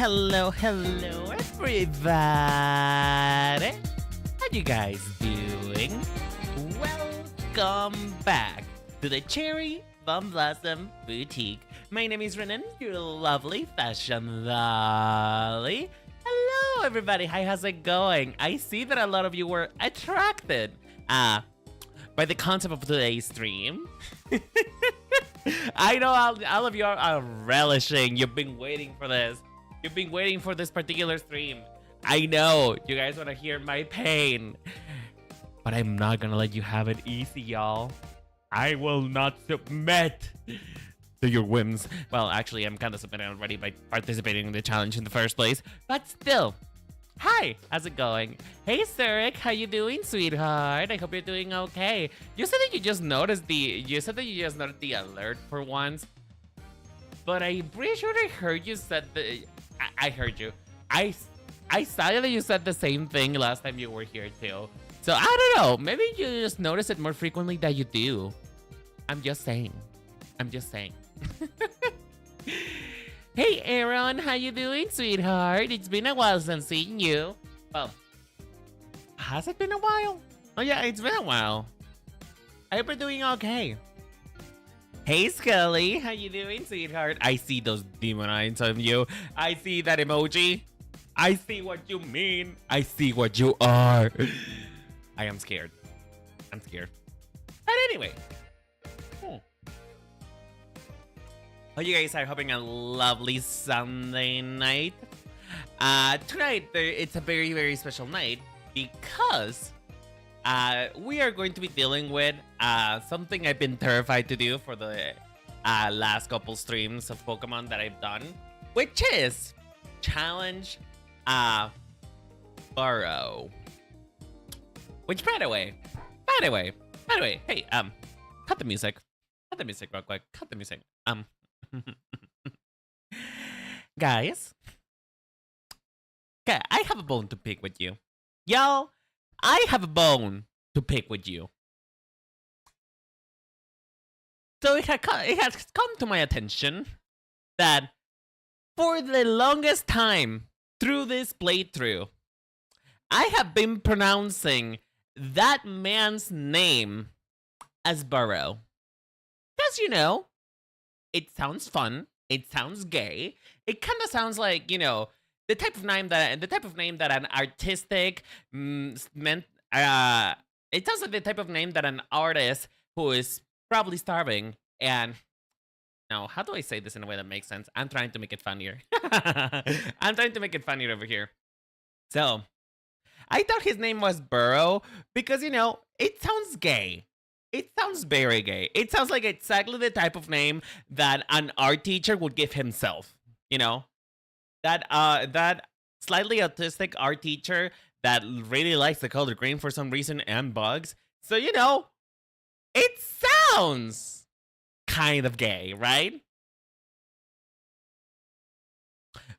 Hello, everybody. How you guys doing? Welcome back to the Cherry Bum Blossom Boutique. My name is Renan, your lovely fashion dolly. Hello, everybody. Hi, how's it going? I see that a lot of you were attracted by the concept of today's stream. I know all of you are relishing. You've been waiting for this. You've been waiting for this particular stream. I know you guys want to hear my pain, but I'm not gonna let you have it easy, y'all. I will not submit to your whims. Well, actually, I'm kind of submitting already by participating in the challenge in the first place, but still. Hi, how's it going? Hey, Zurich, how you doing, sweetheart? I hope you're doing okay. You said that you just noticed the alert for once, but I'm pretty sure I heard you said the. I heard you. I saw that you said the same thing last time you were here too. So I don't know. Maybe you just notice it more frequently than you do. I'm just saying. Hey, Aaron, how you doing, sweetheart? It's been a while since seeing you. Well, has it been a while? Oh yeah, it's been a while. I hope you're doing okay. Hey, Scully, how you doing, sweetheart? I see those demon eyes on you. I see that emoji. I see what you mean. I see what you are. I am scared. I'm scared. But anyway. Hope you guys are having a lovely Sunday night. Tonight, it's a very, very special night because we are going to be dealing with something I've been terrified to do for the last couple streams of Pokemon that I've done, which is challenge Burrow. Which, by the way, hey, cut the music real quick. Cut the music. Guys, okay, I have a bone to pick with you, y'all. I have a bone to pick with you. So it has come to my attention that for the longest time through this playthrough, I have been pronouncing that man's name as Burrow. Because, you know, it sounds fun. It sounds gay. It kind of sounds like, you know, the type of name that an artistic it sounds like the type of name that an artist who is probably starving and no, how do I say this in a way that makes sense? I'm trying to make it funnier. I'm trying to make it funnier over here. So I thought his name was Burrow because, you know, it sounds gay. It sounds very gay. It sounds like exactly the type of name that an art teacher would give himself, you know? That slightly autistic art teacher that really likes the color green for some reason and bugs. So, you know, it sounds kind of gay, right?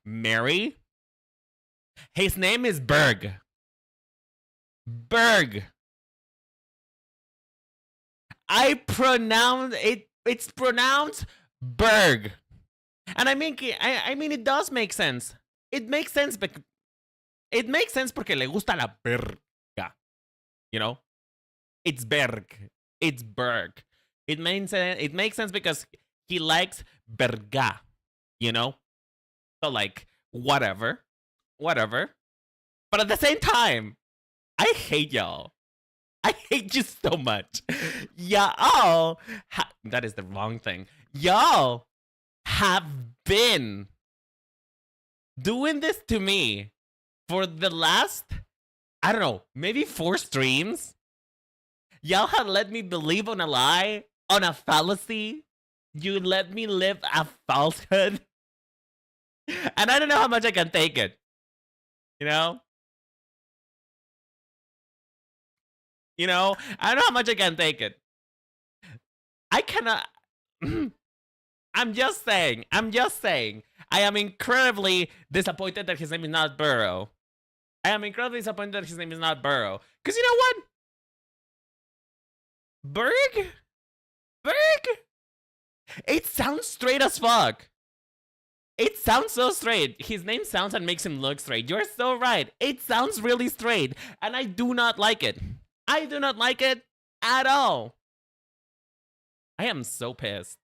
Mary? His name is Burgh. Burgh. I pronounce it. It's pronounced burgh, and I mean, it does make sense. It makes sense porque le gusta la verga. You know, it's berg. It's berg. It makes sense because he likes verga. You know, so like whatever. But at the same time, I hate y'all. I hate you so much. Y'all, that is the wrong thing. Y'all have been doing this to me for the last, I don't know, maybe 4 streams. Y'all have let me believe on a lie, on a fallacy. You let me live a falsehood. And I don't know how much I can take it. You know? I don't know how much I can take it. I cannot. I'm just saying. I am incredibly disappointed that his name is not Burrow. Because you know what? Burgh? It sounds straight as fuck. It sounds so straight. His name sounds and makes him look straight. You're so right. It sounds really straight, and I do not like it. I do not like it at all. I am so pissed.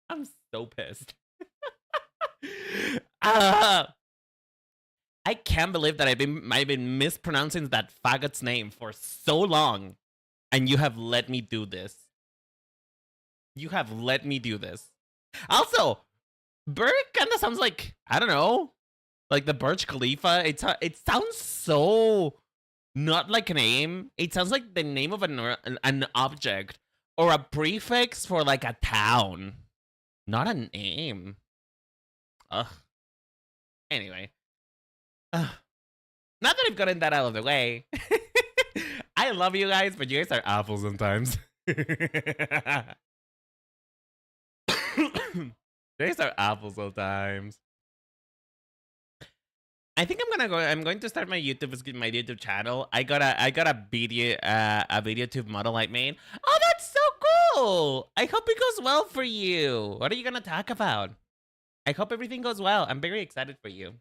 I'm so pissed. I can't believe that I've been mispronouncing that faggot's name for so long, and you have let me do this. You have let me do this. Also, burgh kind of sounds like, I don't know, like the Burj Khalifa. It sounds so not like a name. It sounds like the name of an object or a prefix for like a town, not a name. Ugh. Anyway. Ugh. Now that I've gotten that out of the way, I love you guys, but you guys are awful sometimes. They are awful sometimes. I think I'm going to start my YouTube channel. I got a video tube model I made. Oh, that's so cool! I hope it goes well for you. What are you gonna talk about? I hope everything goes well. I'm very excited for you.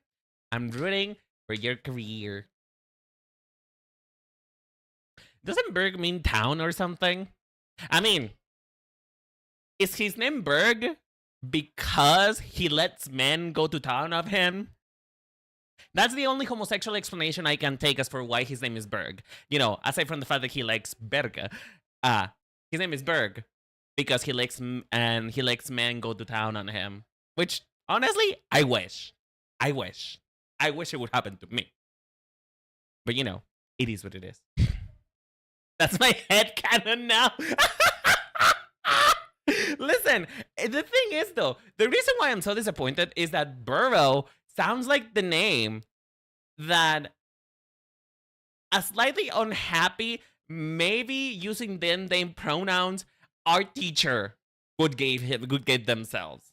I'm rooting for your career. Doesn't burgh mean town or something? I mean, is his name burgh because he lets men go to town of him? That's the only homosexual explanation I can take as for why his name is burgh. You know, aside from the fact that he likes burgh, his name is burgh because he lets men go to town on him. Which, honestly, I wish it would happen to me. But you know, it is what it is. That's my headcanon now. Listen, the thing is though, the reason why I'm so disappointed is that burrow sounds like the name that a slightly unhappy, maybe using they pronouns, art teacher would give themselves.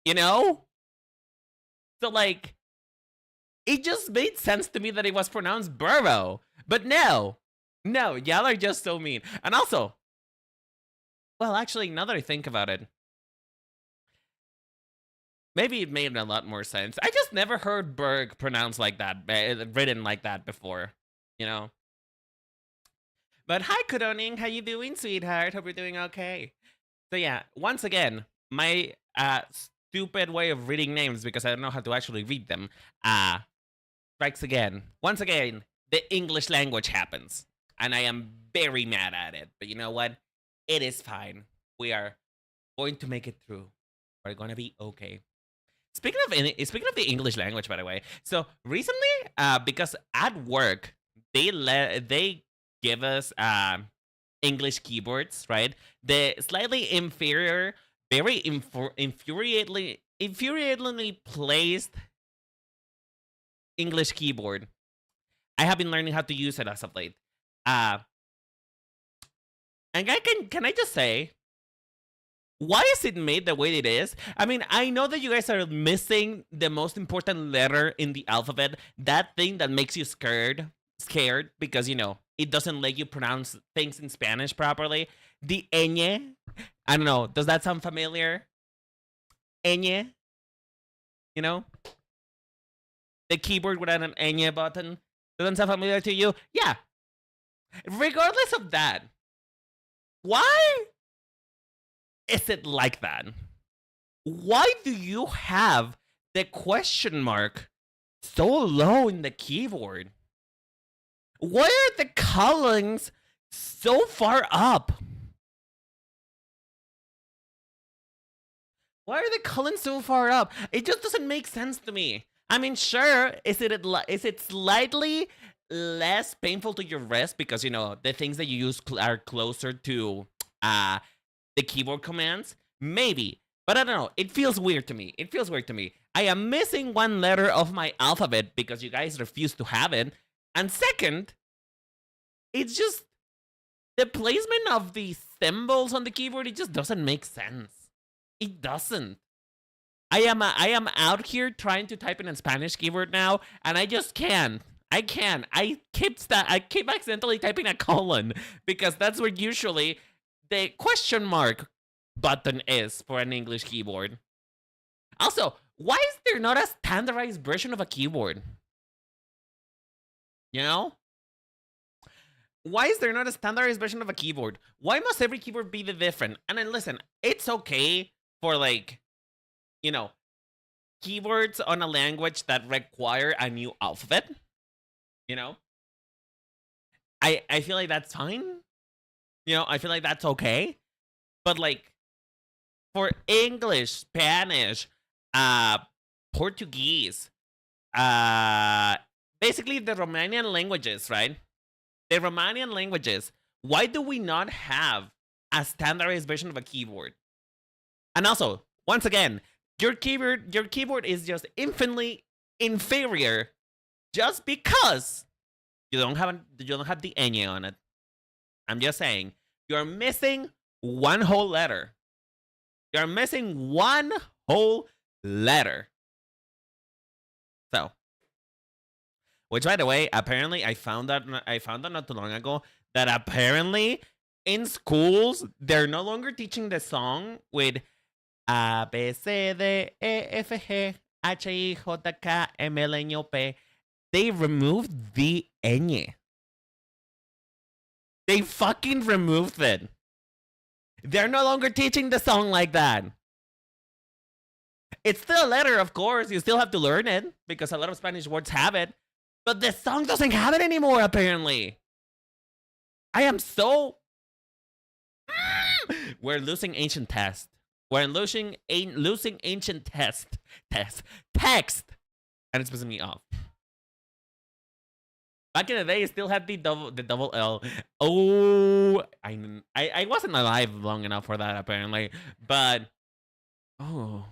You know? So like, it just made sense to me that it was pronounced burrow. But no, y'all are just so mean. And also, well, actually, now that I think about it, maybe it made a lot more sense. I just never heard burgh pronounced like that, written like that before, you know? But hi, Kudoning. How you doing, sweetheart? Hope you're doing okay. So yeah, once again, my stupid way of reading names, because I don't know how to actually read them, strikes again. Once again, the English language happens. And I am very mad at it. But you know what? It is fine. We are going to make it through. We're going to be okay. Speaking of the English language, by the way, so recently, because at work they give us English keyboards, right? The slightly inferior, very infuriatingly placed English keyboard. I have been learning how to use it as of late. And can I just say, why is it made the way it is? I mean, I know that you guys are missing the most important letter in the alphabet, that thing that makes you scared because, you know, it doesn't let you pronounce things in Spanish properly. The ñ. I don't know. Does that sound familiar? Ñ. You know? The keyboard without an ñ button. Doesn't sound familiar to you? Yeah. Regardless of that, why is it like that? Why do you have the question mark so low in the keyboard? Why are the columns so far up? Why are the columns so far up? It just doesn't make sense to me. I mean, sure, is it slightly less painful to your wrist because, you know, the things that you use are closer to the keyboard commands? Maybe. But I don't know. It feels weird to me. I am missing one letter of my alphabet because you guys refuse to have it. And second, it's just the placement of the symbols on the keyboard, it just doesn't make sense. It doesn't. I am out here trying to type in a Spanish keyboard now, and I just can't. I keep accidentally typing a colon because that's where usually the question mark button is for an English keyboard. Also, why is there not a standardized version of a keyboard? You know? Why is there not a standardized version of a keyboard? Why must every keyboard be the different? And then listen, it's okay for like, you know, keywords on a language that require a new alphabet. You know? I feel like that's fine. You know, I feel like that's okay. But like for English, Spanish, Portuguese, basically the Romanian languages, right? The Romanian languages, why do we not have a standardized version of a keyboard? And also, once again, your keyboard is just infinitely inferior just because you don't have the ñ on it. I'm just saying, you're missing one whole letter. You're missing one whole letter. So, which, by the way, apparently I found out not too long ago that apparently in schools they're no longer teaching the song with A B C D E F G H I J K M L N O P. They removed the ñ. They fucking removed it. They're no longer teaching the song like that. It's still a letter, of course. You still have to learn it because a lot of Spanish words have it. But the song doesn't have it anymore, apparently. I am so... We're losing ancient text. We're losing ancient text. And it's pissing me off. Back in the day, you still had the double L. Oh, I wasn't alive long enough for that, apparently. But, oh...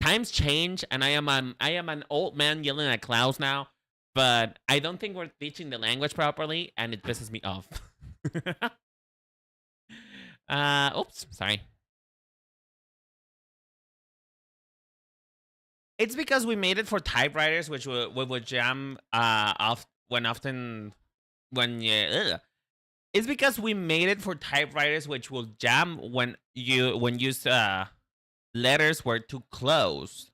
Times change, and I am an old man yelling at clouds now, but I don't think we're teaching the language properly, and it pisses me off. Oops, sorry. It's because we made it for typewriters, which would jam It's because we made it for typewriters, which will jam when use letters were too close.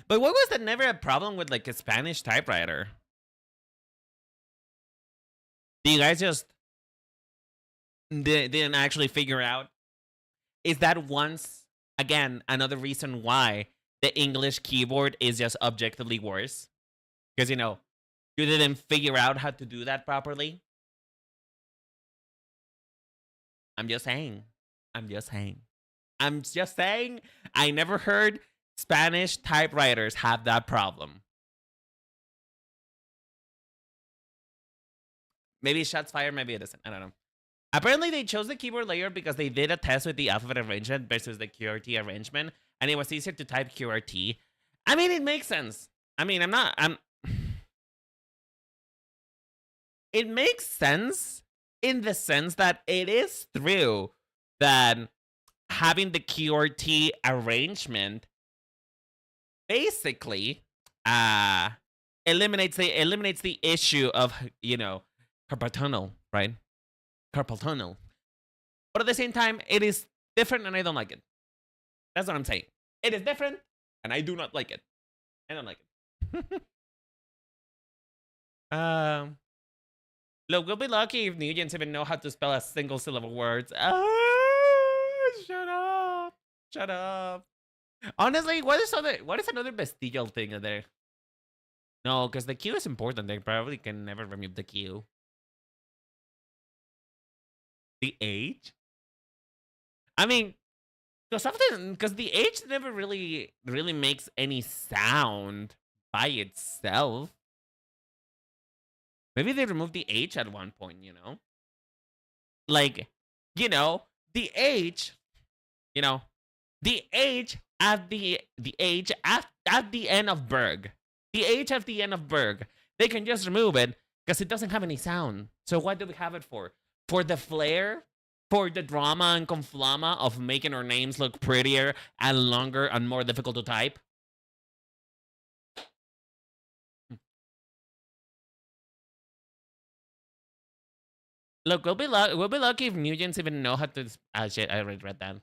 But what was that never a problem with like a Spanish typewriter? Do you guys just didn't actually figure out? Is that once again another reason why the English keyboard is just objectively worse? Because you know, you didn't figure out how to do that properly. I'm just saying. I never heard Spanish typewriters have that problem. Maybe shots fired, maybe it isn't. I don't know. Apparently, they chose the keyboard layer because they did a test with the alphabet arrangement versus the QWERTY arrangement, and it was easier to type QWERTY. I mean, it makes sense. I mean, It makes sense in the sense that it is true that having the QWERTY arrangement basically eliminates the issue of, you know, carpal tunnel, right? Carpal tunnel. But at the same time, it is different and I don't like it. That's what I'm saying. It is different and I do not like it. I don't like it. Look, we'll be lucky if Nugents even know how to spell a single syllable words. Shut up. Honestly, what is another vestigial thing in there? No, because the Q is important. They probably can never remove the Q. The H? I mean, because the H never really makes any sound by itself. Maybe they removed the H at one point, you know? Like, you know, the H, you know, the H at the H at the end of burgh. The H at the end of burgh. They can just remove it because it doesn't have any sound. So what do we have it for? For the flair? For the drama and conflama of making our names look prettier and longer and more difficult to type? Look, we'll be lucky if Nugents even know how to... Ah, shit, I already read that.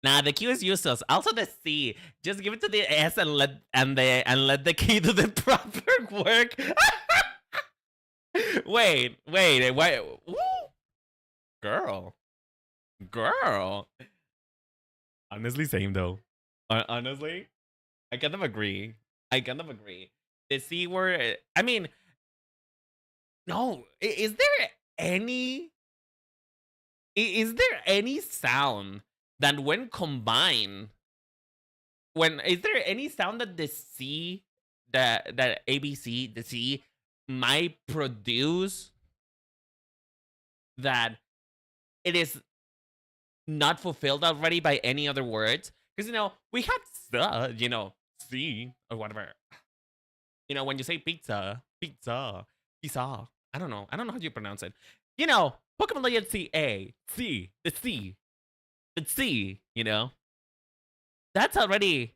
Nah, the Q is useless. Also the C. Just give it to the S and let the K do the proper work. wait. Ooh. Girl. Honestly, same though. Honestly, I kind of agree. The C word. I mean, no. Is there any sound that when combined, is there any sound that the C, that ABC, the C might produce that it is not fulfilled already by any other words? Because we have C or whatever. When you say pizza. I don't know how you pronounce it. Pokemon Legends C, the C, that's already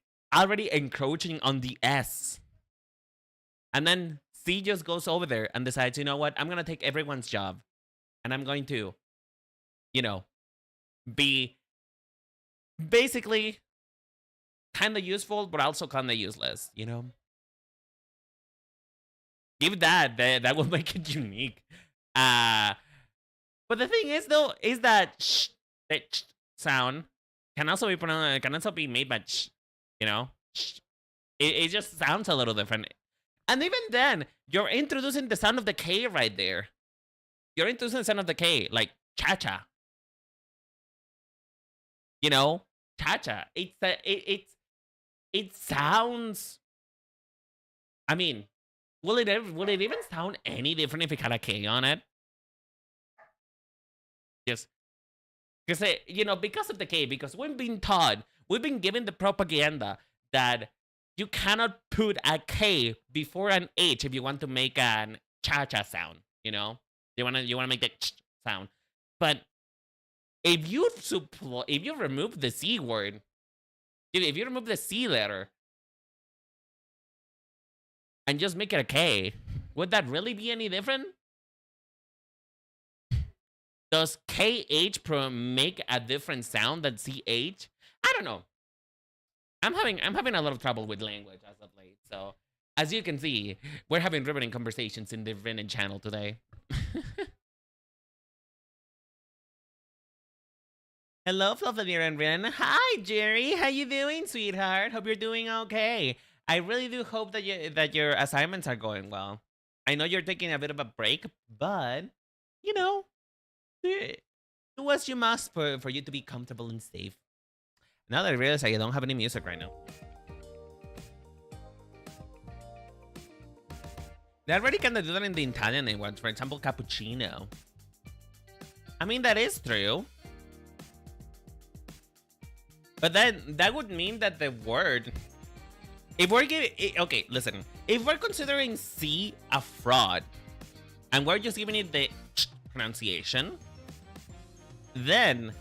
encroaching on the S. And then C just goes over there and decides, you know what, I'm gonna take everyone's job. And I'm going to, be basically kinda useful, but also kinda useless, Give that will make it unique. But the thing is, though, is that the sound can also be made by Sh. It just sounds a little different. And even then, you're introducing the sound of the K right there. You're introducing the sound of the K, like cha-cha. Cha-cha. It sounds. I mean, will it even sound any different if it had a K on it? Yes. Because because of the K, because we've been given the propaganda that you cannot put a K before an H if you want to make an cha-cha sound. You want to make that sound. But if you remove the C word, if you remove the C letter and just make it a K, would that really be any different? Does KH make a different sound than CH? I don't know. I'm having a lot of trouble with language as of late. So, as you can see, we're having riveting conversations in the Renin channel today. Hello, Fluffavir and Ren. Hi, Jerry. How you doing, sweetheart? Hope you're doing okay. I really do hope that your assignments are going well. I know you're taking a bit of a break, but do as you must for you to be comfortable and safe. Now that I realize I don't have any music right now. They already kind of do that in the Italian language. For example, cappuccino. I mean, that is true. But then that would mean that the word... If we're giving... Okay, listen. If we're considering C a fraud, and we're just giving it the pronunciation, then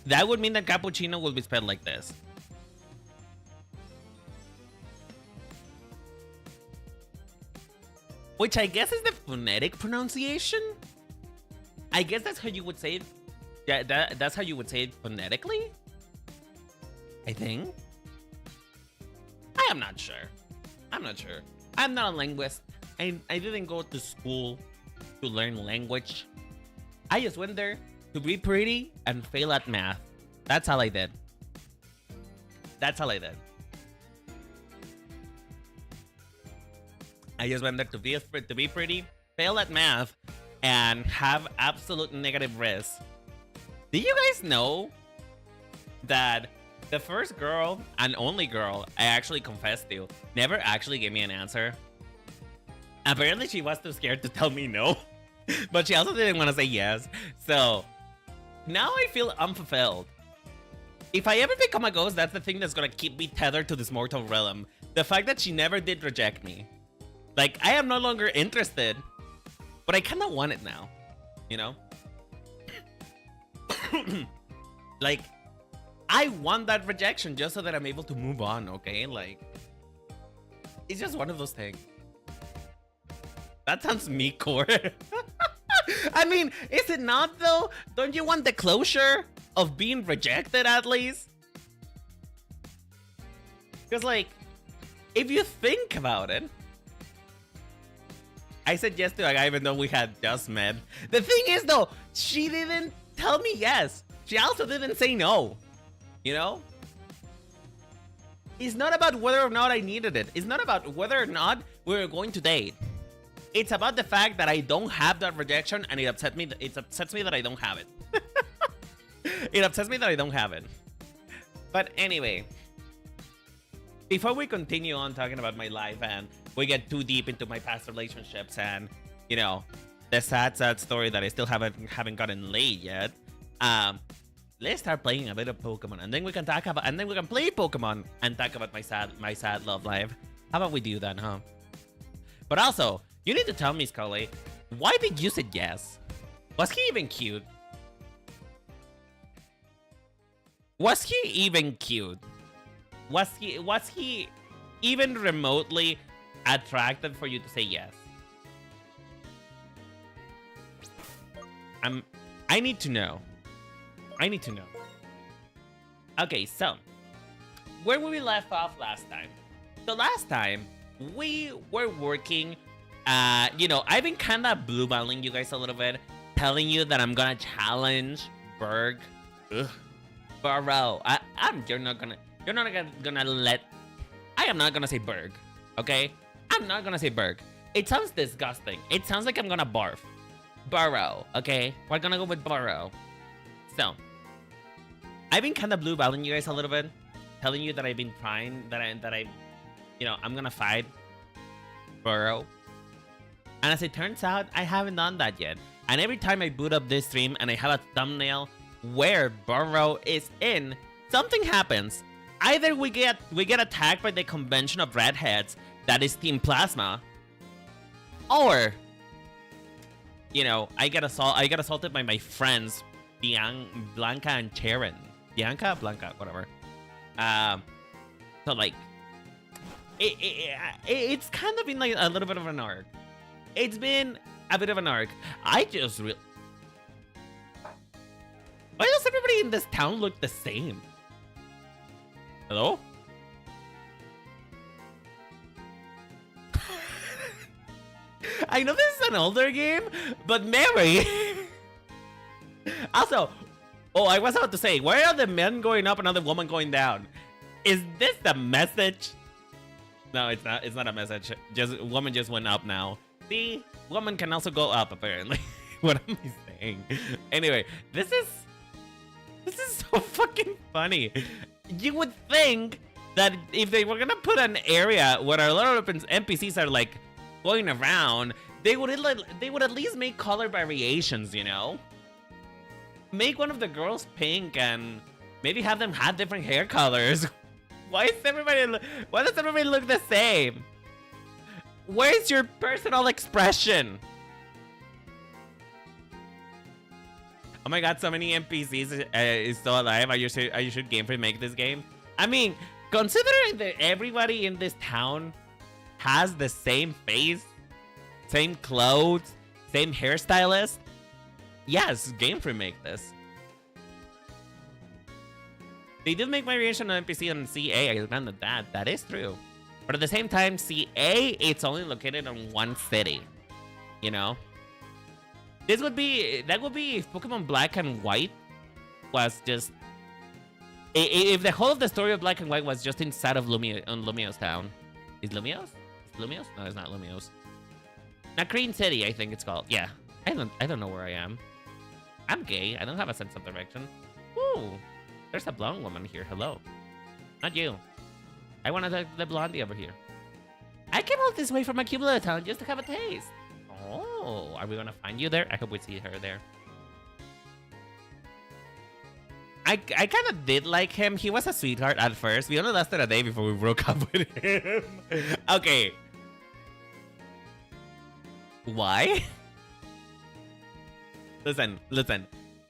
that would mean that cappuccino will be spelled like this. Which I guess is the phonetic pronunciation? I guess that's how you would say it. Yeah, that's how you would say it phonetically? I think. I am not sure. I'm not a linguist. I didn't go to school to learn language. I just went there to be pretty and fail at math. That's all I did. I just went there to be pretty, fail at math, and have absolute negative risk. Do you guys know that the first girl and only girl I actually confessed to never actually gave me an answer? Apparently she was too scared to tell me no, but she also didn't want to say yes. So now I feel unfulfilled. If I ever become a ghost, that's the thing that's gonna keep me tethered to this mortal realm. The fact that she never did reject me. Like, I am no longer interested, but I kind of want it now, Like, I want that rejection just so that I'm able to move on, okay? Like, it's just one of those things. That sounds me-core. I mean, is it not, though? Don't you want the closure of being rejected, at least? Because, like, if you think about it, I said yes to a guy even though we had just met. The thing is, though, she didn't tell me yes. She also didn't say no. You know? It's not about whether or not I needed it. It's not about whether or not we were going to date. It's about the fact that I don't have that rejection, and it upsets me that I don't have it. It upsets me that I don't have it. But anyway, before we continue on talking about my life and we get too deep into my past relationships and, you know, the sad story that I still haven't gotten laid yet, let's start playing a bit of Pokemon, and then we can talk about, and then we can play Pokemon and talk about my sad love life. How about we do that, huh? But also, you need to tell me, Scully, why did you say yes? Was he even cute? Was he even cute? Was he even remotely attractive for you to say yes? I need to know. I need to know. Okay, so where we left off last time? So last time we were working. You know, I've been kind of blue-balling you guys a little bit, telling you that I'm gonna challenge burgh. Burrow. You're not gonna let. I am not gonna say burgh. Okay, I'm not gonna say burgh. It sounds disgusting. It sounds like I'm gonna barf. Burrow. Okay, we're gonna go with burrow. So, I've been kind of blue-balling you guys a little bit, telling you that I've been trying, you know, I'm gonna fight burrow. And as it turns out, I haven't done that yet. And every time I boot up this stream and I have a thumbnail where burrow is in, something happens. Either we get attacked by the convention of redheads, that is Team Plasma, or, you know, I get assaulted by my friends, Blanca and Sharon. Blanca, whatever. So like, it's kind of been like a little bit of an arc. It's been a bit of an arc. Why does everybody in this town look the same? Hello? I know this is an older game, but Mary. Also, oh, I was about to say, why are the men going up and the woman going down? Is this the message? No, it's not. It's not a message. Woman just went up now. See, woman can also go up apparently. What am I saying? Anyway, this is so fucking funny. You would think that if they were gonna put an area where a lot of NPCs are like going around, they would at least make color variations, you know? Make one of the girls pink and maybe have them have different hair colors. Why does everybody look the same? Where's your personal expression? Oh my god, so many NPCs is still alive. Are you sure Game Freak make this game? I mean, considering that everybody in this town has the same face, same clothes, same hairstylist, yes, Game Freak make this. They did make my reaction on NPC on CA. I remember that. That is true. But at the same time, CA, it's only located in one city. You know? That would be if Pokemon Black and White was just... If the whole of the story of Black and White was just inside of Lumiose town. Is Lumiose? Lumiose? No, it's not Lumiose. Nacreen City, I think it's called. Yeah. I don't know where I am. I'm gay. I don't have a sense of direction. Ooh. There's a blonde woman here. Hello. Not you. I wanted the blondie over here. I came all this way from a cute little town just to have a taste. Oh, are we gonna find you there? I hope we see her there. I kind of did like him. He was a sweetheart at first. We only lasted a day before we broke up with him. Okay. Why? Listen.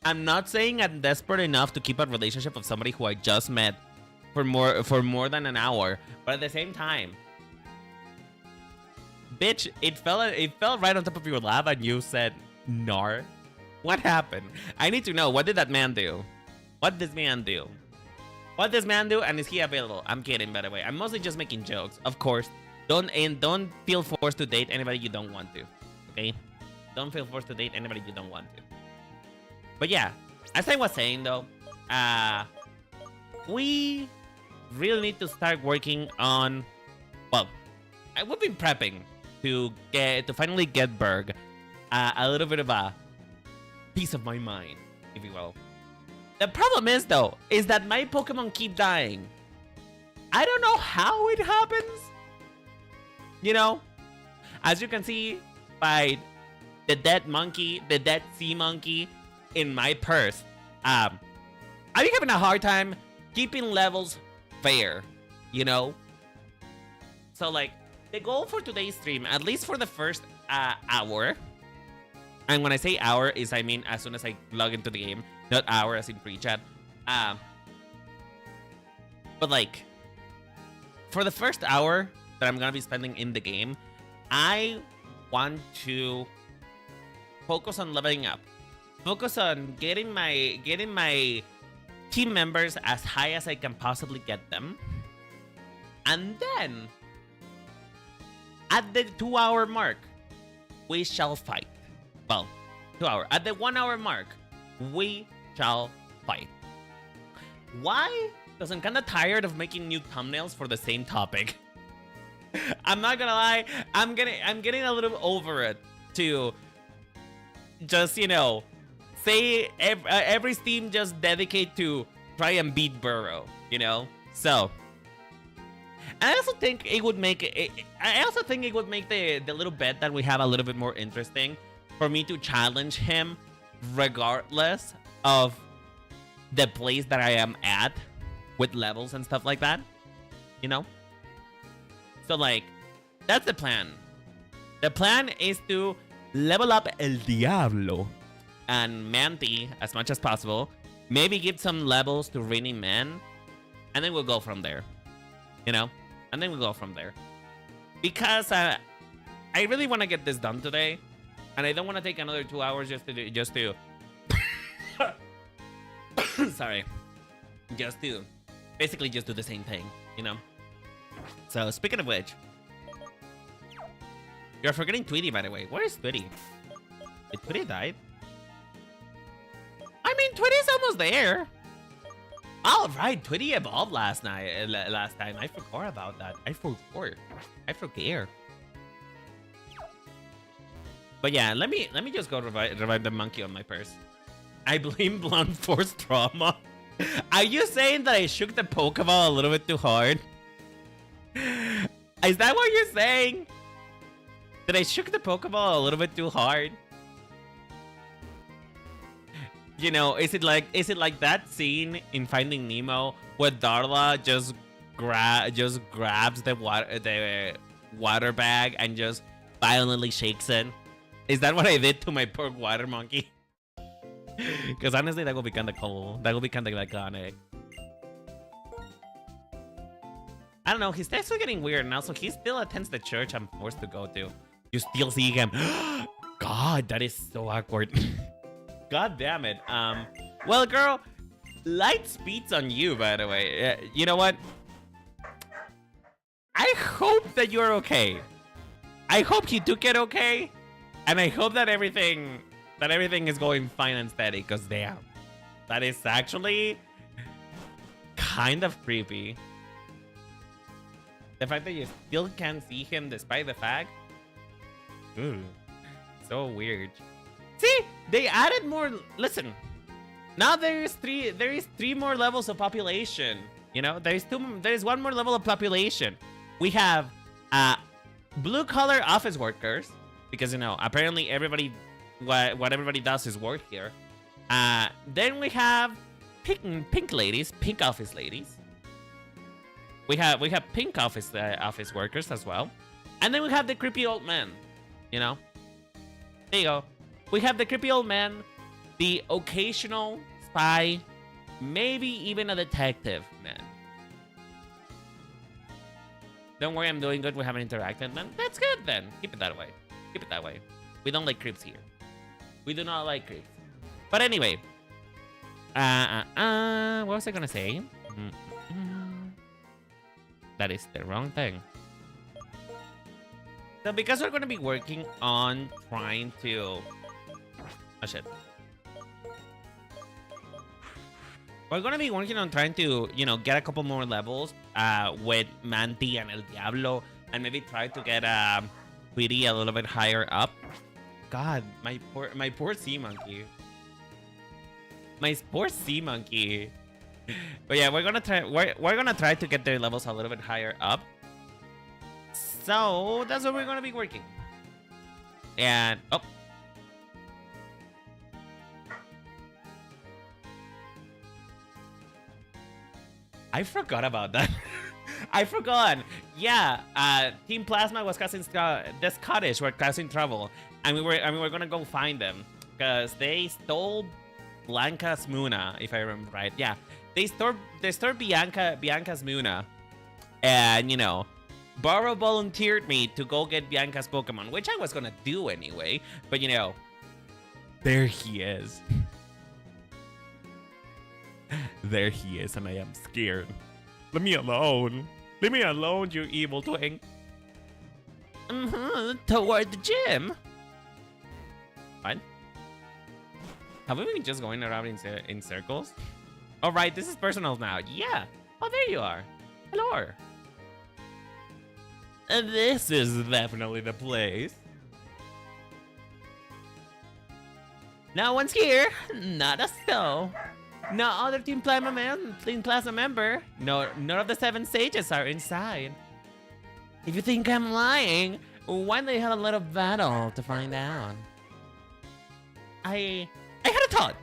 I'm not saying I'm desperate enough to keep a relationship with somebody who I just met for more than an hour, but at the same time, bitch, it fell right on top of your lap and you said nar. What happened? I need to know. What did that man do? What did this man do? What does man do, and is he available? I'm kidding, by the way. I'm mostly just making jokes, of course. Don't feel forced to date anybody you don't want to. Okay? Don't feel forced to date anybody you don't want to. But yeah, as I was saying though, we really need to start working on. Well, we've been prepping to finally get burgh a little bit of a piece of my mind, if you will. The problem is though, is that my Pokemon keep dying. I don't know how it happens. You know, as you can see by the dead monkey, the dead sea monkey in my purse, I'm having a hard time keeping levels fair, you know? So like, the goal for today's stream, at least for the first hour, and when I say hour is I mean as soon as I log into the game, not hour as in pre-chat. But like, for the first hour that I'm gonna be spending in the game, I want to focus on leveling up. Focus on getting my team members as high as I can possibly get them. And then, at the 2-hour mark, we shall fight. Well, 2 hour. At the 1 hour mark, we shall fight. Why? Because I'm kind of tired of making new thumbnails for the same topic. I'm not gonna lie. I'm getting a little over it to just, you know, say every stream just dedicate to try and beat Burrow, you know? So, and I also think it would make the little bet that we have a little bit more interesting for me to challenge him regardless of the place that I am at with levels and stuff like that, you know? So like, that's the plan. The plan is to level up El Diablo and Manti as much as possible. Maybe give some levels to Raining Man, and then we'll go from there, you know? And then we'll go from there. Because I really want to get this done today, and I don't want to take another 2 hours just to sorry, just to basically just do the same thing, you know? So speaking of which, you're forgetting Tweety, by the way. Where is Tweety? Did Tweety die? I mean, Tweety's almost there. All right, Tweety evolved last time. I forgot about that. I forget. But yeah, let me just go revive the monkey on my purse. I blame blunt force trauma. Are you saying that I shook the Pokeball a little bit too hard? Is that what you're saying? That I shook the Pokeball a little bit too hard? You know, is it like that scene in Finding Nemo where Darla just grabs the water bag and just violently shakes it? Is that what I did to my poor water monkey? Because honestly, that would be kind of cool. That would be kind of iconic. I don't know. His texts are getting weird, and also he still attends the church I'm forced to go to. You still see him. God, that is so awkward. God damn it. Well, girl, light speed's on you, by the way. You know what? I hope that you're okay. I hope you took it okay, and I hope that everything is going fine and steady. Cause damn, that is actually kind of creepy. The fact that you still can't see him despite the fact. Ooh, so weird. See, they added more. Listen, now there is three more levels of population. You know, there is one more level of population. We have blue collar office workers, because you know apparently everybody what everybody does is work here. Then we have pink ladies, pink office ladies. We have pink office workers as well, and then we have the creepy old man. You know, there you go. We have the creepy old man, the occasional spy, maybe even a detective man. Don't worry, I'm doing good. We haven't interacted, man. That's good then. Keep it that way. Keep it that way. We don't like creeps here. We do not like creeps. But anyway, what was I gonna say? That is the wrong thing. So because we're going to be working on trying to... Oh, shit. We're going to be working on trying to, you know, get a couple more levels with Manti and El Diablo. And maybe try to get Quitty a little bit higher up. God, my poor sea monkey. My poor sea monkey. But yeah, we're gonna try to get their levels a little bit higher up. So that's what we're gonna be working. And oh, I forgot about that. I forgot. Yeah, Team Plasma was causing the Scottish were causing trouble, and we were gonna go find them because they stole Blanca's Muna, if I remember right. Yeah, they stole Bianca's Muna, and you know, Burgh volunteered me to go get Bianca's Pokemon, which I was gonna do anyway. But you know, there he is. There he is, and I am scared. Let me alone. Leave me alone, you evil twink. Toward the gym. What? Have we been just going around in circles? All right, this is personal now. Yeah. Oh, there you are. Hello. This is definitely the place. No one's here. Not a soul. No other Team Plasma member. No, none of the 7 sages are inside. If you think I'm lying, why don't they have a little battle to find out? I had a thought.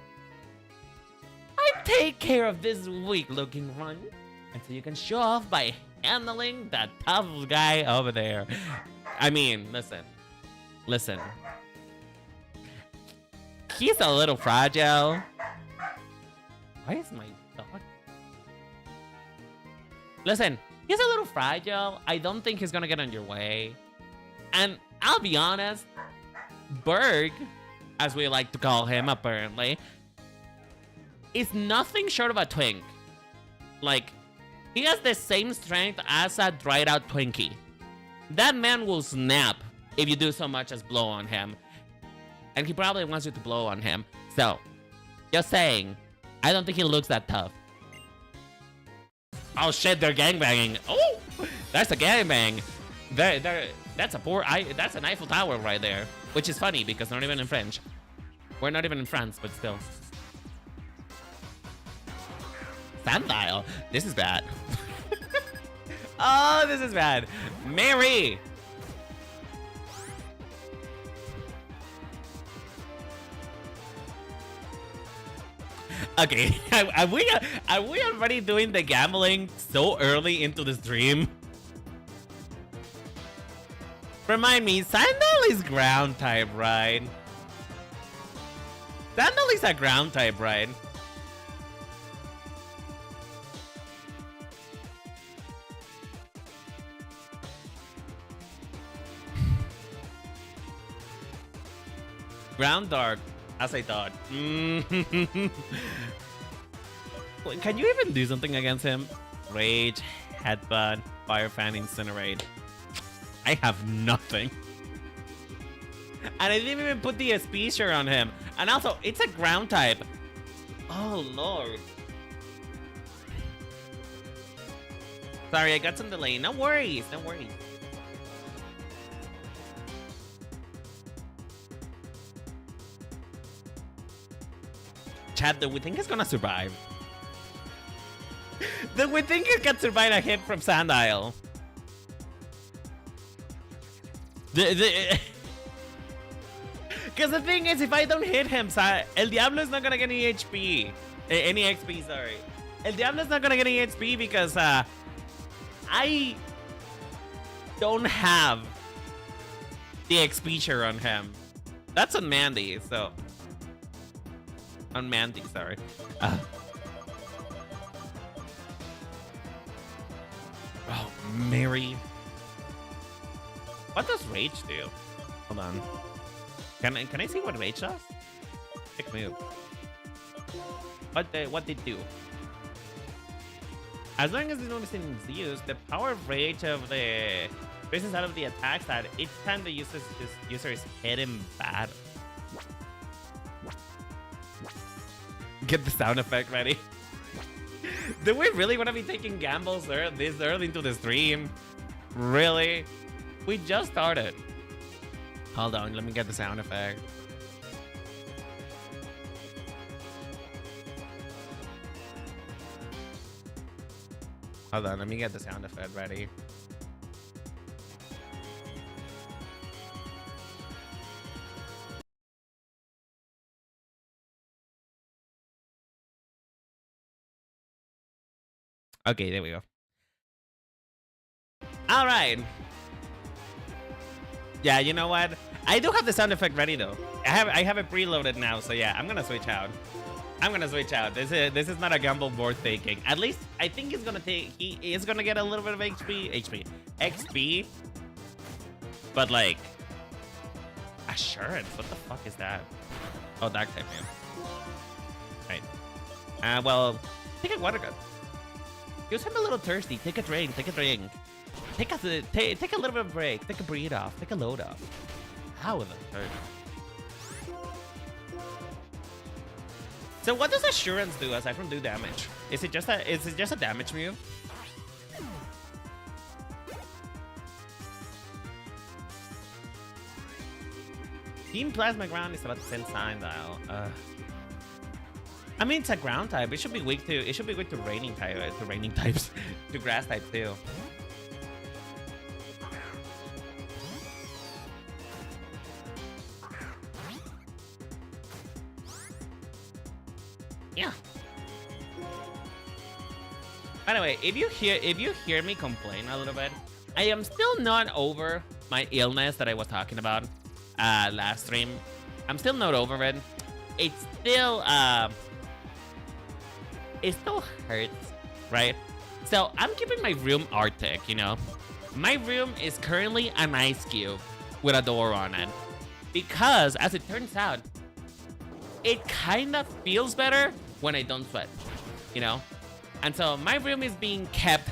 I take care of this weak-looking one until you can show off by handling that tough guy over there. I mean, listen. He's a little fragile. Why is my dog? Listen, he's a little fragile. I don't think he's gonna get on your way. And I'll be honest, Burgh, as we like to call him apparently, is nothing short of a twink. Like, he has the same strength as a dried out Twinkie. That man will snap if you do so much as blow on him. And he probably wants you to blow on him. So, just saying, I don't think he looks that tough. Oh shit, they're gangbanging. Oh, that's a gangbang. That's an Eiffel Tower right there. Which is funny because not even in French. We're not even in France, but still. Sandile. This is bad. Oh, this is bad. Mary. Okay, are we already doing the gambling so early into the stream? Remind me, Sandal is ground type, right? Sandal is a ground type, right? Ground dark, as I thought. Can you even do something against him? Rage, Headbutt, Fire Fan, Incinerate. I have nothing. And I didn't even put the Species on him. And also, it's a ground type. Oh, Lord. Sorry, I got some delay. No worries, no worries. Chat, do we think it's gonna survive? Do we think it can survive a hit from Sandile? Because the thing is, if I don't hit him, El Diablo is not gonna get any HP. Any XP, sorry. El Diablo is not gonna get any HP because I don't have the XP on him. That's on Mandy, so... On Mandy, sorry. Oh, Mary. What does Rage do? Hold on. Can I see what Rage does? Quick move. What did it do? As long as it's noticing Zeus, the power rage of the business out of the attacks that each time the user is hit in battle. Get the sound effect ready. Do we really want to be taking gambles this early into the stream? Really? We just started. Hold on, let me get the sound effect. Hold on, let me get the sound effect ready. Okay, there we go. All right. Yeah, you know what? I do have the sound effect ready though. I have it preloaded now, so yeah, I'm gonna switch out. I'm gonna switch out. This is not a gamble worth taking. At least I think he is gonna get a little bit of XP. But like assurance, what the fuck is that? Oh, dark type man. Right. Well, take a water gun. Because I'm a little thirsty. Take a drink. Take a drink. Take a little bit of a break. Take a breathe off. Take a load off. How the hurt? So what does assurance do aside from do damage? Is it just a damage move? Team Plasma Ground is about to send Sign Dial. I mean, it's a ground type. It should be weak to raining type, to grass type too. Yeah. By the way, if you hear me complain a little bit, I am still not over my illness that I was talking about last stream. I'm still not over it. It still hurts, right? So I'm keeping my room Arctic, you know. My room is currently an ice cube with a door on it. Because, as it turns out, it kind of feels better when I don't sweat, you know? And so my room is being kept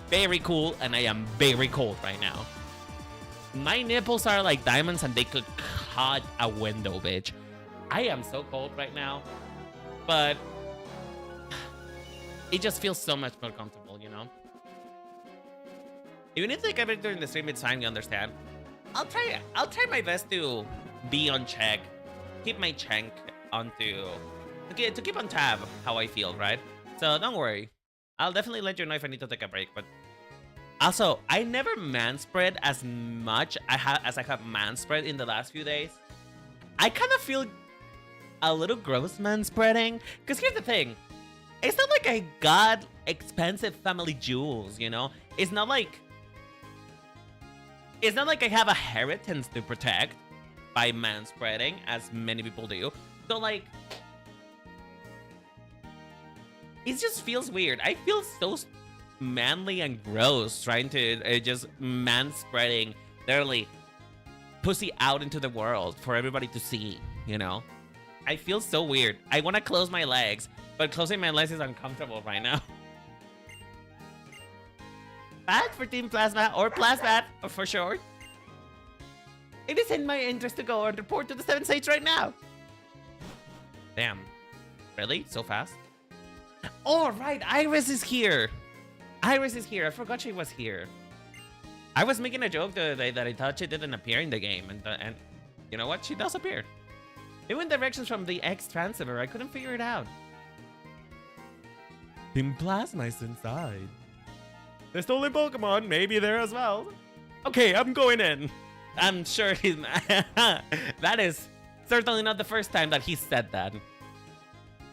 very cool, and I am very cold right now. My nipples are like diamonds, and they could cut a window, bitch. I am so cold right now, but it just feels so much more comfortable, you know? If you need to take a break during the stream, it's fine, you understand. I'll try my best to be on check, keep my check to keep on tab how I feel, right? So don't worry. I'll definitely let you know if I need to take a break, but also, I never manspread as much as I have manspread in the last few days. I kind of feel a little gross manspreading, because here's the thing. It's not like I got expensive family jewels, you know? It's not like I have a inheritance to protect by manspreading, as many people do. So like, it just feels weird. I feel so manly and gross trying to just manspreading, literally pussy out into the world for everybody to see, you know? I feel so weird. I want to close my legs, but closing my legs is uncomfortable right now. Bad for Team Plasma, or Plasmat, for short. It is in my interest to go and report to the 7th stage right now. Damn. Really? So fast? Oh, right. Iris is here. Iris is here. I forgot she was here. I was making a joke the other day that I thought she didn't appear in the game. And you know what? She does appear. It went directions from the X transceiver. I couldn't figure it out. Team Plasma is inside. The stolen Pokemon may be there as well. Okay, I'm going in. I'm sure he's... That is certainly not the first time that he said that.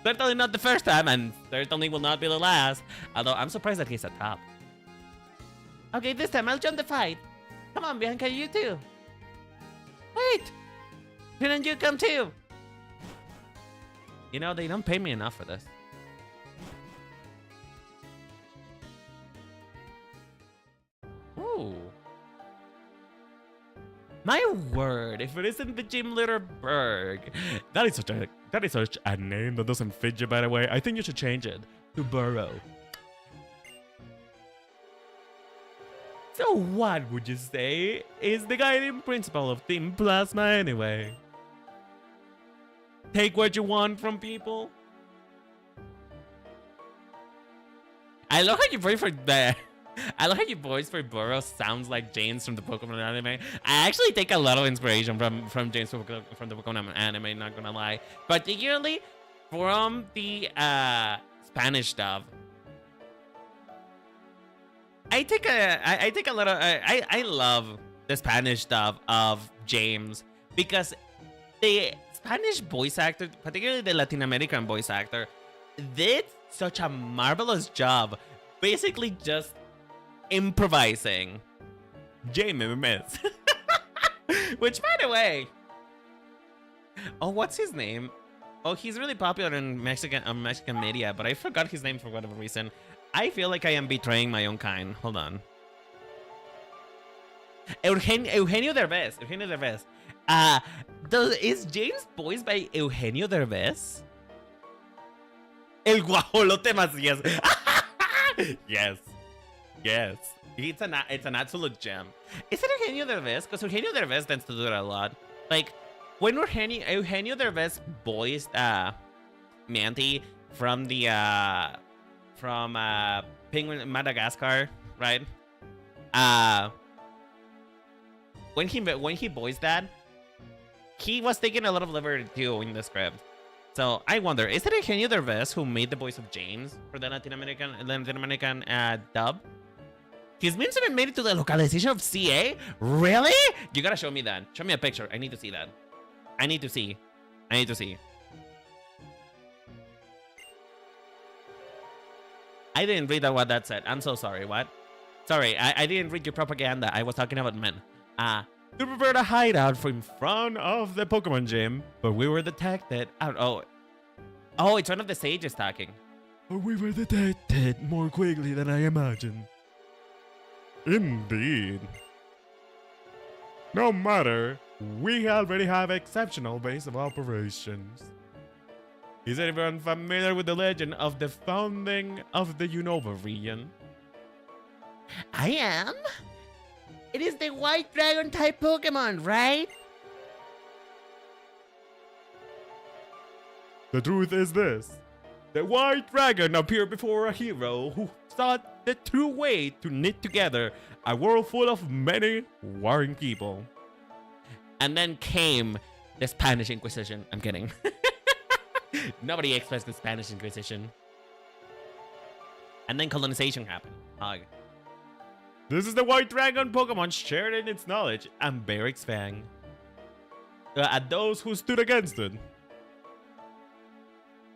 Certainly not the first time, and certainly will not be the last. Although, I'm surprised that he's at top. Okay, this time I'll join the fight. Come on, Bianca, you too. Wait! Shouldn't you come too? You know, they don't pay me enough for this. Ooh. My word, if it isn't the gym leader Burgh. That is such a name that doesn't fit you, by the way. I think you should change it to Burrow. So what would you say is the guiding principle of Team Plasma anyway? Take what you want from people? I love how you voice for the... I love how your voice for Burrow sounds like James from the Pokemon anime. I actually take a lot of inspiration from James from the Pokemon anime, not gonna lie. Particularly from the Spanish dub. I take a lot of I love the Spanish dub of James because the Spanish voice actor, particularly the Latin American voice actor, did such a marvelous job, basically just improvising James. Which, by the way, oh, what's his name? Oh, he's really popular in Mexican media, but I forgot his name for whatever reason. I feel like I am betraying my own kind. Hold on. Eugenio Derbez. Eugenio Derbez. Is James voiced by Eugenio Derbez? El guajolote Macías. Yes. Yes. It's an absolute gem. Is it Eugenio Derbez? Because Eugenio Derbez tends to do that a lot. Like, when Eugenio Derbez voiced Manti from the Penguin Madagascar, right? When he voiced that, he was taking a lot of liberty too in the script. So I wonder, is it Eugenio Derbez who made the voice of James for the Latin American dub? He's meant to have made it to the localization of CA? Really? You gotta show me that. Show me a picture. I need to see that. I need to see. I didn't read what that said. I'm so sorry. What? Sorry, I didn't read your propaganda. I was talking about men. To prepare a hideout in front of the Pokemon gym, but we were detected. Oh, it's one of the sages talking. But we were detected more quickly than I imagined. Indeed. No matter, we already have exceptional base of operations. Is everyone familiar with the legend of the founding of the Unova region? I am. It is the white dragon type Pokemon, right? The truth is this. The white dragon appeared before a hero who sought the true way to knit together a world full of many warring people. And then came the Spanish Inquisition. I'm kidding. Nobody expects the Spanish Inquisition. And then colonization happened. This is the white dragon Pokemon sharing its knowledge and Barrick's Fang. At those who stood against it.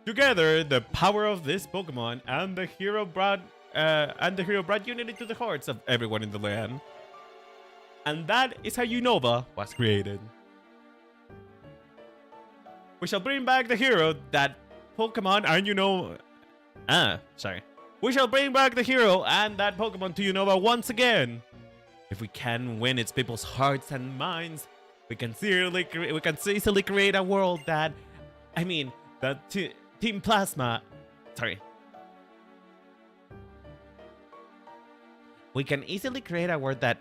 Together, the power of this Pokemon and the hero brought unity to the hearts of everyone in the land. And that is how Unova was created. We shall bring back the hero that Pokemon and We shall bring back the hero and that Pokemon to Unova once again. If we can win its people's hearts and minds, we can easily create a world that, Team Plasma. We can easily create a world that.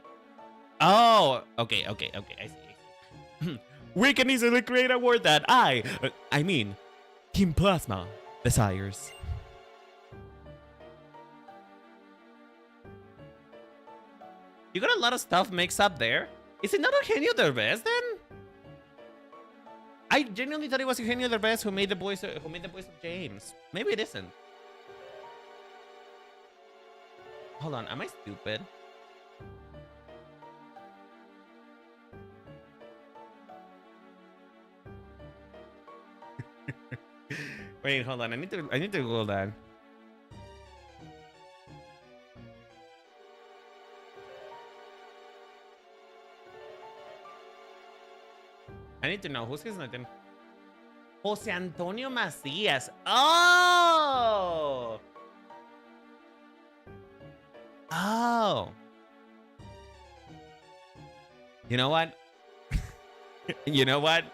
Oh, okay. I see. We can easily create a world that Team Plasma desires. You got a lot of stuff mixed up there. Is it not Eugenio Derbez then? I genuinely thought it was Eugenio Derbez who made the voice of James. Maybe it isn't. Hold on, am I stupid? Wait, hold on. I need to Google that. I need to know who's his name. Jose Antonio Macías. Oh. You know what? You know what?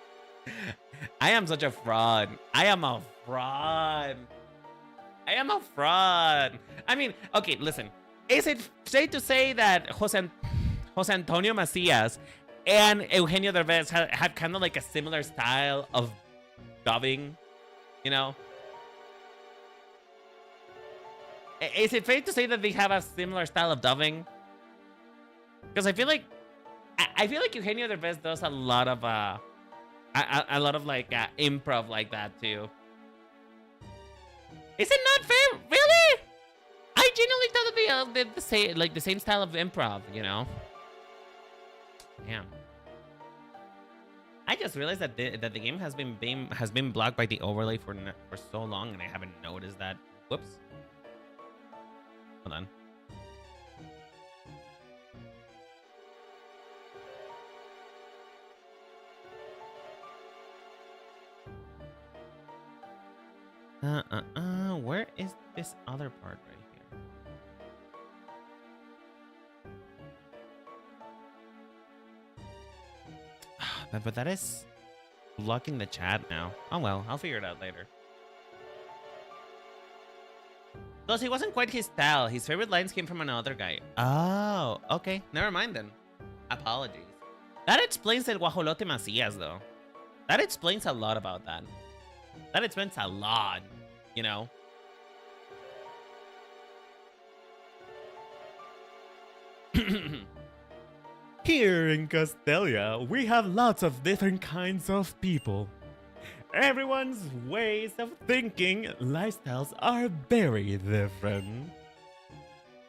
I am such a fraud. I am a fraud. I mean, okay, listen. Is it safe to say that Jose Antonio Macias and Eugenio Derbez have kind of like a similar style of dubbing? You know? Is it fair to say that they have a similar style of dubbing? Because I feel like Eugenio Derbez does a lot of like improv like that too. Is it not fair? Really? I genuinely thought that they did the same style of improv, you know? Damn. I just realized that the game has been blocked by the overlay for so long, and I haven't noticed that. Whoops. Hold on. Where is this other part right here? But that is blocking the chat now. Oh well, I'll figure it out later. Plus, he wasn't quite his style. His favorite lines came from another guy. Oh, okay. Never mind then. Apologies. That explains el Guajolote Macías, though. That explains a lot about that. That explains a lot, you know? Here in Castelia, we have lots of different kinds of people. Everyone's ways of thinking, lifestyles are very different.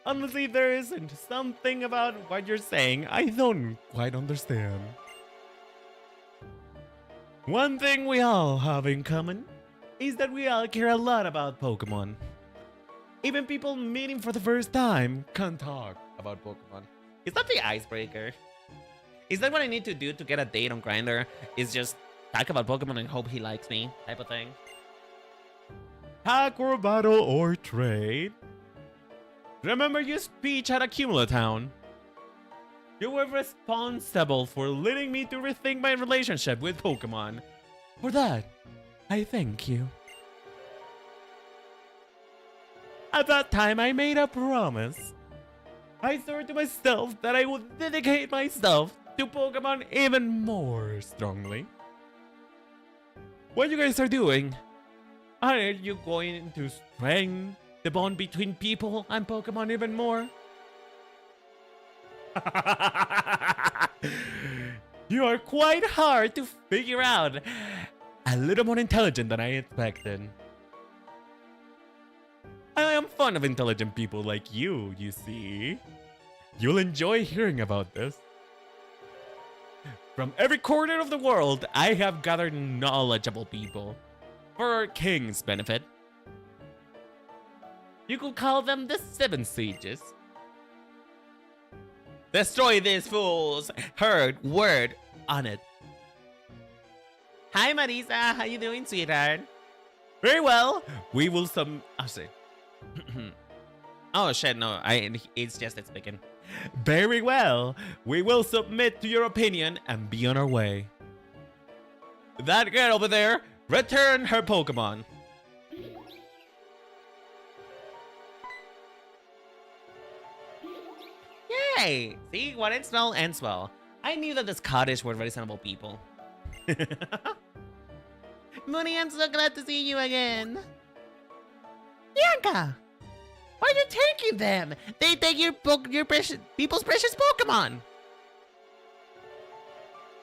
Honestly, there isn't something about what you're saying I don't quite understand. One thing we all have in common is that we all care a lot about Pokemon. Even people meeting for the first time can talk about Pokemon. Is that the icebreaker? Is that what I need to do to get a date on Grindr? Is just talk about Pokemon and hope he likes me, type of thing. Hack or battle or trade? Remember your speech at Accumulatown. You were responsible for leading me to rethink my relationship with Pokemon. For that, I thank you. At that time, I made a promise. I swore to myself that I would dedicate myself to Pokemon even more strongly. What you guys are doing? Are you going to strengthen the bond between people and Pokemon even more? You are quite hard to figure out. A little more intelligent than I expected. I am fond of intelligent people like you see. You'll enjoy hearing about this. From every corner of the world, I have gathered knowledgeable people for our king's benefit. You could call them the Seven Sages. Destroy these fools! Heard word on it. Hi Marisa, how you doing, sweetheart? Very well. We will oh shit, no, it's just it's speaking. Very well. We will submit to your opinion and be on our way. That girl over there, return her Pokemon. Yay! See, what ends well ends well. I knew that the Scottish were reasonable people. Mooney, I'm so glad to see you again. Bianca! Why are you taking them? They take your people's precious Pokemon.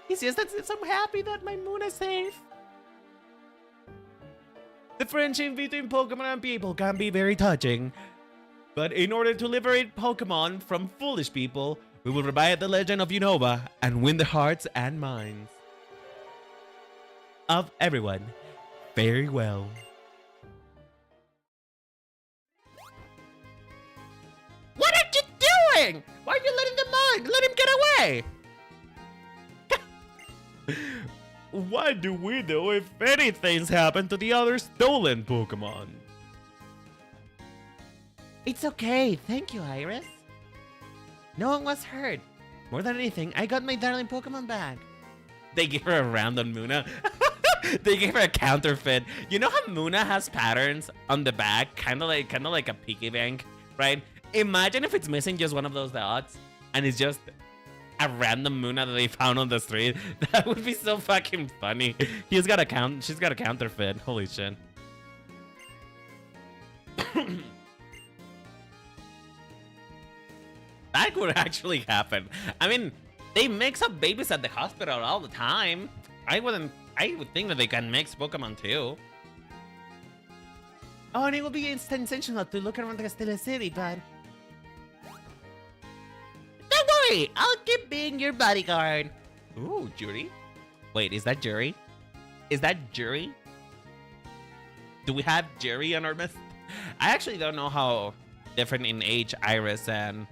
He says that I'm happy that my moon is safe. The friendship between Pokemon and people can be very touching. But in order to liberate Pokemon from foolish people, we will revive the legend of Unova and win the hearts and minds of everyone. Very well. What are you doing? Why are you letting the mug? Let him get away. What do we do if anything's happened to the other stolen Pokemon? It's okay. Thank you, Iris. No one was hurt. More than anything, I got my darling Pokemon back. They gave her a random Muna. They gave her a counterfeit. You know how Muna has patterns on the back, kind of like a piggy bank, right? Imagine if it's missing just one of those dots and it's just a random Muna that they found on the street. That would be so fucking funny. She's got a counterfeit. Holy shit. That would actually happen. I mean, they mix up babies at the hospital all the time. I would think that they can mix Pokemon too. Oh, and it would be intentional to look around the Castilla City, but don't worry, I'll keep being your bodyguard. Ooh, Jury. Wait, is that Jury? Is that Jury? Do we have Jury on our list? I actually don't know how different in age Iris and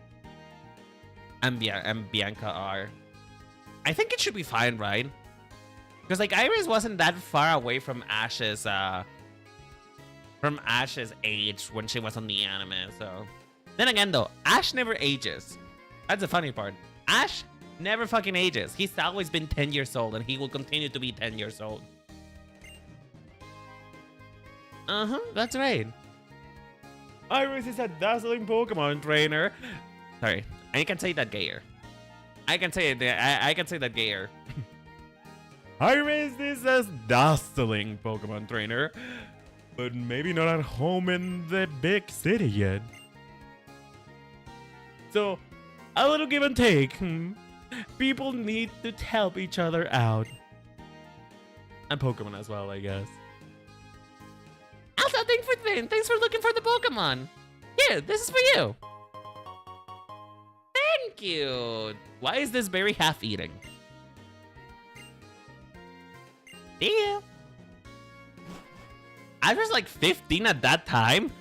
Bianca are. I think it should be fine, right? Because like Iris wasn't that far away from Ash's age when she was on the anime, so. Then again though, Ash never ages. That's the funny part. Ash never fucking ages. He's always been 10 years old and he will continue to be 10 years old. That's right. Iris is a dazzling Pokemon trainer. Sorry, I can say that gayer. I can say that gayer. Iris is a dazzling Pokemon trainer, but maybe not at home in the big city yet. So, a little give and take. People need to help each other out. And Pokemon as well, I guess. Also, thanks for looking for the Pokemon. Here, this is for you. Thank you. Why is this berry half-eating? Yeah. I was like 15 at that time.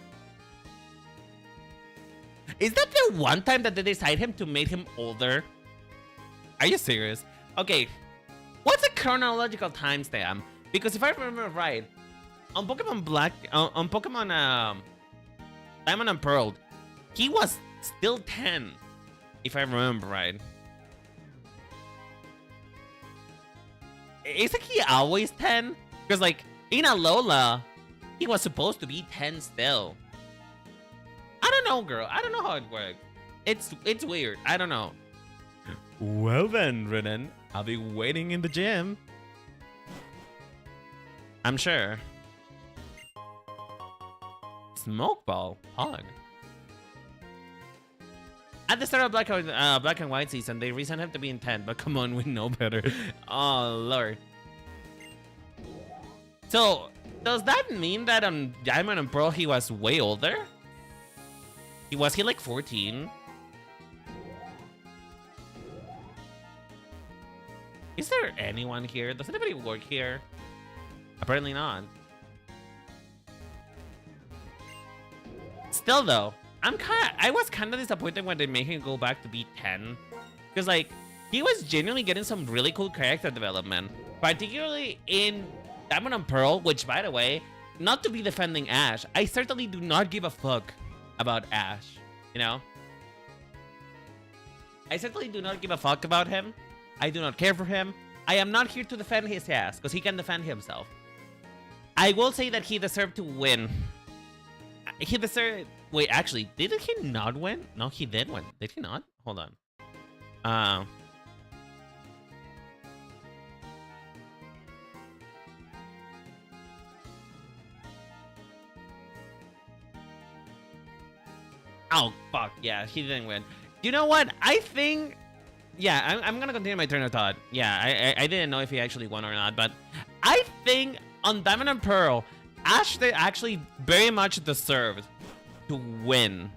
Is that the one time that they decided him to make him older? Are you serious? Okay, what's the chronological timestamp? Because if I remember right, on Pokemon Black, on Pokemon Diamond and Pearl, he was still 10, if I remember right. Isn't he always 10? Because like in Alola, he was supposed to be 10 still. I don't know, girl. I don't know how it works. It's weird. I don't know. Well then, Renan, I'll be waiting in the gym. I'm sure. Smoke ball, Pog. At the start of Black and White season, they reasoned him to be in 10, but come on, we know better. Oh lord. So, does that mean that on Diamond and Pearl he was way older? Was he like 14? Is there anyone here? Does anybody work here? Apparently not. Still though, I was kind of disappointed when they made him go back to be 10. Because like, he was genuinely getting some really cool character development. Particularly in Diamond and Pearl, which by the way, not to be defending Ash, I certainly do not give a fuck about Ash, you know? I certainly do not give a fuck about him. I do not care for him. I am not here to defend his ass, because he can defend himself. I will say that he deserved to win. He deserved... Wait, actually, did he not win? No, he did win. Did he not? Hold on. Oh, fuck. Yeah, he didn't win. You know what? I think... Yeah, I'm gonna continue my train of thought. Yeah, I didn't know if he actually won or not, but I think on Diamond and Pearl, Ash they actually very much deserved to win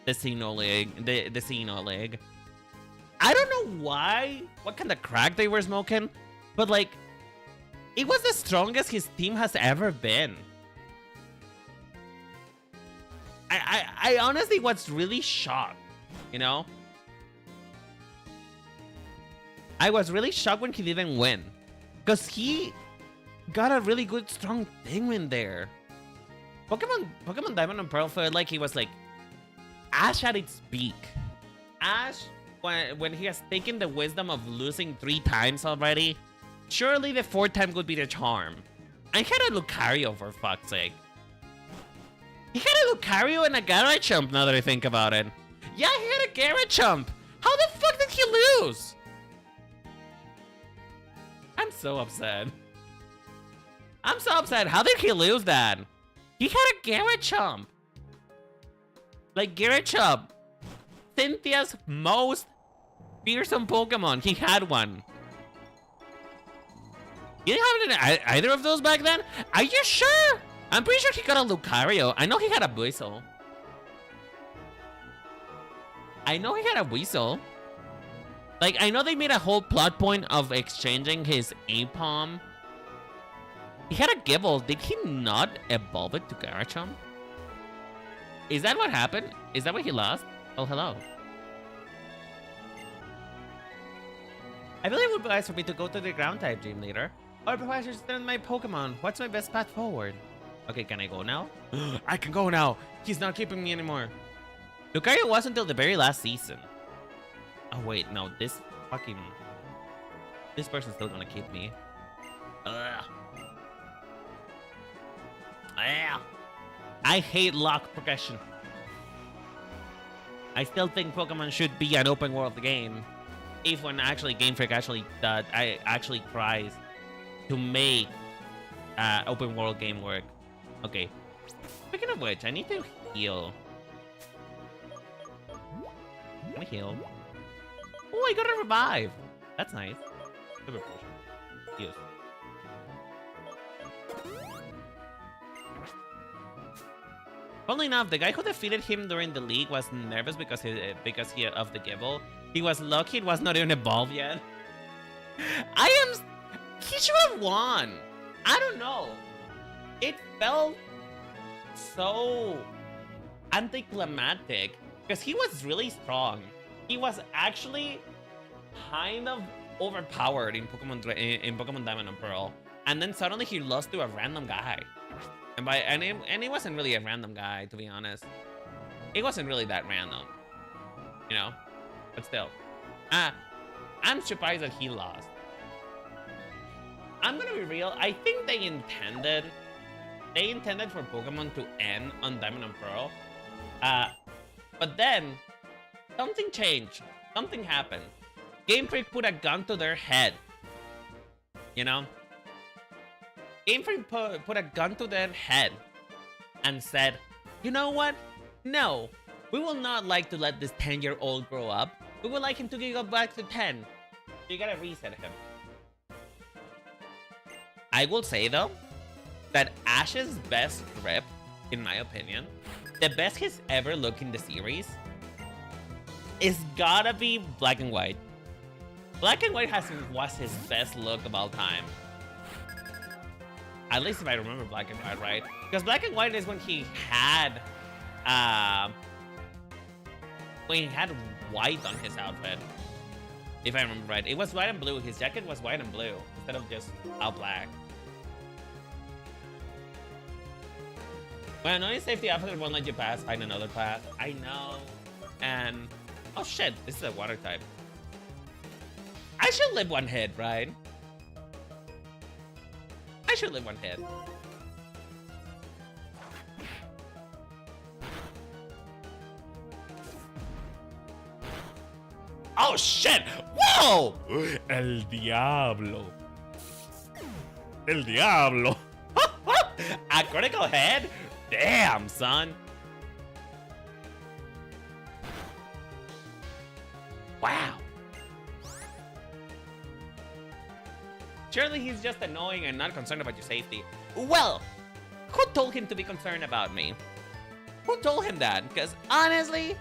the Sinnoh League. The Sinnoh League. I don't know why, what kind of crack they were smoking, but like, it was the strongest his team has ever been. I honestly was really shocked, you know? I was really shocked when he didn't win. Because he got a really good, strong thing in there. Pokemon Diamond and Pearl felt like he was like Ash at its peak. Ash, when he has taken the wisdom of losing 3 times already, surely the 4th time would be the charm. I had a Lucario for fuck's sake. He had a Lucario and a Garachomp, now that I think about it. Yeah, he had a Garachomp. How the fuck did he lose? I'm so upset. I'm so upset. How did he lose that? He had a Garachomp. Like, Garachomp, Cynthia's most fearsome Pokemon. He had one. You didn't have either of those back then? Are you sure? I'm pretty sure he got a Lucario. I know he had a Buizel. I know he had a Weasel. Like, I know they made a whole plot point of exchanging his Aipom. He had a Gible. Did he not evolve it to Garachomp? Is that what happened? Is that what he lost? Oh, hello. I believe it would be nice for me to go to the ground type gym later. Or perhaps just send my Pokemon. What's my best path forward? Okay, can I go now? I can go now. He's not keeping me anymore. Lucario was until the very last season. Oh wait, no, this person's still gonna keep me. Ugh. Ugh. I hate lock progression. I still think Pokemon should be an open world game. If when actually Game Freak actually tries to make open world game work. Okay. Speaking of which, I need to heal. Let me heal. Oh, I got a revive. That's nice. Super potion. Use. Funnily enough, the guy who defeated him during the league was nervous because of the Gible. He was lucky it was not even evolved yet. He should have won. I don't know. It felt so anticlimactic because he was really strong. He was actually kind of overpowered in Pokemon Diamond and Pearl, and then suddenly he lost to a random guy. And it wasn't really a random guy, to be honest. It wasn't really that random, you know. But still, I'm surprised that he lost. I'm gonna be real. I think they intended for Pokemon to end on Diamond and Pearl. But then something changed. Something happened. Game Freak put a gun to their head. You know? Game Freak put a gun to their head and said, you know what? No, we will not like to let this 10-year-old grow up. We would like him to go back to 10. You gotta reset him. I will say, though, that Ash's best grip, in my opinion, the best he's ever looked in the series, is gotta be Black and White. Black and White was his best look of all time. At least if I remember Black and White right. Because Black and White is when he had white on his outfit. If I remember right. It was white and blue. His jacket was white and blue instead of just all black. When annoying safety officer won't let you pass, find another path. I know. And oh shit, this is a water type. I should live one hit, right? I should live one hit. Oh shit! Whoa! El Diablo. El Diablo. A critical head? Damn, son. Wow. Surely he's just annoying and not concerned about your safety. Well, who told him to be concerned about me? Who told him that? Because honestly,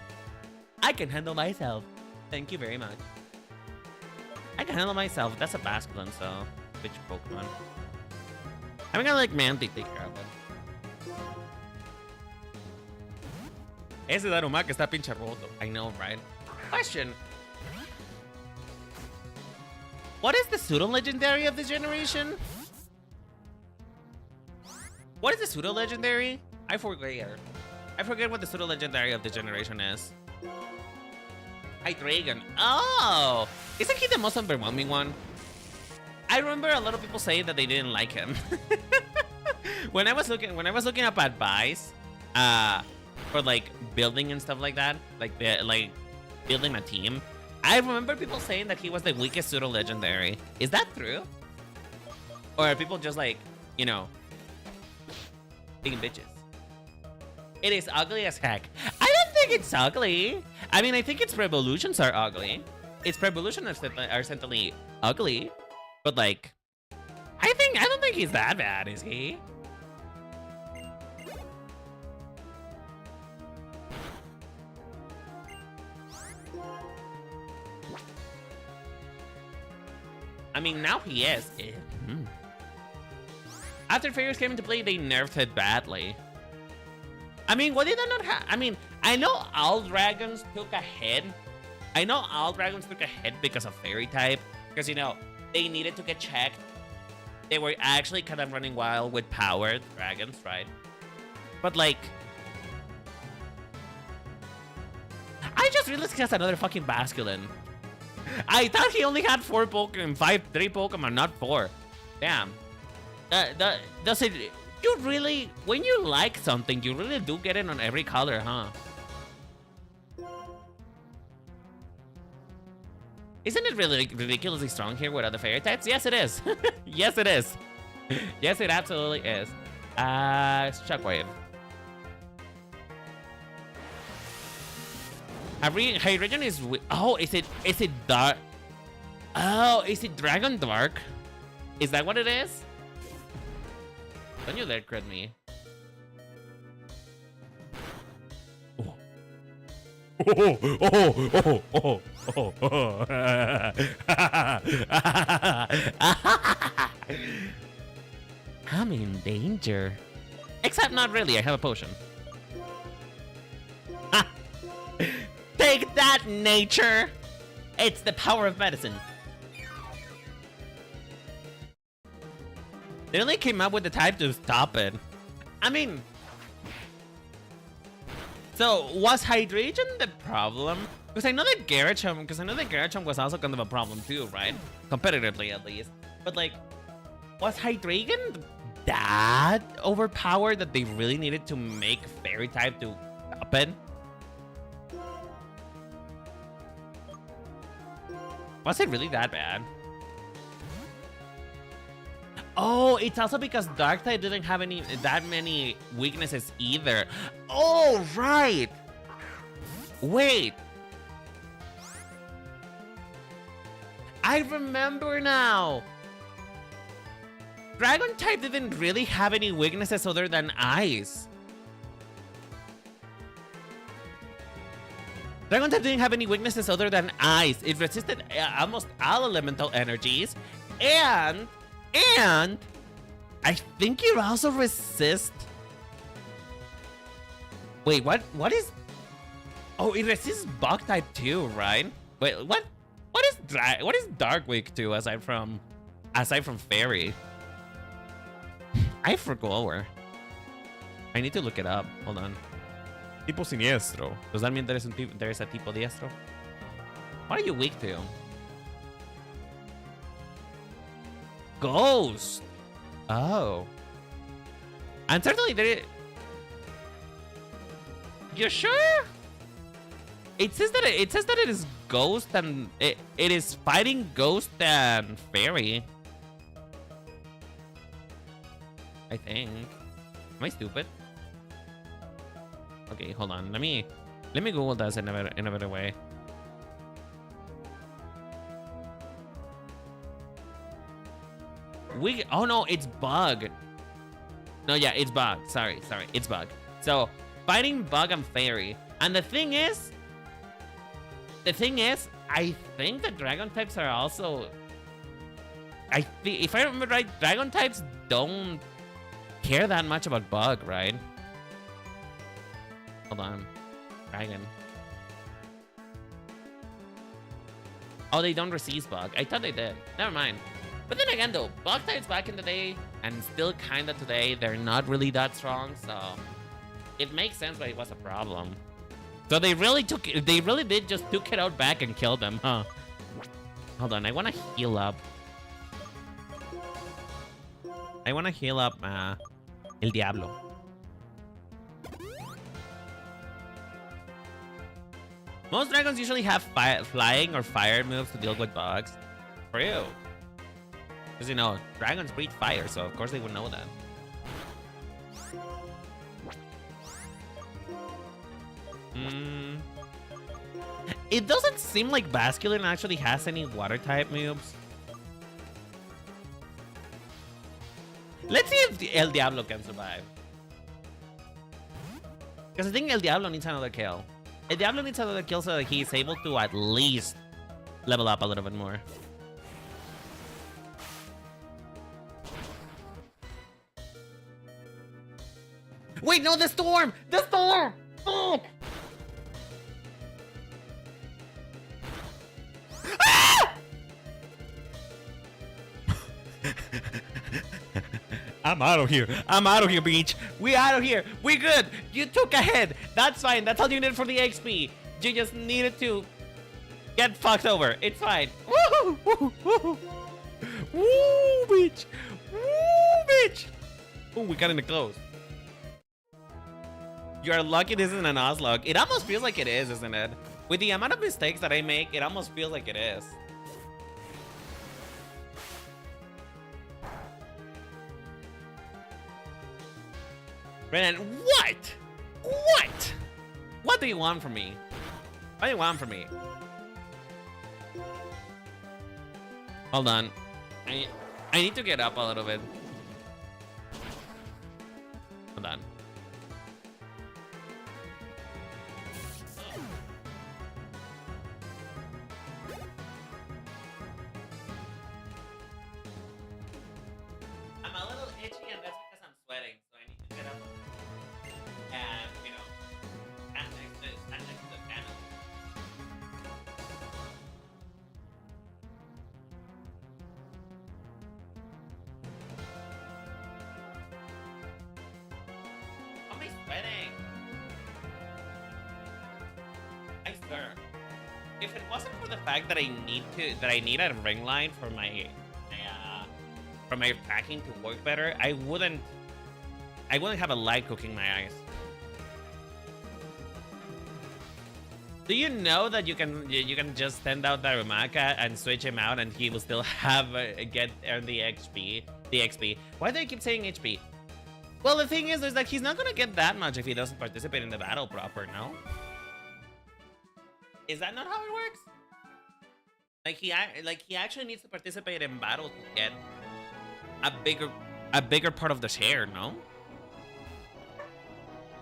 I can handle myself. Thank you very much. I can handle myself. That's a Basculin, so bitch Pokemon. I'm gonna like Mantic take care of it. Ese Darumaka está pinche roto. I know, right? Question. What is the pseudo-legendary of this generation? What is the pseudo-legendary? I forget. I forget what the pseudo-legendary of this generation is. Hydreigon. Oh! Isn't he the most underwhelming one? I remember a lot of people saying that they didn't like him. when I was looking up advice, for like building and stuff like that, like building a team. I remember people saying that he was the weakest pseudo legendary. Is that true? Or are people just like, you know, being bitches? It is ugly as heck. I don't think it's ugly. I mean, I think its revolutions are ugly. Its revolutions are certainly ugly, but like, I don't think he's that bad, is he? I mean, now he is. After Fairies came into play, they nerfed it badly. I mean, what did I not have? I mean, I know all dragons took a hit. I know all dragons took a hit because of Fairy type. Because, you know, they needed to get checked. They were actually kind of running wild with powered dragons, right? But, like, I just realized he has another fucking Basculin. I thought he only had 4 Pokemon, 3 Pokemon, not 4. Damn. Does it... You really... When you like something, you really do get it on every color, huh? Isn't it really ridiculously strong here with other fairy types? Yes, it is. Yes, it is. Yes, it absolutely is. Shockwave. Hydrogen is... Oh, is it dark? Oh, is it Dragon Dark? Is that what it is? Don't you dare crit me. Oh. I'm in danger. Except not really, I have a potion. Take that, nature! It's the power of medicine. They only came up with the type to stop it. I mean... So, was hydration the problem? Because I know that Garachum was also kind of a problem too, right? Competitively, at least. But like, was hydration that overpowered that they really needed to make Fairy type to stop it? Was it really that bad? Oh, it's also because Dark type didn't have that many weaknesses either. Oh, right. Wait. I remember now. Dragon type didn't really have any weaknesses other than ice. Dragon type didn't have any weaknesses other than ice. It resisted almost all elemental energies. And I think it also resists... Wait, what is... Oh, it resists bug type too, right? Wait, what is Dark weak to aside from Fairy? I forgot. I need to look it up. Hold on. Tipo siniestro. Does that mean there is a tipo diestro? What are you weak to? Ghost. Oh. And certainly there is... You sure? It says that it is ghost and it is fighting ghost and fairy. I think. Am I stupid? Okay, hold on. Let me Google this in a better way. Oh no, it's bug. No, yeah, it's bug. Sorry, it's bug. So fighting bug and fairy. And the thing is, I think the dragon types are also. If I remember right, dragon types don't care that much about bug, right? Hold on, dragon. Oh, they don't resist bug. I thought they did. Never mind. But then again, though, bug types back in the day and still kinda today, they're not really that strong, so it makes sense why it was a problem. So they really did just took it out back and killed them, huh? Hold on, I wanna heal up. El Diablo. Most dragons usually have flying or fire moves to deal with bugs. True. Because, you know, dragons breathe fire, so of course they would know that. It doesn't seem like Basculin actually has any water type moves. Let's see if the El Diablo can survive. Because I think El Diablo needs another kill. El Diablo needs another kill so that he's able to at least level up a little bit more. Wait, no, the storm! The storm! Oh! Ah! I'm out of here. I'm out of here, beach. We out of here. We good. You took a hit. That's fine. That's all you needed for the XP. You just needed to get fucked over. It's fine. Woo! Woo! Woo! Woo, bitch! Woo, bitch! Oh, we got in the close. You're lucky this isn't an Oslog. It almost feels like it is, isn't it? With the amount of mistakes that I make, it almost feels like it is. Brennan, what? What? What do you want from me? What do you want from me? Hold on. I need to get up a little bit. Hold on. I'm a little itchy and that's because I'm sweating, so I need to get up and, you know, stand next to the panel. How am I sweating? I swear. If it wasn't for the fact that I need a ring line for my tracking to work better, I wouldn't have a light cooking my eyes. Do you know that you can just send out Darumaka and switch him out and he will still have earn the XP? The XP. Why do I keep saying HP? Well, the thing is that he's not gonna get that much if he doesn't participate in the battle proper. No. Is that not how it works? Like he actually needs to participate in battle to get a bigger part of the share, no?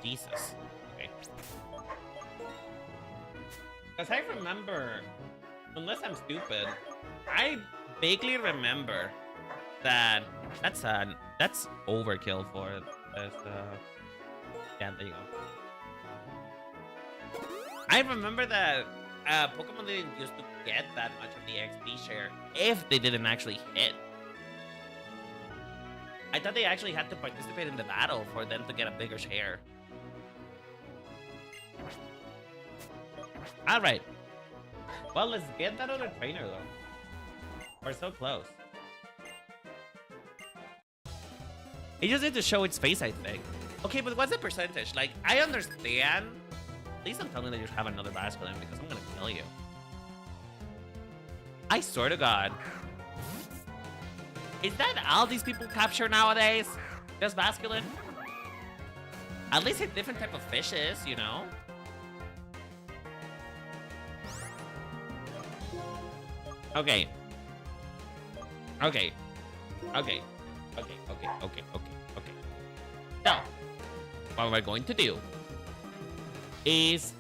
Jesus. Okay. Because I remember, unless I'm stupid, I vaguely remember that that's overkill for this. Yeah, there you go. I remember that Pokemon didn't used to get that much of the XP share if they didn't actually hit. I thought they actually had to participate in the battle for them to get a bigger share. Alright. Well, let's get that other trainer though. We're so close. It just need to show its face, I think. Okay, but what's the percentage? Like, I understand. Please don't tell me that you have another Basculin because I'm gonna kill you. I swear to God. Is that all these people capture nowadays? Just Basculin? At least a different type of fishes, you know? Okay. Okay. Okay. Okay, okay, okay, okay, okay. So, what we're going to do is...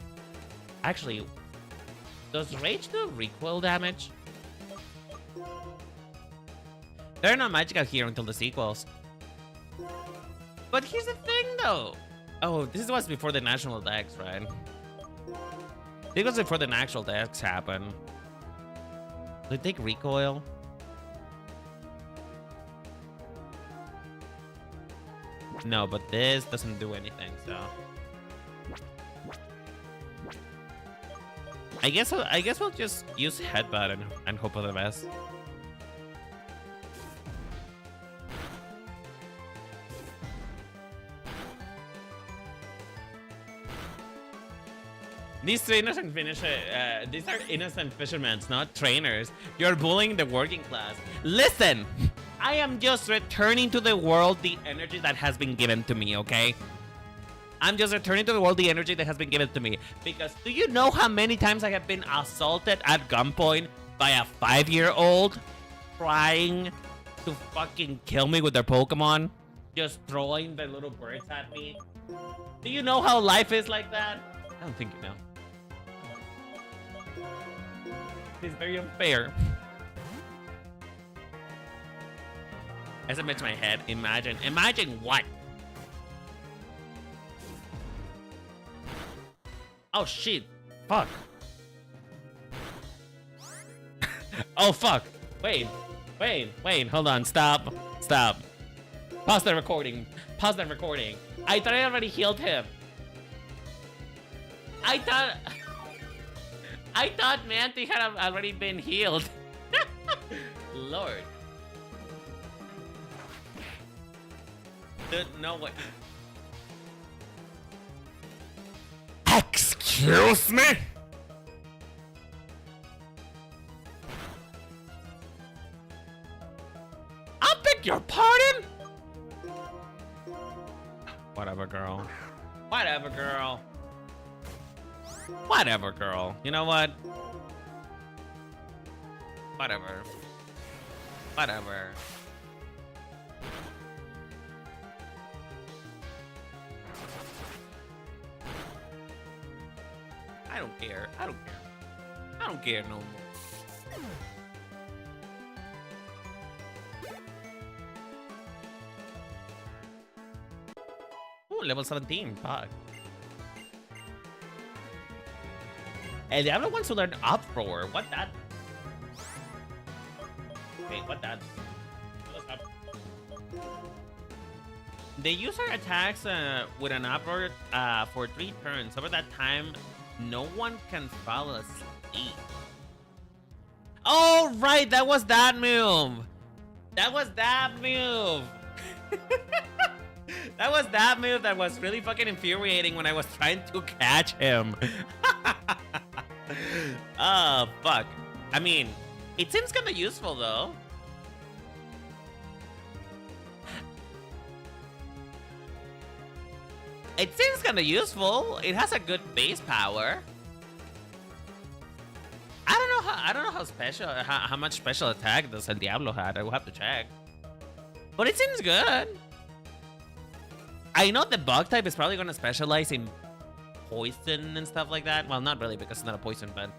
Actually, does Rage do recoil damage? They're not magical here until the sequels. But here's the thing, though. Oh, this was before the national decks, right? This was before the national decks happened. Do they take recoil? No, but this doesn't do anything, so... I guess we'll just use Headbutt and hope for the best. These these are innocent fishermen, not trainers. You're bullying the working class. Listen, I am just returning to the world the energy that has been given to me, okay? I'm just returning to the world the energy that has been given to me. Because do you know how many times I have been assaulted at gunpoint by a 5-year-old trying to fucking kill me with their Pokemon? Just throwing their little birds at me. Do you know how life is like that? I don't think you know. It's very unfair. As I mentioned my head, imagine what? Oh shit, fuck. Oh fuck, wait, hold on, stop. Pause the recording. I thought I already healed him. I thought Manti had already been healed. Lord. Dude, no way. Excuse me? I beg your pardon? Whatever, girl. You know what? Whatever. I don't care no more. Ooh, level 17. Fuck. El Diablo wants to learn Uproar. What that? Wait, what that? The user attacks with an Uproar for 3 turns. Over that time, no one can fall asleep. Oh, right. That was that move. That was that move that was really fucking infuriating when I was trying to catch him. Oh, fuck. I mean, it seems kind of useful, though. It seems kind of useful. It has a good base power. I don't know how much special attack does El Diablo had. I will have to check. But it seems good. I know the bug type is probably gonna specialize in poison and stuff like that. Well, not really because it's not a poison, but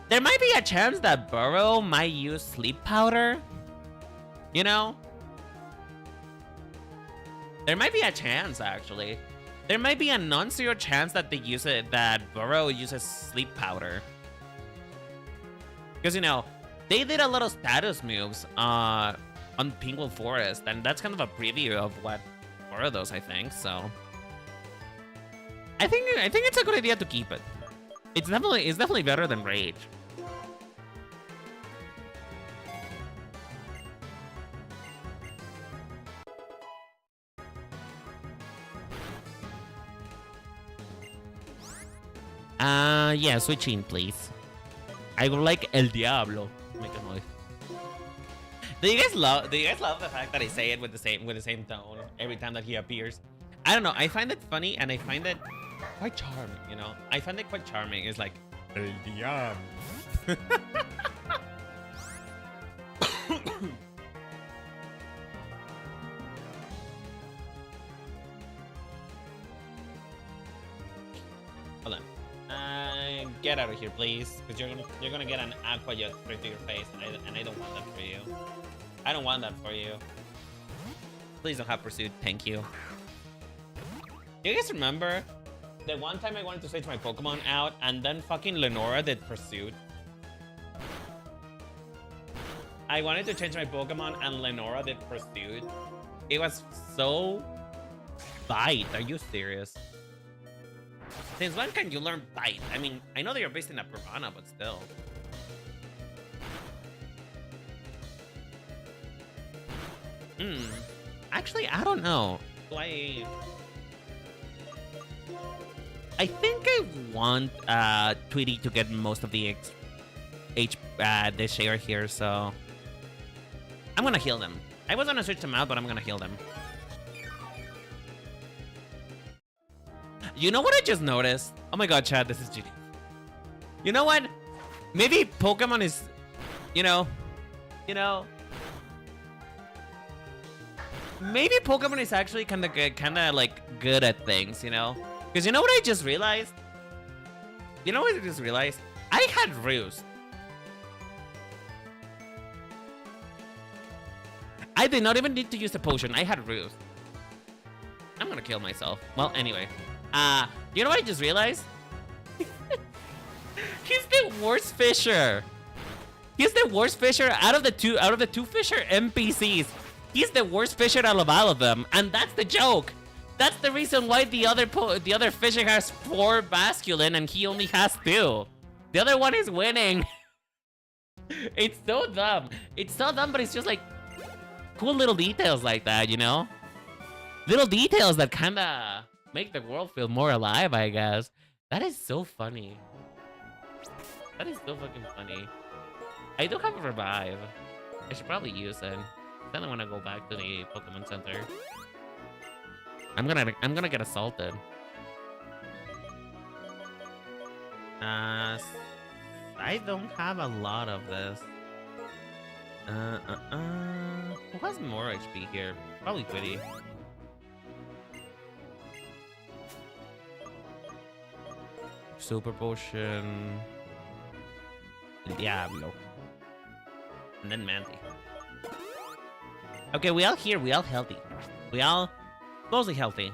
there might be a chance that Burrow might use sleep powder. You know? There might be a chance, actually. There might be a non-zero chance that that Burrow uses sleep powder. Because, you know, they did a lot of status moves on Penguin Forest, and that's kind of a preview of what Burrow does, I think, so. I think it's a good idea to keep it. It's definitely better than Rage. Yeah, switching, please. I would like El Diablo. Make a noise. Do you guys love the fact that I say it with the same tone every time that he appears? I don't know. I find it funny and I find it quite charming, you know? I find it quite charming. It's like El Diablo. Hold on. Get out of here, please, because you're gonna get an aqua jet straight to your face, and I don't want that for you. I don't want that for you. Please don't have pursuit. Thank you. Do you guys remember the one time I wanted to switch my Pokemon out, and then fucking Lenora did pursuit? I wanted to change my Pokemon, and Lenora did pursuit. It was so bite. Are you serious? Since when can you learn Bite? I mean, I know that you're based in a Piranha, but still. Actually, I don't know. Do I I think I want Tweety to get most of the the share here, so I'm gonna heal them. I was gonna switch them out, but I'm gonna heal them. You know what I just noticed? Oh my god, Chad, this is GG. You know what? Maybe Pokemon is, maybe Pokemon is actually kind of like good at things, Because you know what I just realized? You know what I just realized? I had Roost. I did not even need to use the potion. I had Roost. I'm gonna kill myself. Well, anyway. You know what I just realized? He's the worst fisher. He's the worst fisher out of the two fisher NPCs. He's the worst fisher out of all of them, and that's the joke. That's the reason why the other fisher has 4 masculine and he only has 2. The other one is winning. It's so dumb. It's so dumb, but it's just like cool little details like that, Little details that kind of make the world feel more alive, I guess. That is so funny. That is so fucking funny. I do have a revive. I should probably use it. Then I want to go back to the Pokemon Center. I'm gonna get assaulted. I don't have a lot of this. Who has more HP here? Probably Quiddy. Super Potion. Diablo. And then Manty. Okay, we all here. We all healthy. We all mostly healthy.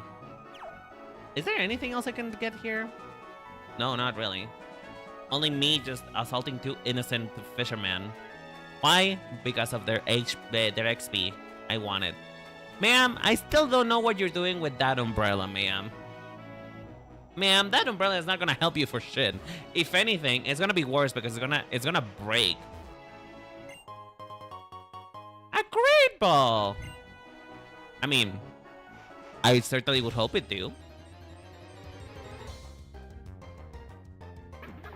Is there anything else I can get here? No, not really. Only me just assaulting 2 innocent fishermen. Why? Because of their XP. I want it. Ma'am, I still don't know what you're doing with that umbrella, ma'am. Ma'am, that umbrella is not gonna help you for shit. If anything, it's gonna be worse because it's gonna break. A great ball! I mean, I certainly would hope it do.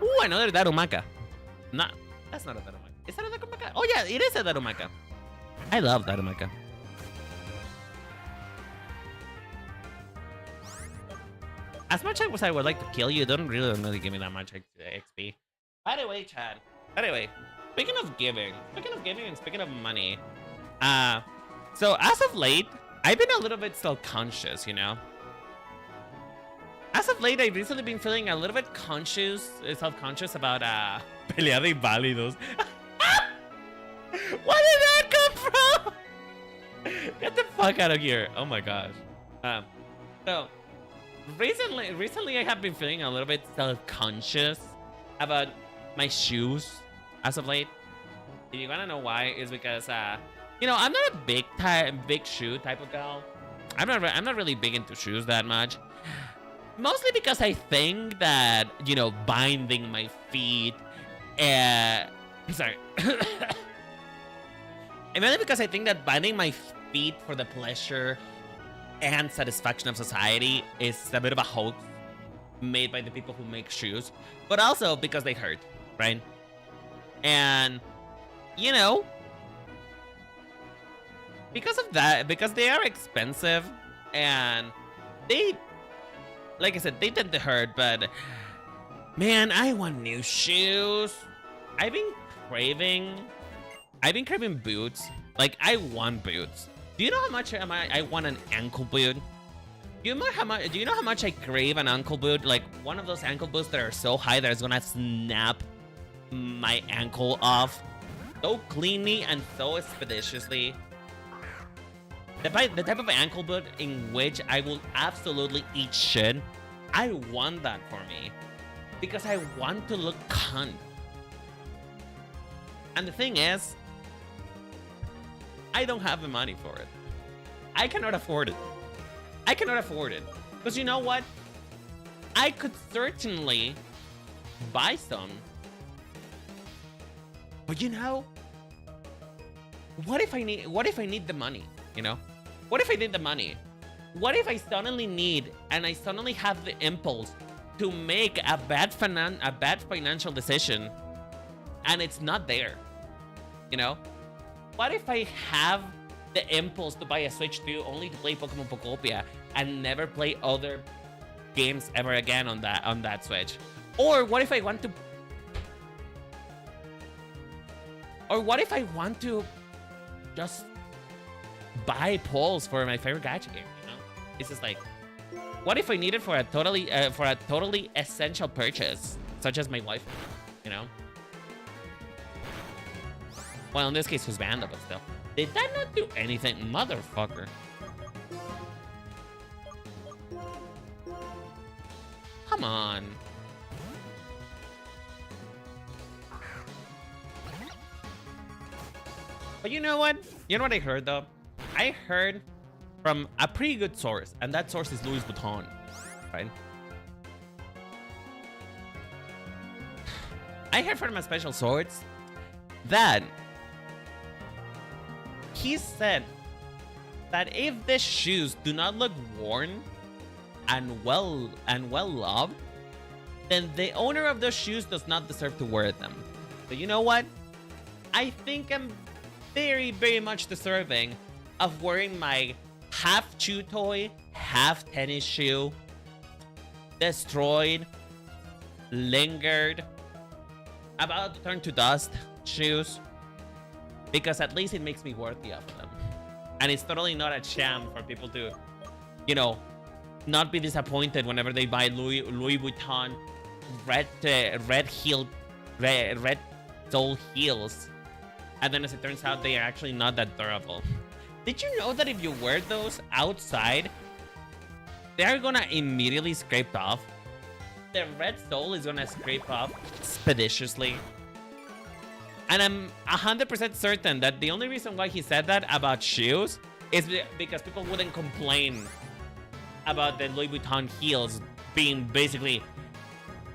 Ooh, another Darumaka. Nah, that's not a Darumaka. Is that a Darumaka? Oh yeah, it is a Darumaka. I love Darumaka. As much as I would like to kill you, don't really give me that much XP. Anyway, Chad. Anyway, speaking of giving and speaking of money, so as of late, I've been a little bit self-conscious, As of late, I've recently been feeling a little bit self-conscious about pelear de inválidos. Where did that come from? Get the fuck out of here! Oh my gosh. So. Recently, I have been feeling a little bit self-conscious about my shoes as of late. If you wanna know why, is because I'm not a big shoe type of girl. I'm not really big into shoes that much. Mostly because I think that binding my feet. Sorry. And mainly because I think that binding my feet for the pleasure and satisfaction of society is a bit of a hoax made by the people who make shoes, but also because they hurt, right? And because of that, because they are expensive and they, like I said, they tend to hurt, but man, I want new shoes. I've been craving boots. Like, I want boots. Do you know how much I want an ankle boot? Do you know how much I crave an ankle boot? Like one of those ankle boots that are so high that it's gonna snap my ankle off so cleanly and so expeditiously. The type of ankle boot in which I will absolutely eat shit. I want that for me because I want to look cunt. And the thing is, I don't have the money for it. I cannot afford it. I cannot afford it. Because you know what? I could certainly buy some. But what if I need the money, What if I need the money? What if I suddenly have the impulse to make a bad financial decision and it's not there, you know? What if I have the impulse to buy a Switch 2 only to play Pokemon Pokopia and never play other games ever again on that Switch? Or what if I want to just buy polls for my favorite gacha game, you know? It's just like, what if I need it for a totally essential purchase, such as my wife, you know? Well, in this case, Husbanda, but still. Did that not do anything? Motherfucker. Come on. But you know what? You know what I heard, though? I heard from a pretty good source, and that source is Louis Vuitton, right? I heard from a special source that he said that if the shoes do not look worn and well loved, then the owner of those shoes does not deserve to wear them. So you know what? I think I'm very, very much deserving of wearing my half chew toy, half tennis shoe, destroyed, lingered, about to turn to dust shoes, because at least it makes me worthy of them. And it's totally not a sham for people to, you know, not be disappointed whenever they buy Louis Vuitton red sole heels, and then as it turns out they are actually not that durable. Did you know that if you wear those outside, they're gonna immediately scrape off? The red sole is gonna scrape off expeditiously. And I'm 100% certain that the only reason why he said that about shoes is because people wouldn't complain about the Louis Vuitton heels being basically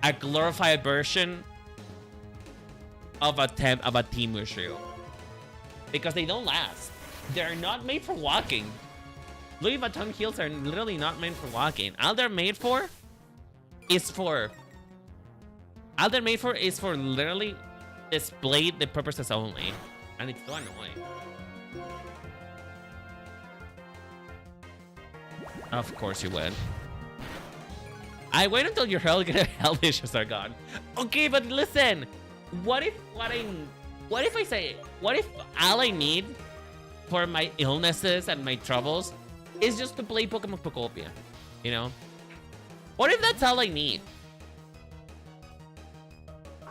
a glorified version of a Temu shoe. Because they don't last. They're not made for walking. Louis Vuitton heels are literally not made for walking. All they're made for is for literally display the purposes only. And it's so annoying. Of course you would. I wait until your health issues are gone. Okay, but listen. What if all I need for my illnesses and my troubles is just to play Pokemon Pokopia, you know? What if that's all I need?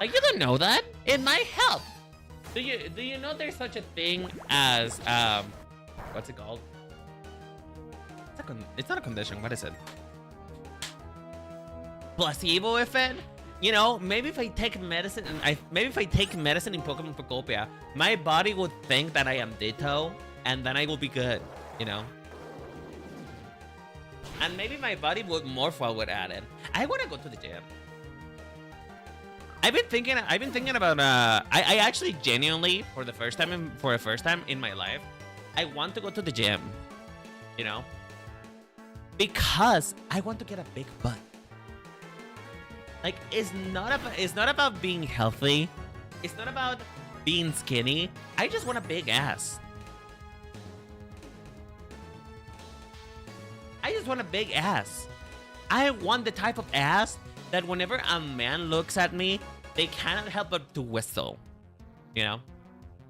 Like, you don't know that? It might help. Do you know there's such a thing as what's it called? It's not a condition. What is it? Placebo effect? You know, maybe if I take medicine in Pokemon Pokopia, my body would think that I am Ditto, and then I will be good, you know? And maybe my body would morph while we're at it. I want to go to the gym. I've been thinking about I actually genuinely for the first time in my life, I want to go to the gym, you know? Because I want to get a big butt. Like, it's not about being healthy. It's not about being skinny. I just want a big ass. I just want a big ass. I want the type of ass that whenever a man looks at me, they cannot help but to whistle. You know?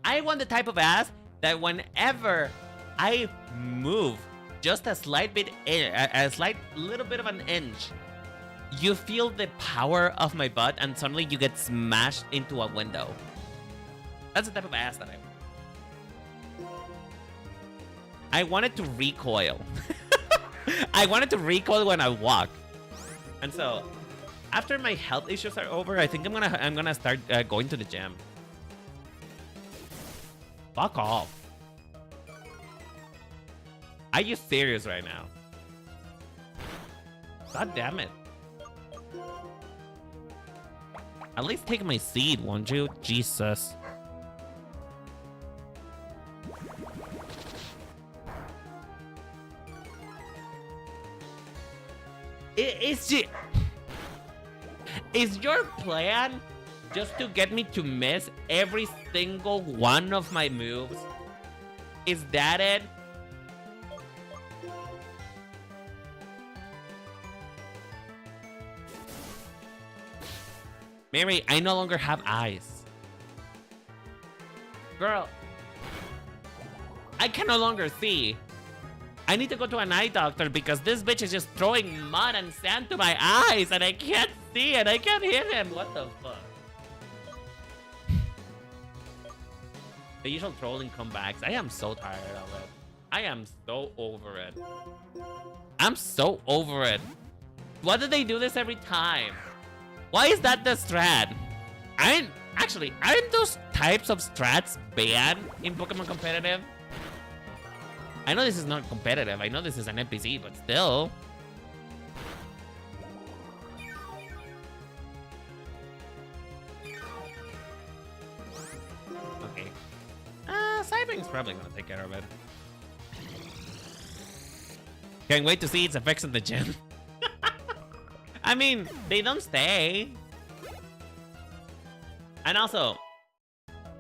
I want the type of ass that whenever I move just a slight little bit of an inch, you feel the power of my butt and suddenly you get smashed into a window. That's the type of ass that I want. I wanted to recoil. I wanted to recoil when I walk. And so, after my health issues are over, I think I'm gonna start going to the gym. Fuck off. Are you serious right now? God damn it. At least take my seed, won't you? Jesus. It's just... Is your plan just to get me to miss every single one of my moves? Is that it? Mary, I no longer have eyes. Girl, I can no longer see. I need to go to an eye doctor because this bitch is just throwing mud and sand to my eyes and I can't see and I can't hit him. What the fuck? The usual trolling comebacks. I am so tired of it. I am so over it. I'm so over it. Why do they do this every time? Why is that the strat? Aren't those types of strats banned in Pokemon Competitive? I know this is not competitive. I know this is an NPC, but still. Okay. Cybering's probably gonna take care of it. Can't wait to see its effects in the gym. I mean, they don't stay. And also,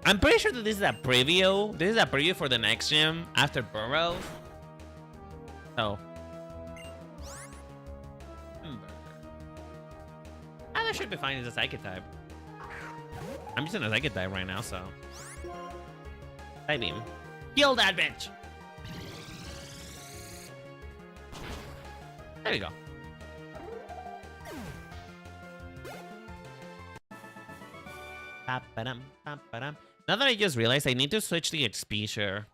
I'm pretty sure that this is a preview. This is a preview for the next gym after Burrows. So. And that should be fine as a Psychic type. I'm using a Psychic type right now, so. Side beam. Kill that bitch! There you go. Now that I just realized I need to switch the XP share.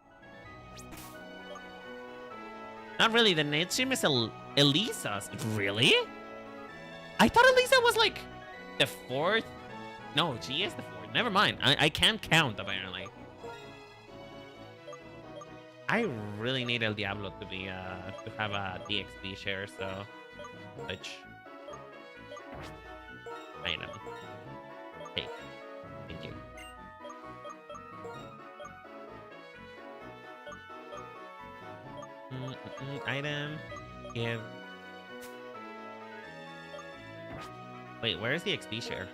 Not really, the next gym is Elisa's. Really? I thought Elisa was like the 4th. No, she is the 4th. Never mind. I can't count apparently. I really need El Diablo to be to have a DXP share, so which I know. Hey. Thank you. Item. Give. Wait, where is the XP share?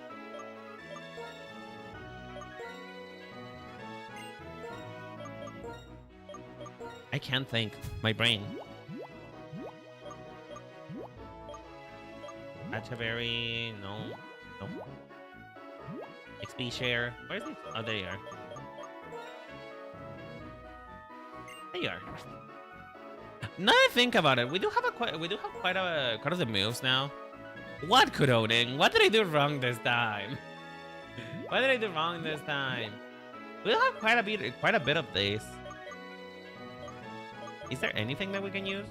I can't think. My brain. Atchaberry. No. No. XP share. Where's the? Oh, there you are. There you are. Now that I think about it, we do have quite of the moves now. What, Kuroning? What did I do wrong this time? What did I do wrong this time? We do have quite a bit of this. Is there anything that we can use?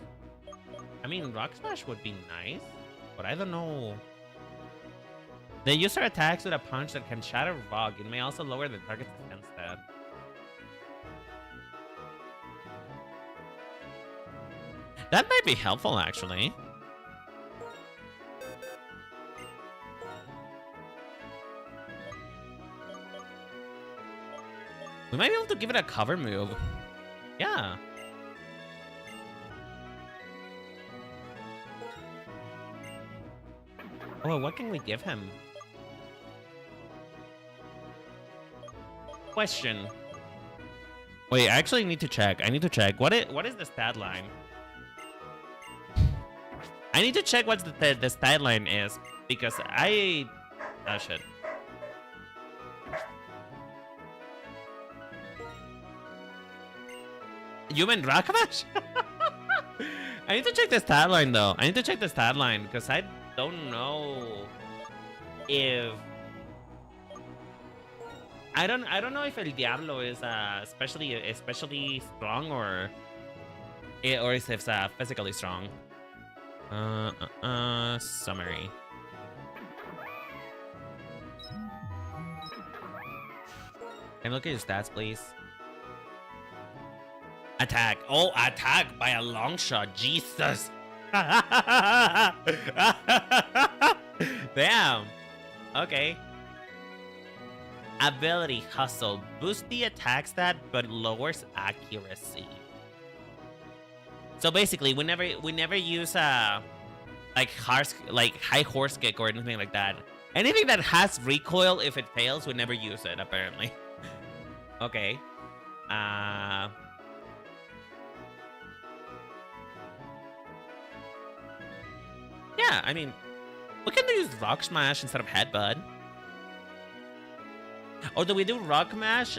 I mean, Rock Smash would be nice, but I don't know. The user attacks with a punch that can shatter rock. It may also lower the target's defense stat. That might be helpful, actually. We might be able to give it a cover move. Yeah. Oh, what can we give him? Question. Wait, I actually need to check. I need to check. What is the stat line? I need to check what the stat line is because oh shit. Human Rakamash? I need to check the stat line though. I need to check the stat line because I don't know if I don't know if El Diablo is especially strong or if it's physically strong. Summary. Can I look at your stats, please? Attack. Oh, attack by a long shot. Jesus. Damn. Okay. Ability Hustle. Boosts the attack stat, but lowers accuracy. So basically, we never use like high horse kick or anything like that. Anything that has recoil, if it fails, would never use it, apparently. Okay. Yeah, I mean, we can use Rock Smash instead of Headbutt. Or do we do Rock Smash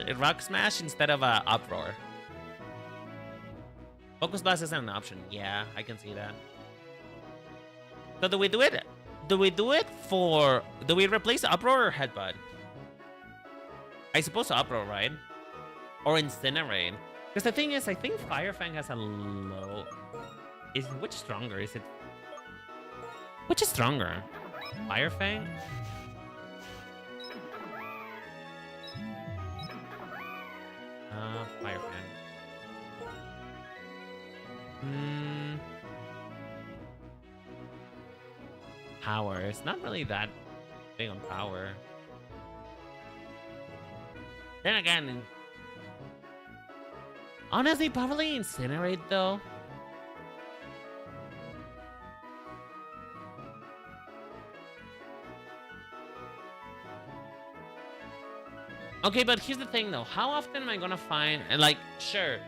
instead of Uproar? Focus Blast isn't an option. Yeah, I can see that. So do we do it? Do we replace Uproar or Headbutt? I suppose Uproar, right? Or Incinerate. Because the thing is, I think Fire Fang has a low... Which stronger? Which is stronger? Fire Fang? Fire Fang. Power. It's not really that big on power. Then again, honestly, probably Incinerate though. Okay, but here's the thing though. How often am I gonna find, like, sure,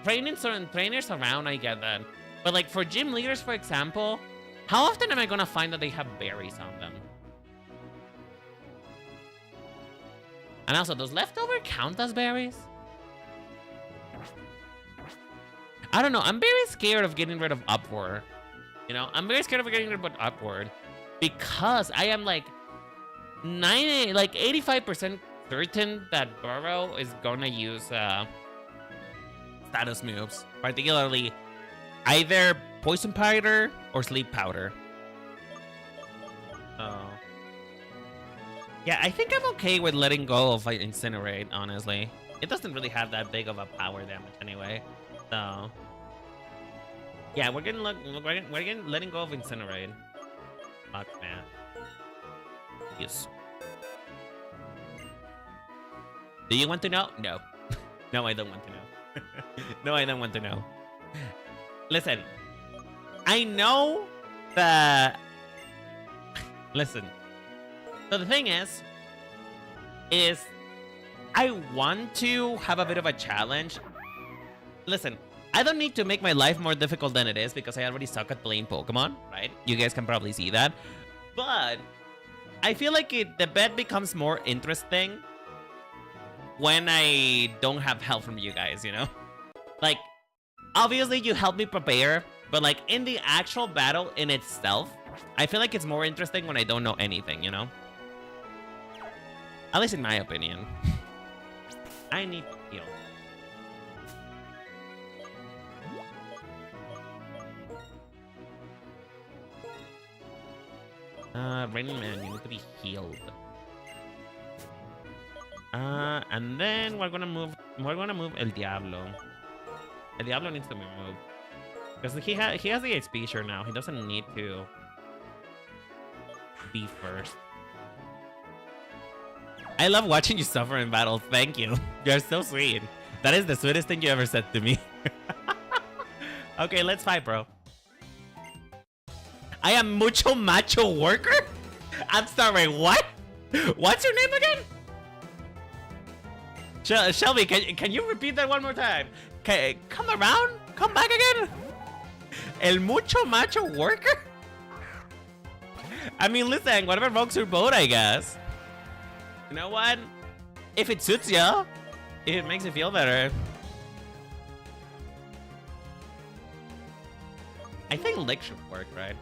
trainers around, I get that. But like for gym leaders, for example, how often am I gonna find that they have berries on them? And also, does leftover count as berries? I don't know. I'm very scared of getting rid of Upward. You know, I'm very scared of getting rid of Upward because I am like 85% certain that Burrow is gonna use status moves, particularly either Poison Powder or Sleep Powder. Oh. Yeah, I think I'm okay with letting go of Incinerate, honestly. It doesn't really have that big of a power damage anyway. So yeah, we're letting go of Incinerate. Fuck, man. Yes. Do you want to know? No. No, I don't want to know. No, I don't want to know. Listen, I know that... Listen. So the thing is I want to have a bit of a challenge. Listen, I don't need to make my life more difficult than it is because I already suck at playing Pokemon, right? You guys can probably see that. But I feel like the bet becomes more interesting when I don't have help from you guys, you know? Like, obviously you help me prepare, but like in the actual battle in itself, I feel like it's more interesting when I don't know anything, you know? At least in my opinion. I need to heal. Raining Man, you need to be healed. And then we're gonna move El Diablo. El Diablo needs to be moved. Because he has the HP share now. He doesn't need to be first. I love watching you suffer in battle. Thank you. You're so sweet. That is the sweetest thing you ever said to me. Okay, let's fight, bro. I am mucho macho worker? I'm sorry, what? What's your name again? Shelby, can you repeat that one more time? Come around? Come back again? El mucho macho worker? I mean, listen, whatever rocks your boat, I guess. You know what? If it suits ya, if it makes you feel better. I think Lick should work, right?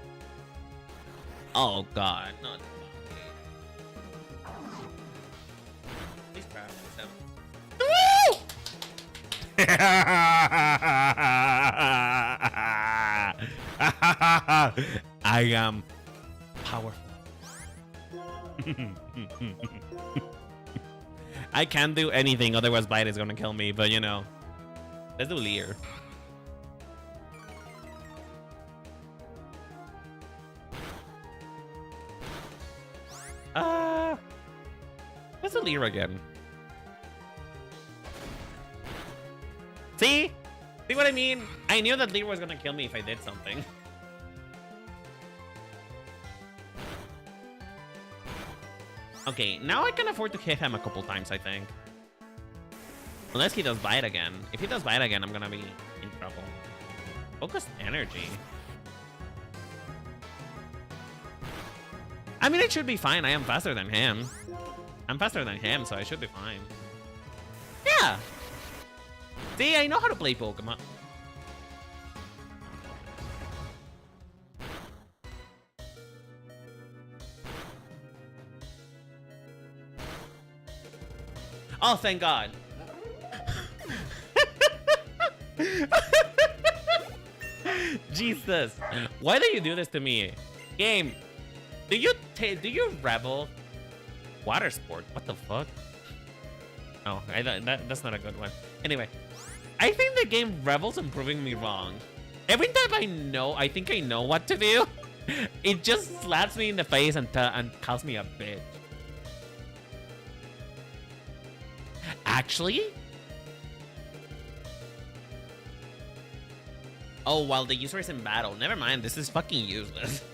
Oh god, no. Please crash. I am powerful. I can't do anything, otherwise Bite is gonna kill me, but you know. Let's do Leer. Let's do Leer again. See? See what I mean? I knew that Leer was gonna kill me if I did something. Okay, now I can afford to hit him a couple times, I think. Unless he does bite again. If he does bite again, I'm gonna be in trouble. Focus energy. I mean, it should be fine. I am faster than him. I'm faster than him, so I should be fine. Yeah! See, I know how to play Pokemon. Oh, thank God. Jesus. Why do you do this to me? Game, do you rebel? Water sport? What the fuck? Oh, that's not a good one. Anyway, I think the game revels in proving me wrong. Every time I think I know what to do, it just slaps me in the face and calls me a bitch. Actually? Oh, while the user is in battle. Never mind, this is fucking useless.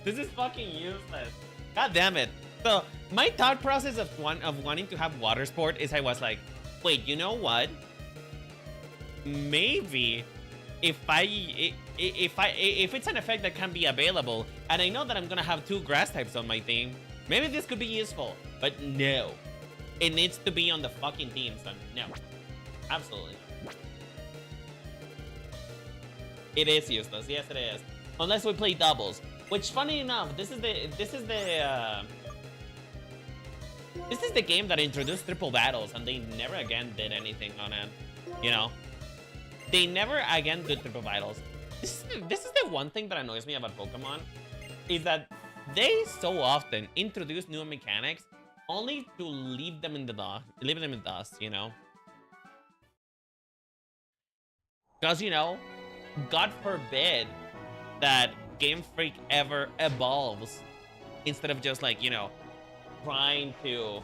This is fucking useless. God damn it. So, my thought process of wanting to have water sport is I was like, wait, you know what? Maybe if it's an effect that can be available, and I know that I'm gonna have 2 grass types on my team, maybe this could be useful. But no. It needs to be on the fucking team, so no. Absolutely. It is useless. Yes, it is. Unless we play doubles. Which, funny enough, this is the game that introduced triple battles, and they never again did anything on it. You know, they never again did triple battles. This is the one thing that annoys me about Pokemon, is that they so often introduce new mechanics only to leave them in the dust, you know. Because, you know, God forbid that Game Freak ever evolves instead of just, like, you know, trying to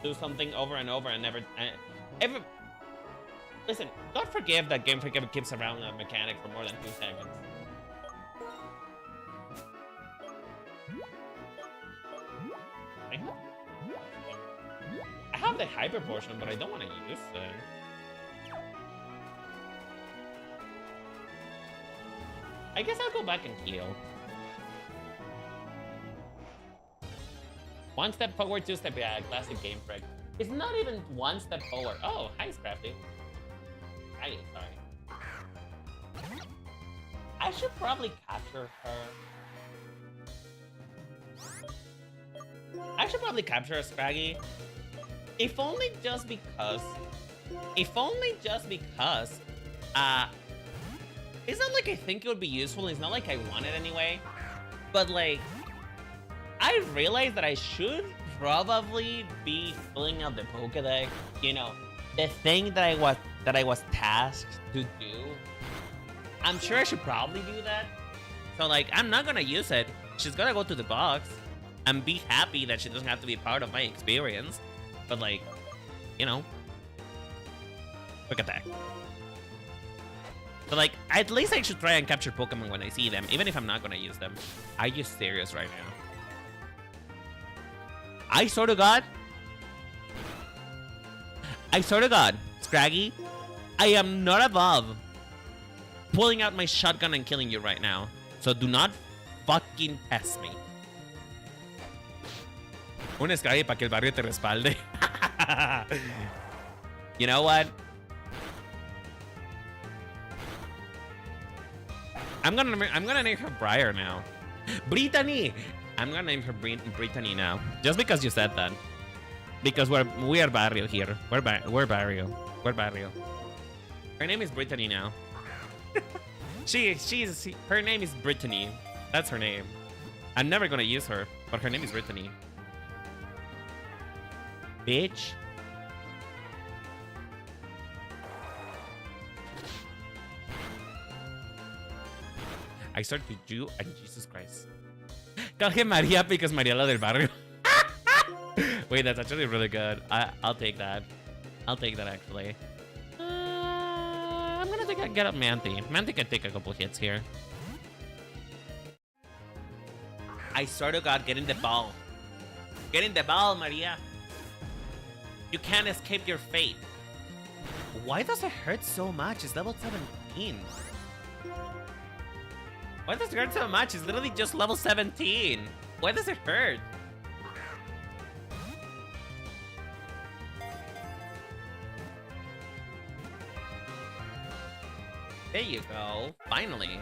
do something over and over and never ever. Listen, God forgive that Game Freak ever keeps around a mechanic for more than 2 seconds. I have the hyper potion, but I don't want to use it. I guess I'll go back and heal. 1 step forward, 2 step back. Classic Game Freak. It's not even 1 step forward. Oh, hi, Scrappy. Hi, sorry. I should probably capture her. I should probably capture a Scraggy. If only just because. It's not like I think it would be useful. It's not like I want it anyway. But like, I realized that I should probably be filling out the Pokédex. You know, the thing that I was tasked to do. I'm sure I should probably do that. So like, I'm not gonna use it. She's gonna go to the box and be happy that she doesn't have to be part of my experience. But like, you know, look at that. So like, at least I should try and capture Pokemon when I see them, even if I'm not gonna use them. Are you serious right now? I swear to God, Scraggy, I am not above pulling out my shotgun and killing you right now. So do not fucking test me. Un Scraggy para que el barrio te respalde. You know what? I'm gonna name her Briar now. Brittany! I'm gonna name her Brittany now. Just because you said that. Because we are barrio here. We're barrio. We're barrio. Her name is Brittany now. Her name is Brittany. That's her name. I'm never gonna use her, but her name is Brittany. Bitch. I started with you and Jesus Christ. Call him Maria because María la del barrio. Wait, that's actually really good. I'll take that. I'll take that actually. I'm gonna get up Manti. Manti can take a couple hits here. I swear to God, get in the ball. Get in the ball, Maria. You can't escape your fate. Why does it hurt so much? It's level 17. Why does it hurt so much? It's literally just level 17. Why does it hurt? There you go. Finally.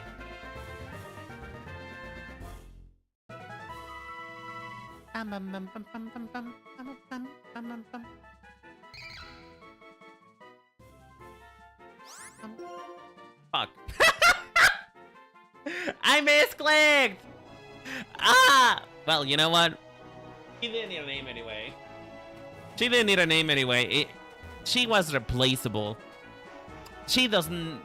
Fuck. I misclicked! Ah! Well, you know what? She didn't need a name anyway. She didn't need a name anyway. She was replaceable. She doesn't...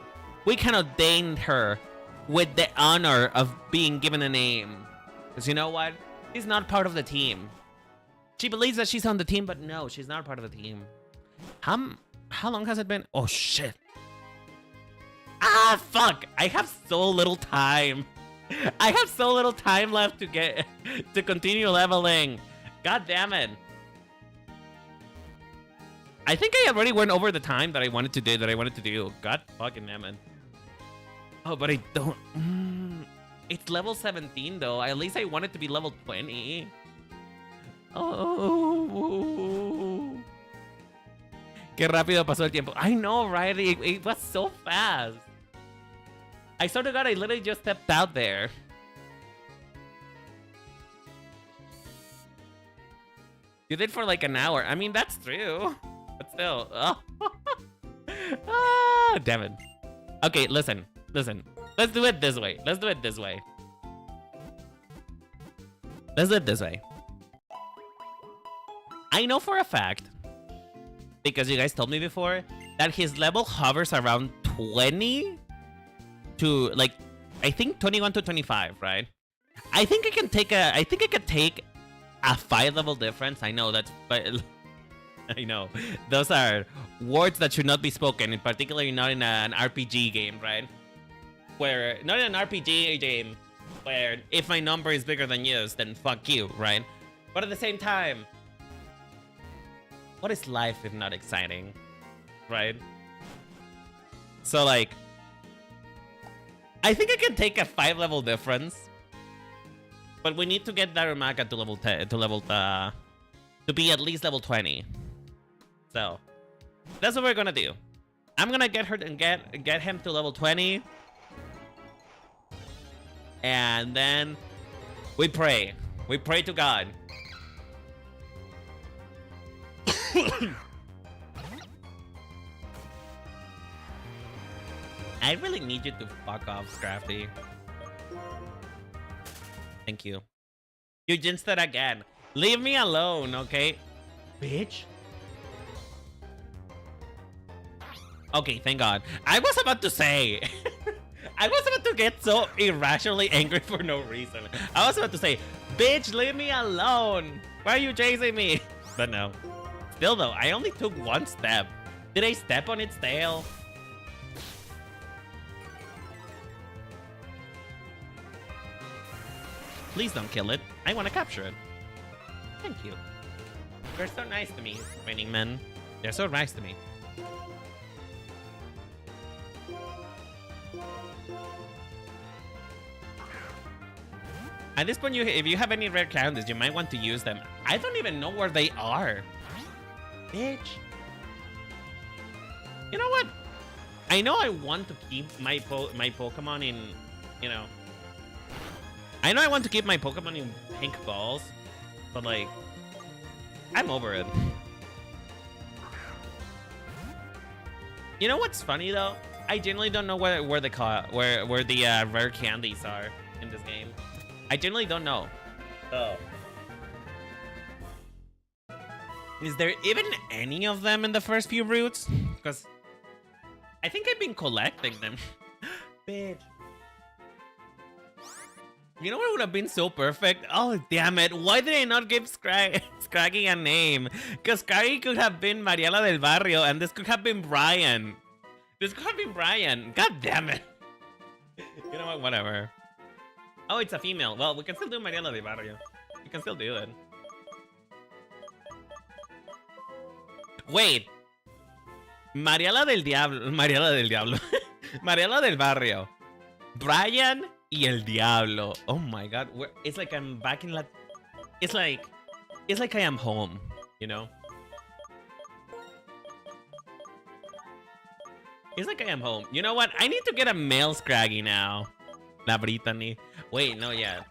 We cannot deign her with the honor of being given a name. Because you know what? She's not part of the team. She believes that she's on the team, but no, she's not part of the team. How long has it been? Oh, shit. Ah, fuck! I have so little time. I have so little time left to continue leveling. God damn it. I think I already went over the time that I wanted to do. God fucking damn it. Oh, but I don't... It's level 17 though. At least I want it to be level 20. Oh. Qué rápido pasó el tiempo. I know, right? It was so fast. I swear to God, I literally just stepped out there. You did for like an hour. I mean, that's true. But still. Oh. Ah, damn it. Okay, listen. Let's do it this way. Let's do it this way. I know for a fact, because you guys told me before, that his level hovers around 20 to like, I think 21 to 25, right? I think I could take a 5-level difference. I know that's, but I know those are words that should not be spoken, in particularly not in an RPG game, right? Where not in an RPG game where if my number is bigger than yours, then fuck you, right? But at the same time, what is life if not exciting, right? So like, I think I can take a 5-level difference, but we need to get Darumaka to level 10, to be at least level 20. So that's what we're gonna do. I'm gonna get her and get him to level 20, and then we pray. We pray to God. I really need you to fuck off, Scrafty. Thank you. You jinsed it again. Leave me alone, okay? Bitch. Okay, thank God. I was about to say... I was about to get so irrationally angry for no reason. I was about to say, bitch, leave me alone. Why are you chasing me? But no. Still though, I only took one step. Did I step on its tail? Please don't kill it. I want to capture it. Thank you. You're so nice to me, Raining Men. You're so nice to me. At this point, if you have any rare candies, you might want to use them. I don't even know where they are. Bitch. You know what? I know I want to keep my Pokemon in, you know. I know I want to keep my Pokemon in pink balls, but like, I'm over it. You know what's funny though? I generally don't know where the rare candies are in this game. I generally don't know. Oh. Is there even any of them in the first few routes? Because I think I've been collecting them. Bitch. You know what would have been so perfect? Oh, damn it. Why did I not give Scraggy a name? Because Scraggy could have been Mariela del Barrio, and this could have been Brian. This could have been Brian. God damn it. You know what? Whatever. Oh, it's a female. Well, we can still do Mariela del Barrio. We can still do it. Wait. Mariela del Diablo. Mariela del Diablo. Mariela del Barrio. Brian y el Diablo. Oh my god. It's like I'm back in It's like I am home, you know? It's like I am home. You know what? I need to get a male Scraggy now. La Brittany. Wait, no, yeah.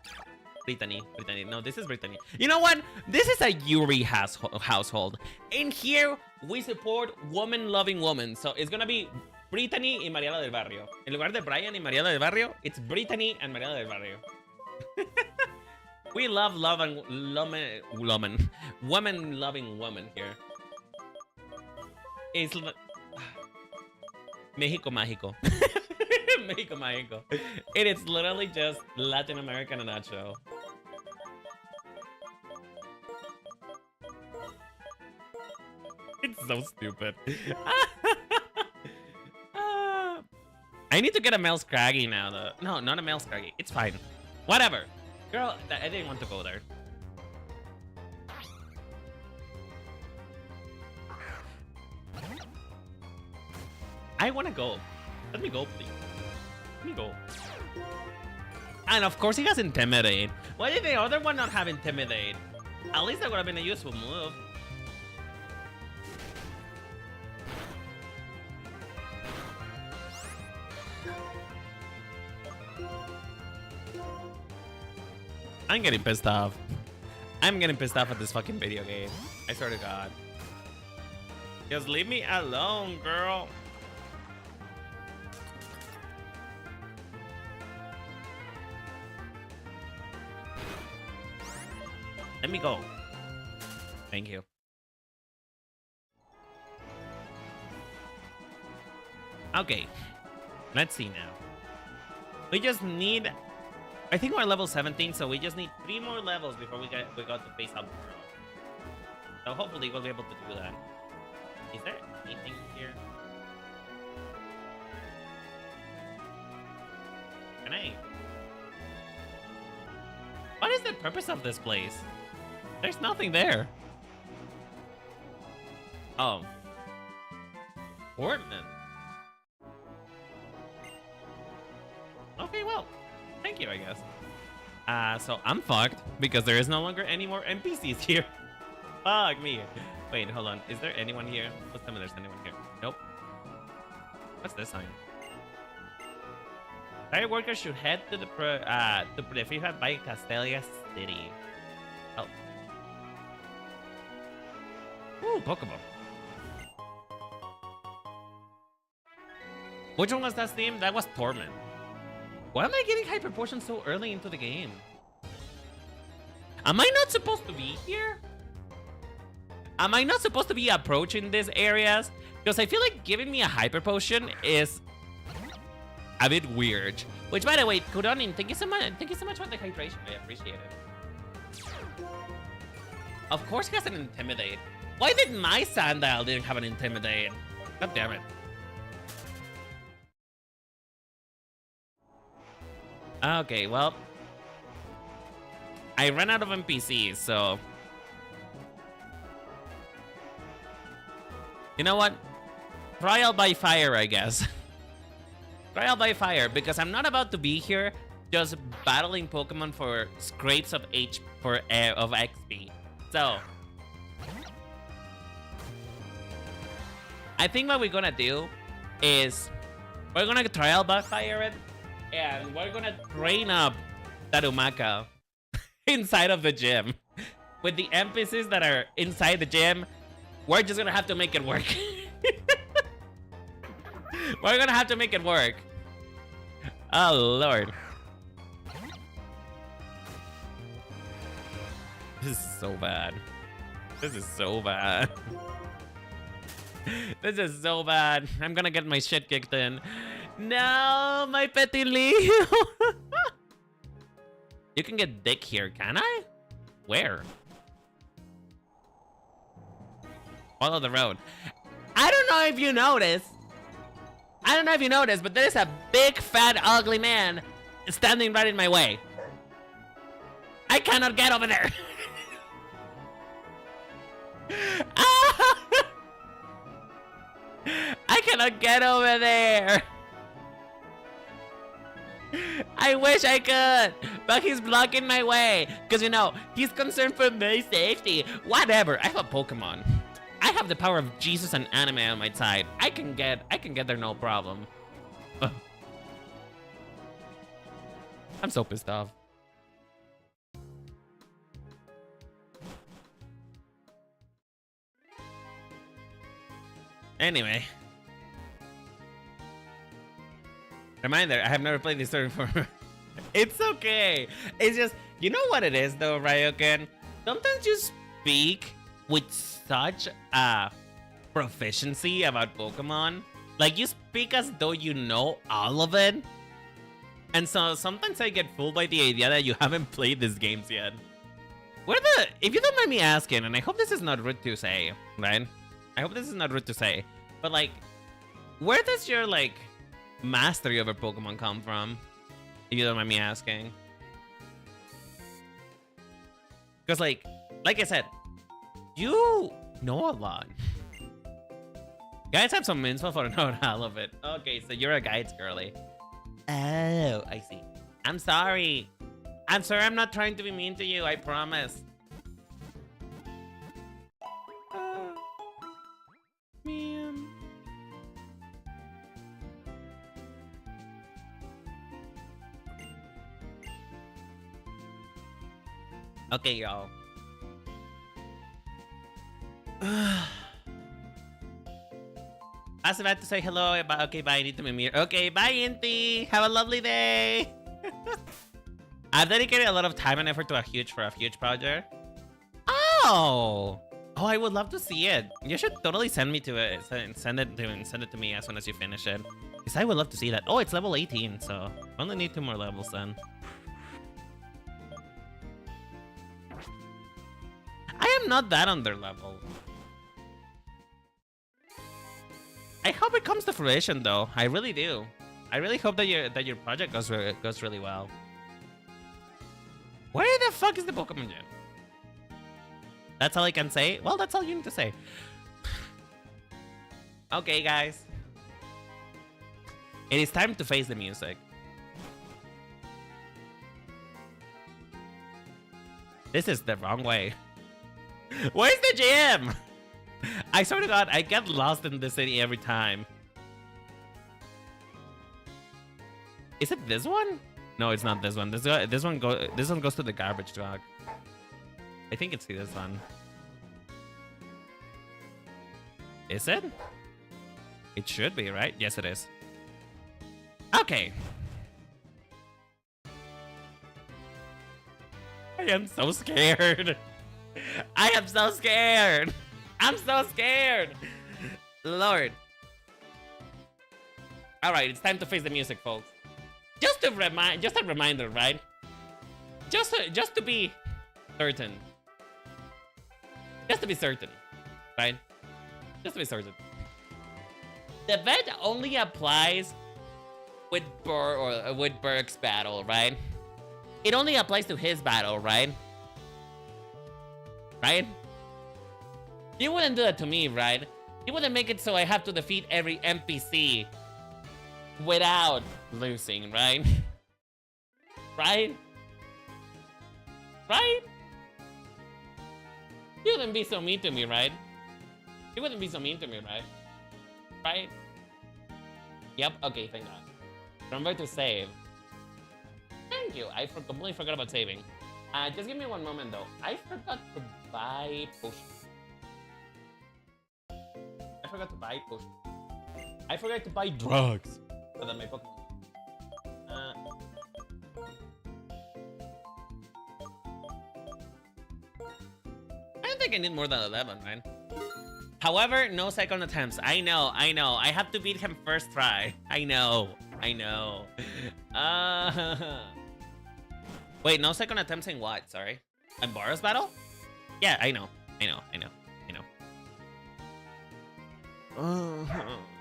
Brittany. No, this is Brittany. You know what? This is a Yuri household. In here, we support woman-loving women. So it's gonna be Brittany y Mariela del Barrio. En lugar de Brian y Mariela del Barrio, it's Brittany and Mariela del Barrio. We love woman-loving women here. It's Mexico Mágico. Mexico Mágico. It is literally just Latin America in a nutshell. It's so stupid. I need to get a male Scraggy now, though. No, not a male Scraggy. It's fine. Whatever. Girl, I didn't want to go there. I want to go. Let me go, please. Let me go. And of course he has Intimidate. Why did the other one not have Intimidate? At least that would have been a useful move. I'm getting pissed off. I'm getting pissed off at this fucking video game. I swear to God. Just leave me alone, girl. Let me go. Thank you. Okay. Let's see now. We just need... I think we're level 17, so we just need 3 more levels before we got to face up. So hopefully we'll be able to do that. Is there anything here? Can I? What is the purpose of this place? There's nothing there. Oh. Portman. Okay, well. Thank you, I guess. So I'm fucked because there is no longer any more NPCs here. Fuck me. Wait, hold on. Is there anyone here? Let's tell me there's anyone here. Nope. What's this sign? Cat Raecords should head to the prefecture by Castelia City. Oh. Ooh, Pokemon. Which one was that theme? That was Torment. Why am I getting hyper potions so early into the game? Am I not supposed to be here? Am I not supposed to be approaching these areas? Because I feel like giving me a hyper potion is a bit weird. Which, by the way, Kuronin, thank you so much. Thank you so much for the hydration. I appreciate it. Of course, he has an Intimidate. Why did my Sandile didn't have an Intimidate? God damn it. Okay, well, I ran out of NPCs, so you know what? Trial by fire, I guess. Trial by fire, because I'm not about to be here just battling Pokemon for scrapes of of XP. So I think what we're gonna do is we're gonna trial by fire it. And we're gonna train up Darumaka inside of the gym. With the NPCs that are inside the gym, we're just gonna have to make it work. We're gonna have to make it work. Oh, Lord. This is so bad. This is so bad. This is so bad. I'm gonna get my shit kicked in. No, my petilil. You can get dick here, can I? Where? Follow the road. I don't know if you noticed. But there's a big, fat, ugly man standing right in my way. I cannot get over there. I cannot get over there. I wish I could, but he's blocking my way. Because, you know, he's concerned for my safety. Whatever, I have a Pokemon. I have the power of Jesus and anime on my side. I can get there no problem. Ugh. I'm so pissed off. Anyway. Reminder, I have never played this story before. It's okay. It's just, you know what it is though, Ryoken? Sometimes you speak with such a proficiency about Pokemon. Like, you speak as though you know all of it. And so sometimes I get fooled by the idea that you haven't played these games yet. If you don't mind me asking, and I hope this is not rude to say, right? I hope this is not rude to say, but like, where does your like mastery over Pokemon come from? If you don't mind me asking. Because like I said, you know a lot. Guys have some info for not all of it. Okay, so you're a guides girly. Oh, I see. I'm sorry. I'm sorry, I'm not trying to be mean to you, I promise. Man. Okay, y'all. I was about to say hello, but okay, bye. I need to meet me. Okay, bye, Inti. Have a lovely day. I've dedicated a lot of time and effort to a huge project. Oh, I would love to see it. You should totally send me to it. Send it to me as soon as you finish it. Because I would love to see that. Oh, it's level 18, so I only need 2 more levels then. I am not that under level. I hope it comes to fruition, though. I really do. I really hope that your project goes really well. Where the fuck is the Pokemon Gym? That's all I can say? Well, that's all you need to say. Okay, guys. It is time to face the music. This is the wrong way. Where's the gym? I swear to God, I get lost in this city every time. Is it this one? No, it's not this one. This one goes to the garbage truck. I think it's this one. Is it? It should be, right? Yes, it is. Okay. I am so scared. I am so scared. I'm so scared. Lord. All right, it's time to face the music, folks. Just a reminder, right? Just to be certain. Just to be certain, right? Just to be certain. The vet only applies with Burgh's battle, right? It only applies to his battle, right? Right? You wouldn't do that to me, right? You wouldn't make it so I have to defeat every NPC without losing, right? Right? Right? You wouldn't be so mean to me, right? You wouldn't be so mean to me, right? Right? Yep, okay, thank God. Remember to save. Thank you, I completely forgot about saving. Just give me one moment though. I forgot to buy potions. I forgot to buy potions. I forgot to buy drugs. So that my Pokemon. I don't think I need more than 11, right? However, no second attempts. I know. I have to beat him first try. I know. Wait, no second attempts in what? Sorry. In Boros battle? Yeah, I know.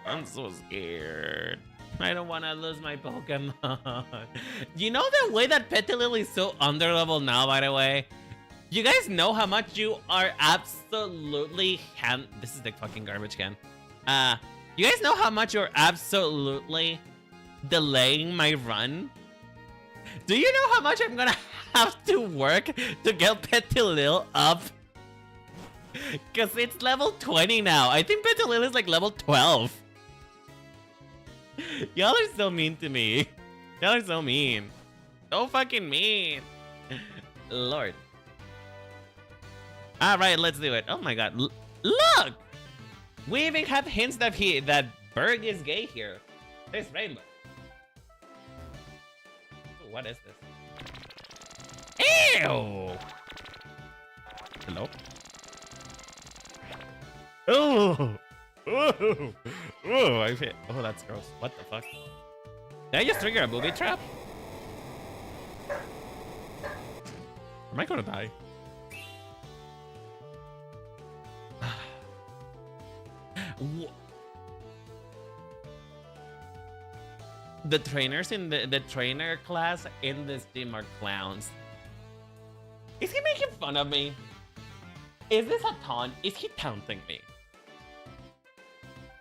I'm so scared. I don't want to lose my Pokemon. You know the way that Petilil is so underleveled now, by the way? You guys know how much you are absolutely this is the fucking garbage can. You guys know how much you're absolutely delaying my run? Do you know how much I'm gonna have to work to get Petilil up? Because it's level 20 now. I think Petilil is like level 12. Y'all are so mean to me. Y'all are so mean. So fucking mean. Lord. Alright, let's do it. Oh my god. Look! We even have hints that burgh is gay here. There's rainbow. Ooh, what is this? Ew! Hello? Oh! Oh! Oh, I hit. Oh, that's gross. What the fuck? Did I just trigger a booby trap? Am I gonna die? The trainers in the trainer class in this team are clowns. Is he making fun of me? Is this a taunt? Is he taunting me?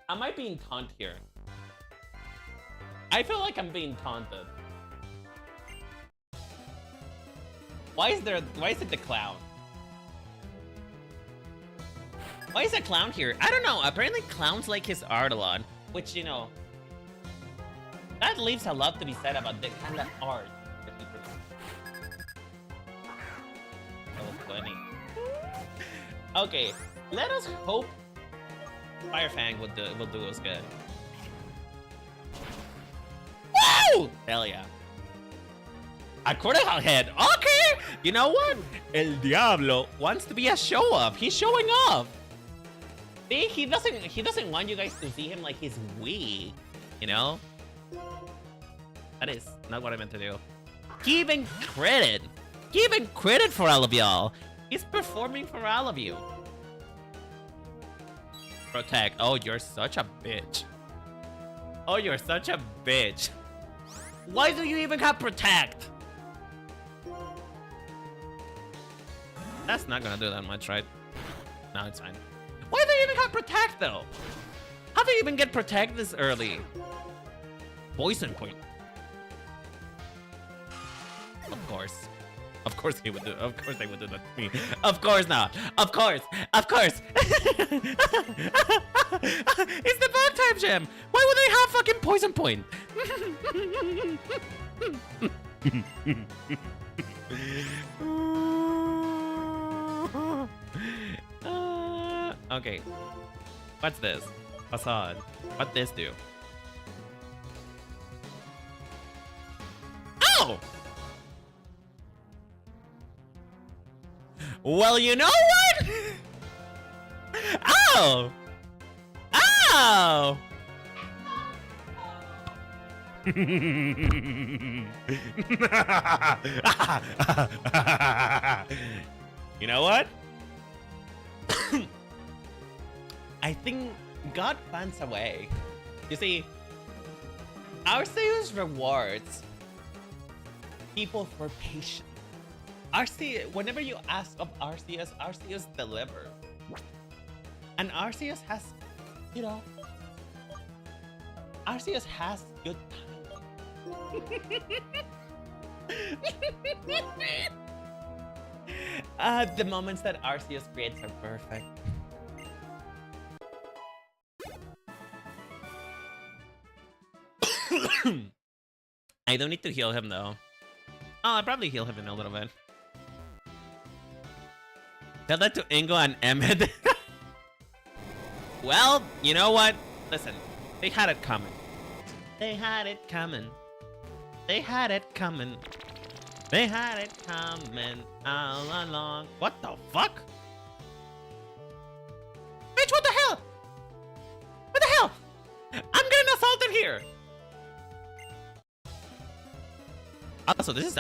Am I being taunted here? I feel like I'm being taunted. Why is it the clown? Why is a clown here? I don't know. Apparently clowns like his art a lot, which, you know, that leaves a lot to be said about the kind of art that he produces. That was funny. Okay, let us hope Firefang will do us good. Woo! Hell yeah. A critical hit. Okay. You know what? El Diablo wants to be a show off. He's showing off. See, he doesn't want you guys to see him like he's weak. You know? That is not what I meant to do. Giving credit. Giving credit for all of y'all. He's performing for all of you. Protect. Oh, you're such a bitch. Oh, you're such a bitch. Why do you even have protect? That's not gonna do that much, right? No, it's fine. Why do you even have protect though? How do you even get protect this early? Poison point. Of course. Of course he would do. Of course they would do that to me. Of course not. Of course. Of course. It's the bug type gem. Why would they have fucking poison point? Okay. What's this? Facade. What this do? Oh! Well, you know what? Oh! Oh! You know what? I think God finds a way. You see, Arceus rewards people for patience. Arceus, whenever you ask of Arceus, Arceus delivers. And Arceus has, you know, Arceus has good time. The moments that Arceus creates are perfect. I don't need to heal him though. Oh, I'll probably heal him in a little bit. Tell that to Ingo and Emmett. Well, you know what? Listen, they had it coming. They had it coming. They had it coming. They had it coming all along. What the fuck? Bitch, what the hell? What the hell? I'm getting assaulted here. Also, this is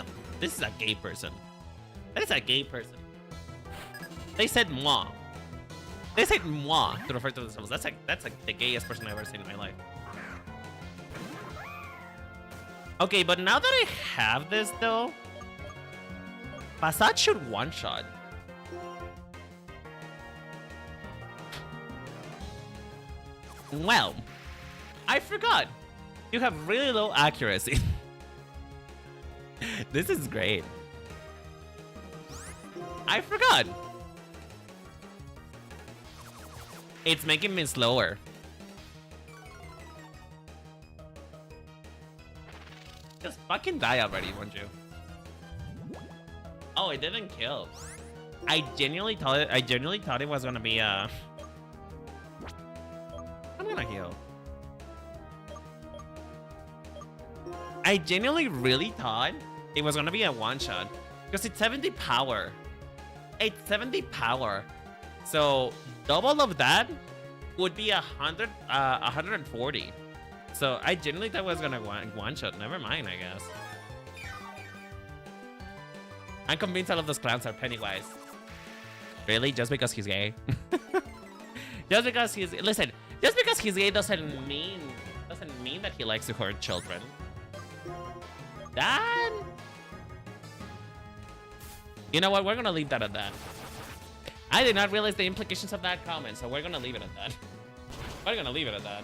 a gay person. That is a gay person. They said moi. They said moi to refer to themselves. That's like the gayest person I've ever seen in my life. Okay, but now that I have this though, Passat should one-shot. Well, I forgot. You have really low accuracy. This is great. I forgot. It's making me slower. Just fucking die already, won't you? Oh, it didn't kill. I genuinely thought it was gonna be I'm gonna heal. I genuinely really thought it was gonna be a one-shot. Because it's 70 power. It's 70 power. So double of that would be 140. So I genuinely thought it was gonna one-shot. Never mind, I guess. I'm convinced all of those clowns are Pennywise. Really? Just because he's gay? Just because he's... Listen, just because he's gay doesn't mean that he likes to hurt children. That... You know what? We're gonna leave that at that. I did not realize the implications of that comment, so we're gonna leave it at that. We're gonna leave it at that.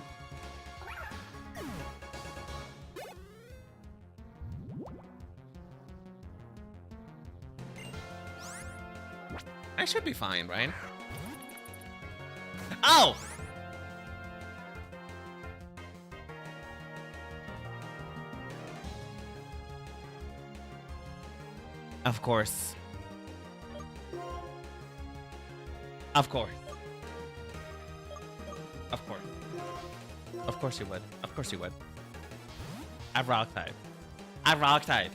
I should be fine, right? Oh! Of course. Of course. Of course. Of course you would. Of course you would. I rock type. I rock type.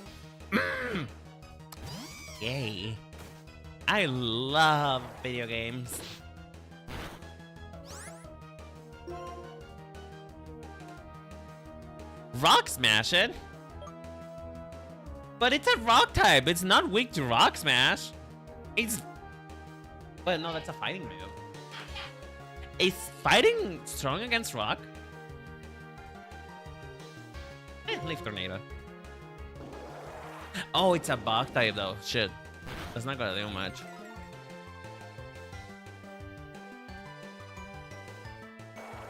Yay. I love video games. Rock smash it? But it's a rock type. It's not weak to rock smash. It's... Well, no, that's a fighting move. Is fighting strong against rock? Leaf tornado. Oh, it's a bug type though. Shit. That's not gonna do much.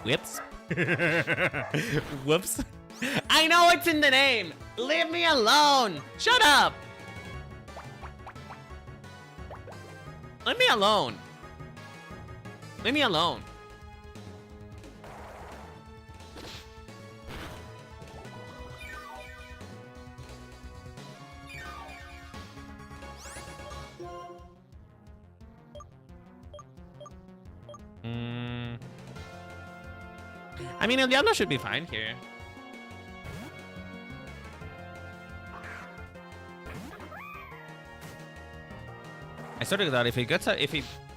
Whoops. Whoops. I know it's in the name. Leave me alone. Shut up. Leave me alone. Leave me alone. I mean, El Diablo should be fine here. I sort of thought if he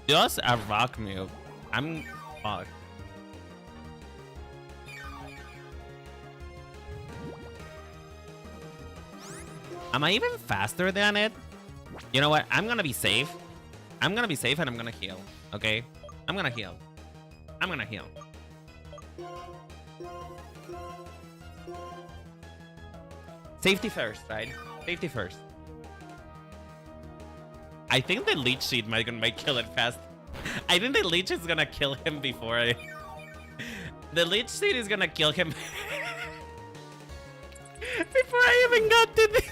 does a rock move, I'm fucked. Am I even faster than it? You know what? I'm gonna be safe. I'm gonna be safe and I'm gonna heal. Okay? I'm gonna heal. I'm gonna heal. Safety first, right? Safety first. I think the leech seed might kill it fast. I think the leech is gonna kill him before I... The leech seed is gonna kill him before I even got to the...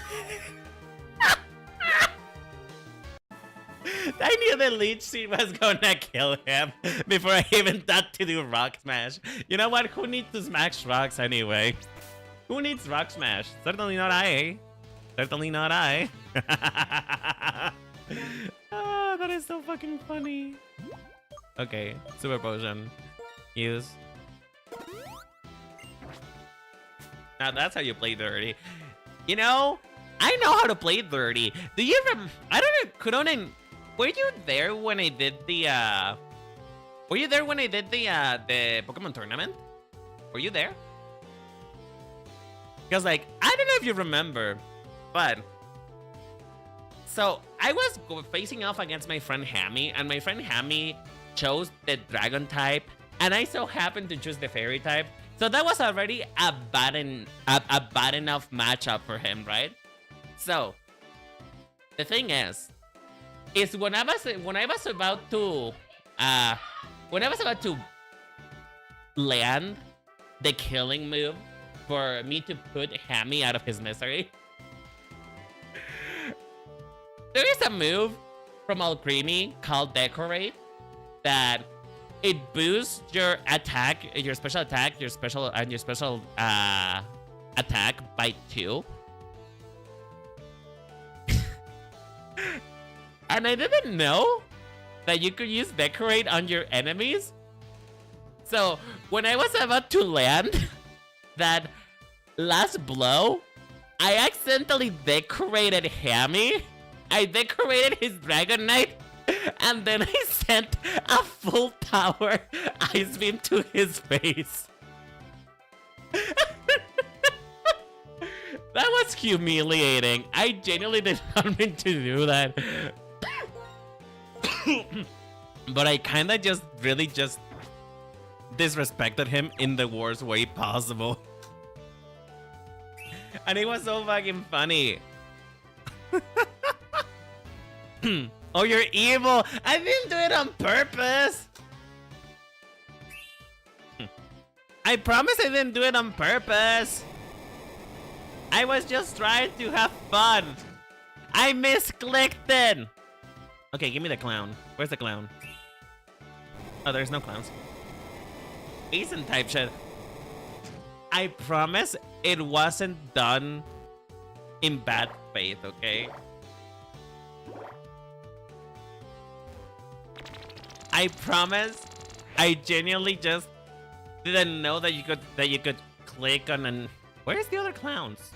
I knew the leech seed was gonna kill him before I even thought to do rock smash. You know what? Who needs to smash rocks anyway? Who needs rock smash? Certainly not I. Certainly not I. Ah, that is so fucking funny. Okay, super potion. Use. Now that's how you play dirty. You know, I know how to play dirty. Do you ever... I don't know, Kuronen, were you there when I did the Were you there when I did the Pokemon tournament? Were you there? Because, like, I don't know if you remember, but... So, I was facing off against my friend Hammy, and my friend Hammy chose the Dragon type, and I so happened to choose the Fairy type. So that was already a bad enough matchup for him, right? So, the thing is when I was about to land the killing move for me to put Hammy out of his misery. There is a move from Alcremie called Decorate that it boosts your attack, your special attack, your special attack by 2. And I didn't know that you could use Decorate on your enemies. So when I was about to land that last blow, I accidentally decorated Hammy. I decorated his Dragon Knight, and then I sent a full tower Ice Beam to his face. That was humiliating. I genuinely did not mean to do that. But I kinda really disrespected him in the worst way possible. And it was so fucking funny. Oh, you're evil. I didn't do it on purpose. I promise I didn't do it on purpose. I was just trying to have fun. I misclicked it. Okay, give me the clown. Where's the clown? Oh, there's no clowns. Decent type shit. I promise it wasn't done in bad faith, okay? I promise I genuinely just didn't know that you could click on an... Where's the other clowns?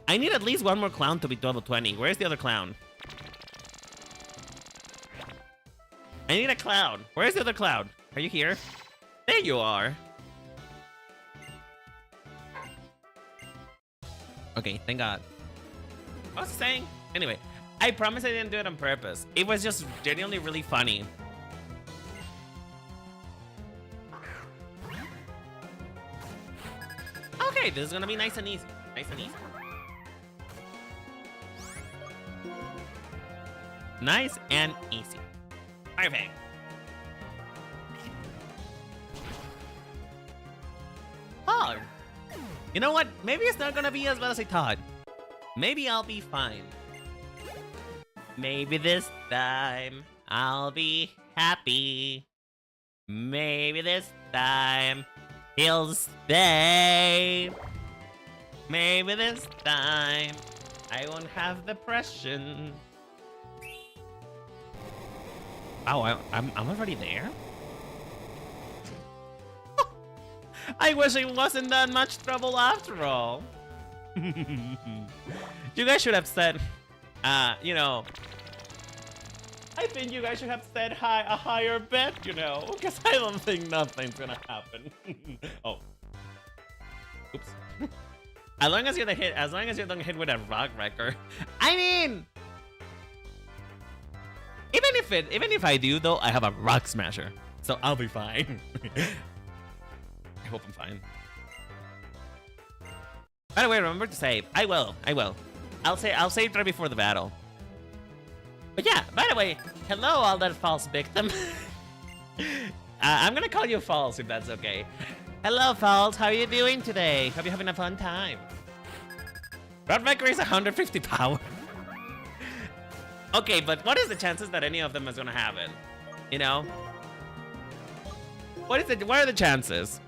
I need at least one more clown to be level 20. Where's the other clown? I need a clown. Where's the other clown? Are you here? There you are. Okay, thank God. What was I saying? Anyway, I promise I didn't do it on purpose. It was just genuinely really funny. Okay, this is gonna be nice and easy. Nice and easy. Nice and easy. Perfect. Oh, you know what? Maybe it's not gonna be as bad as I thought. Maybe I'll be fine. Maybe this time I'll be happy. Maybe this time he'll stay. Maybe this time I won't have depression. Oh, I'm already there? I wish it wasn't that much trouble after all. You guys should have said, you know, I think you guys should have said a higher bet, you know, because I don't think nothing's gonna happen. Oh. Oops. As long as you don't hit with a rock wrecker. I mean, even if I do though, I have a rock smasher, so I'll be fine. I hope I'm fine. By the way, remember to save. I will. I'll save right before the battle. But yeah, by the way, hello all that false victim. I'm gonna call you False if that's okay. Hello False, how are you doing today? Hope you're having a fun time. Rodmaker is 150 power. Okay, but what is the chances that any of them is gonna have it? You know? What are the chances?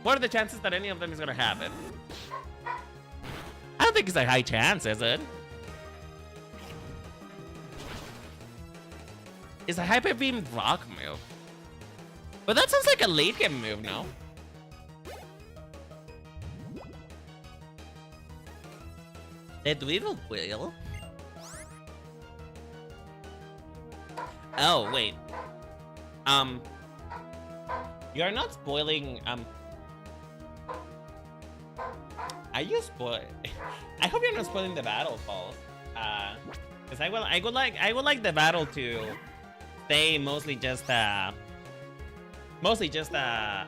What are the chances that any of them is gonna have it? I don't think it's a high chance, is it? It's a Hyper Beam rock move. But that sounds like a late game move, no? The Dweedle Wheel? Oh, wait. You're not spoiling, are you I hope you're not spoiling the battle, Falls. Because I would like the battle to stay mostly just a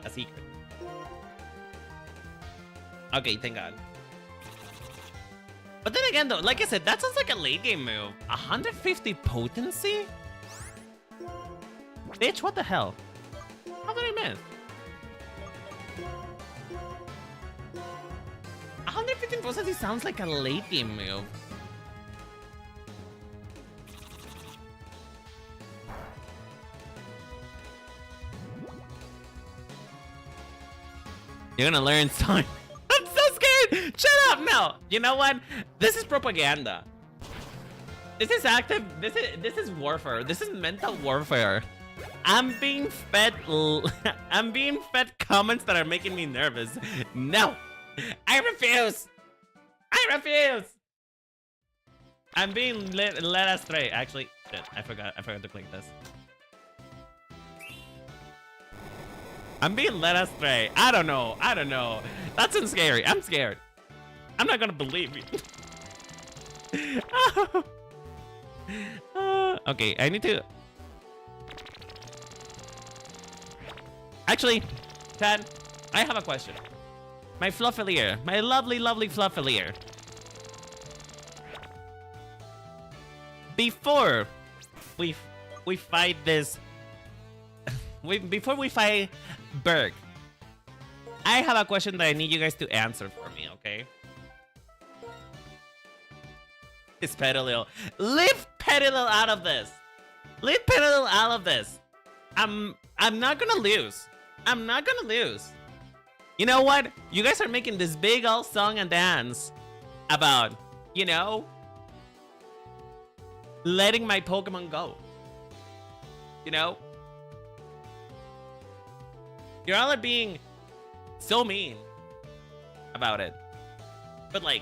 secret. Okay, thank God. But then again, though, like I said, that sounds like a late game move. 150 potency? Bitch, what the hell? How did I Smith. 115 processing sounds like a late game move. You're gonna learn something. I'm so scared! Shut up! No! You know what? This is propaganda. This is active. This is warfare. This is mental warfare. I'm being fed I'm being fed comments that are making me nervous. No! I refuse! I refuse! I'm being led astray. Actually, shit, I forgot to click this. I'm being led astray. I don't know. That sounds scary. I'm scared. I'm not gonna believe you. Okay, I need to... Actually, Chad, I have a question. My Fluffilier, my lovely, lovely Fluffilier. Before we fight this... before we fight burgh, I have a question that I need you guys to answer for me, okay? It's petilil. Leave petilil out of this. Leave petilil out of this. I'm not gonna lose. I'm not gonna lose. You know what? You guys are making this big old song and dance about, you know, letting my Pokemon go. You know? You're all being so mean about it. But like,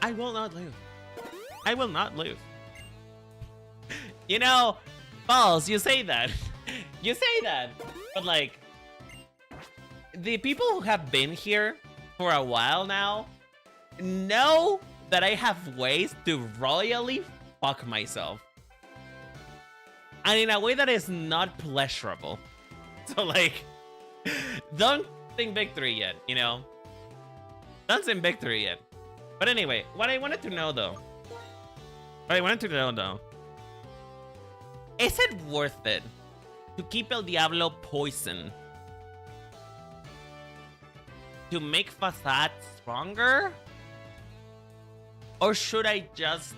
I will not lose. I will not lose. You know, Balls, you say that. You say that. But like, the people who have been here for a while now know that I have ways to royally fuck myself. And in a way that is not pleasurable. So like, don't think victory yet, you know? Don't think victory yet. But anyway, what I wanted to know though. Is it worth it to keep El Diablo poison? To make Facade stronger? Or should I just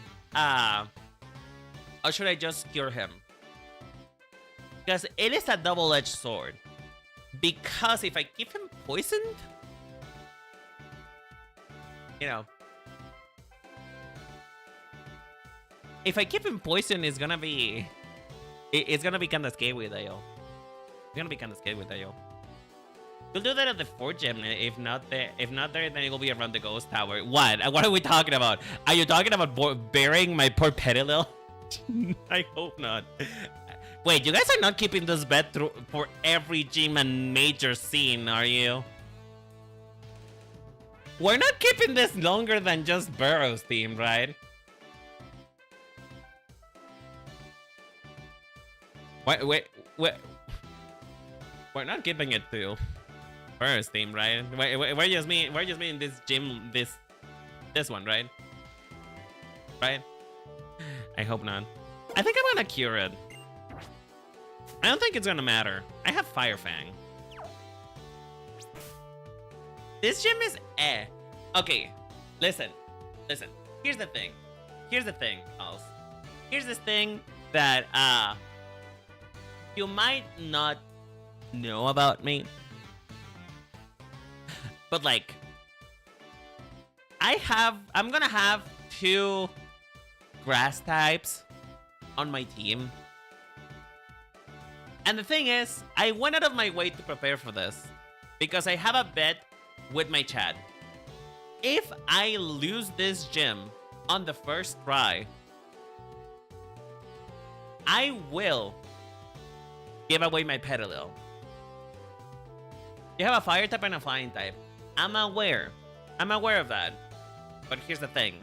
cure him? Because it is a double-edged sword. Because if I keep him poisoned, you know, if I keep him poisoned, it's gonna be kind of scary with IO. It's gonna be kind of scary with IO. We'll do that at the 4th gem. If not there, then it will be around the ghost tower. What are we talking about? Are you talking about burying my poor Petilil? I hope not. Wait, you guys are not keeping this bet through for every gym and major scene, are you? We're not keeping this longer than just Burrow's team, right? Wait. We're not keeping it to Burrow's team, right? We're just mean this gym, this one, right? Right? I hope not. I think I'm gonna cure it. I don't think it's gonna matter. I have Fire Fang. This gym is eh. Okay, listen. Here's the thing, Pulse. Here's this thing that you might not know about me. But like, I'm gonna have 2 grass types on my team. And the thing is, I went out of my way to prepare for this because I have a bet with my chat. If I lose this gym on the first try, I will give away my Petilil. You have a fire type and a flying type. I'm aware of that. But here's the thing.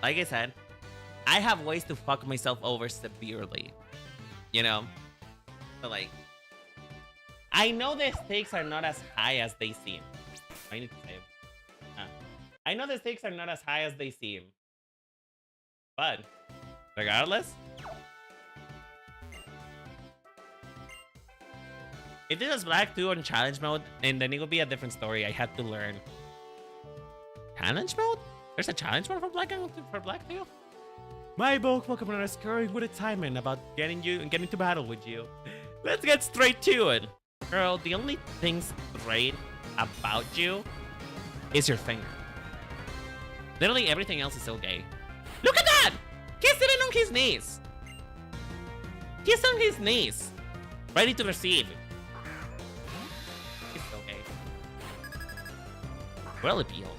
Like I said, I have ways to fuck myself over severely. You know? So like, I know the stakes are not as high as they seem. I need to save. I know the stakes are not as high as they seem. But, regardless, If this was Black 2 on challenge mode, and then it would be a different story. I had to learn. Challenge mode? There's a challenge mode for Black 2? My bulk Pokemon are scurrying with excitement about getting to battle with you. Let's get straight to it. Girl, the only thing straight about you is your finger. Literally everything else is okay. Look at that! He's sitting on his knees. He's on his knees. Ready to receive. It's okay. Well appeal.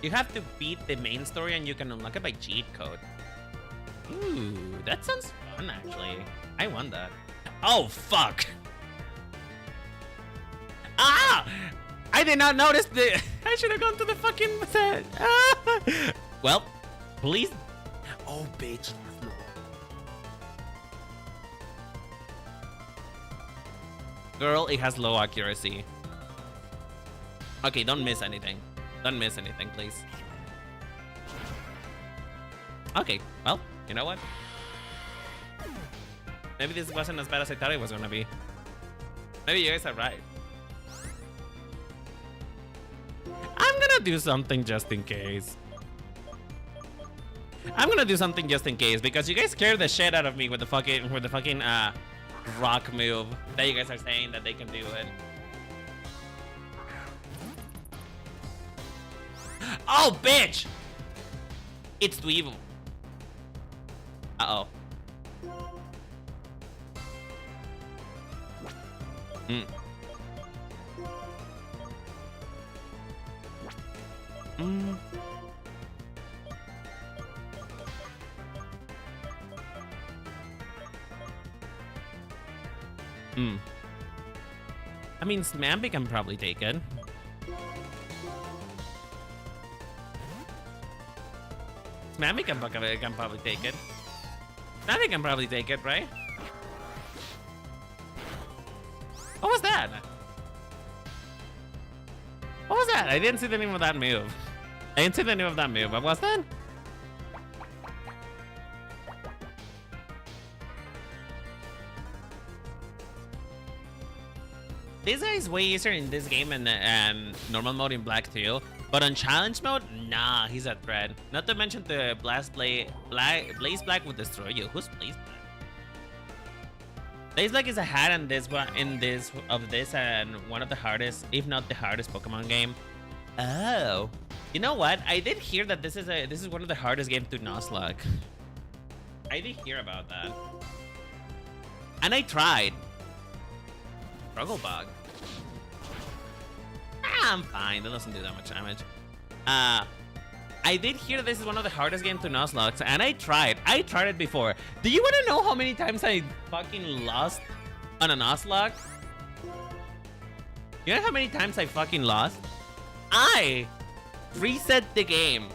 You have to beat the main story and you can unlock it by cheat code. Ooh, that sounds fun actually. I want that. Oh fuck! Ah! I did not notice the. I should have gone to the fucking set. Ah! Well, please. Oh bitch. Girl, it has low accuracy. Okay, don't miss anything. Don't miss anything, please. Okay, well, you know what? Maybe this wasn't as bad as I thought it was gonna be. Maybe you guys are right. I'm gonna do something just in case. I'm gonna do something just in case because you guys scared the shit out of me with the fucking rock move that you guys are saying that they can do it. Oh, bitch! It's too evil. Uh-oh. Mm. Mm. Hmm. I mean, Smampy can probably take it. Smampy can probably take it. Smampy can probably take it, right? What was that? What was that? I didn't see the name of that move. I didn't see the name of that move. What was that? This guy is way easier in this game and normal mode in Black 2. But on challenge mode, nah, he's a threat. Not to mention the Blaze Black will destroy you. Who's Blaze Black? Blaze Black is a hat in this and one of the hardest, if not the hardest, Pokemon game. Oh, you know what? I did hear that this is one of the hardest games to Nuzlocke. I did hear about that, and I tried. Struggle bug. I'm fine. That doesn't do that much damage. I did hear this is one of the hardest games to Nuzlocke, and I tried. I tried it before. Do you want to know how many times I fucking lost on a Nuzlocke? You know how many times I fucking lost? I reset the game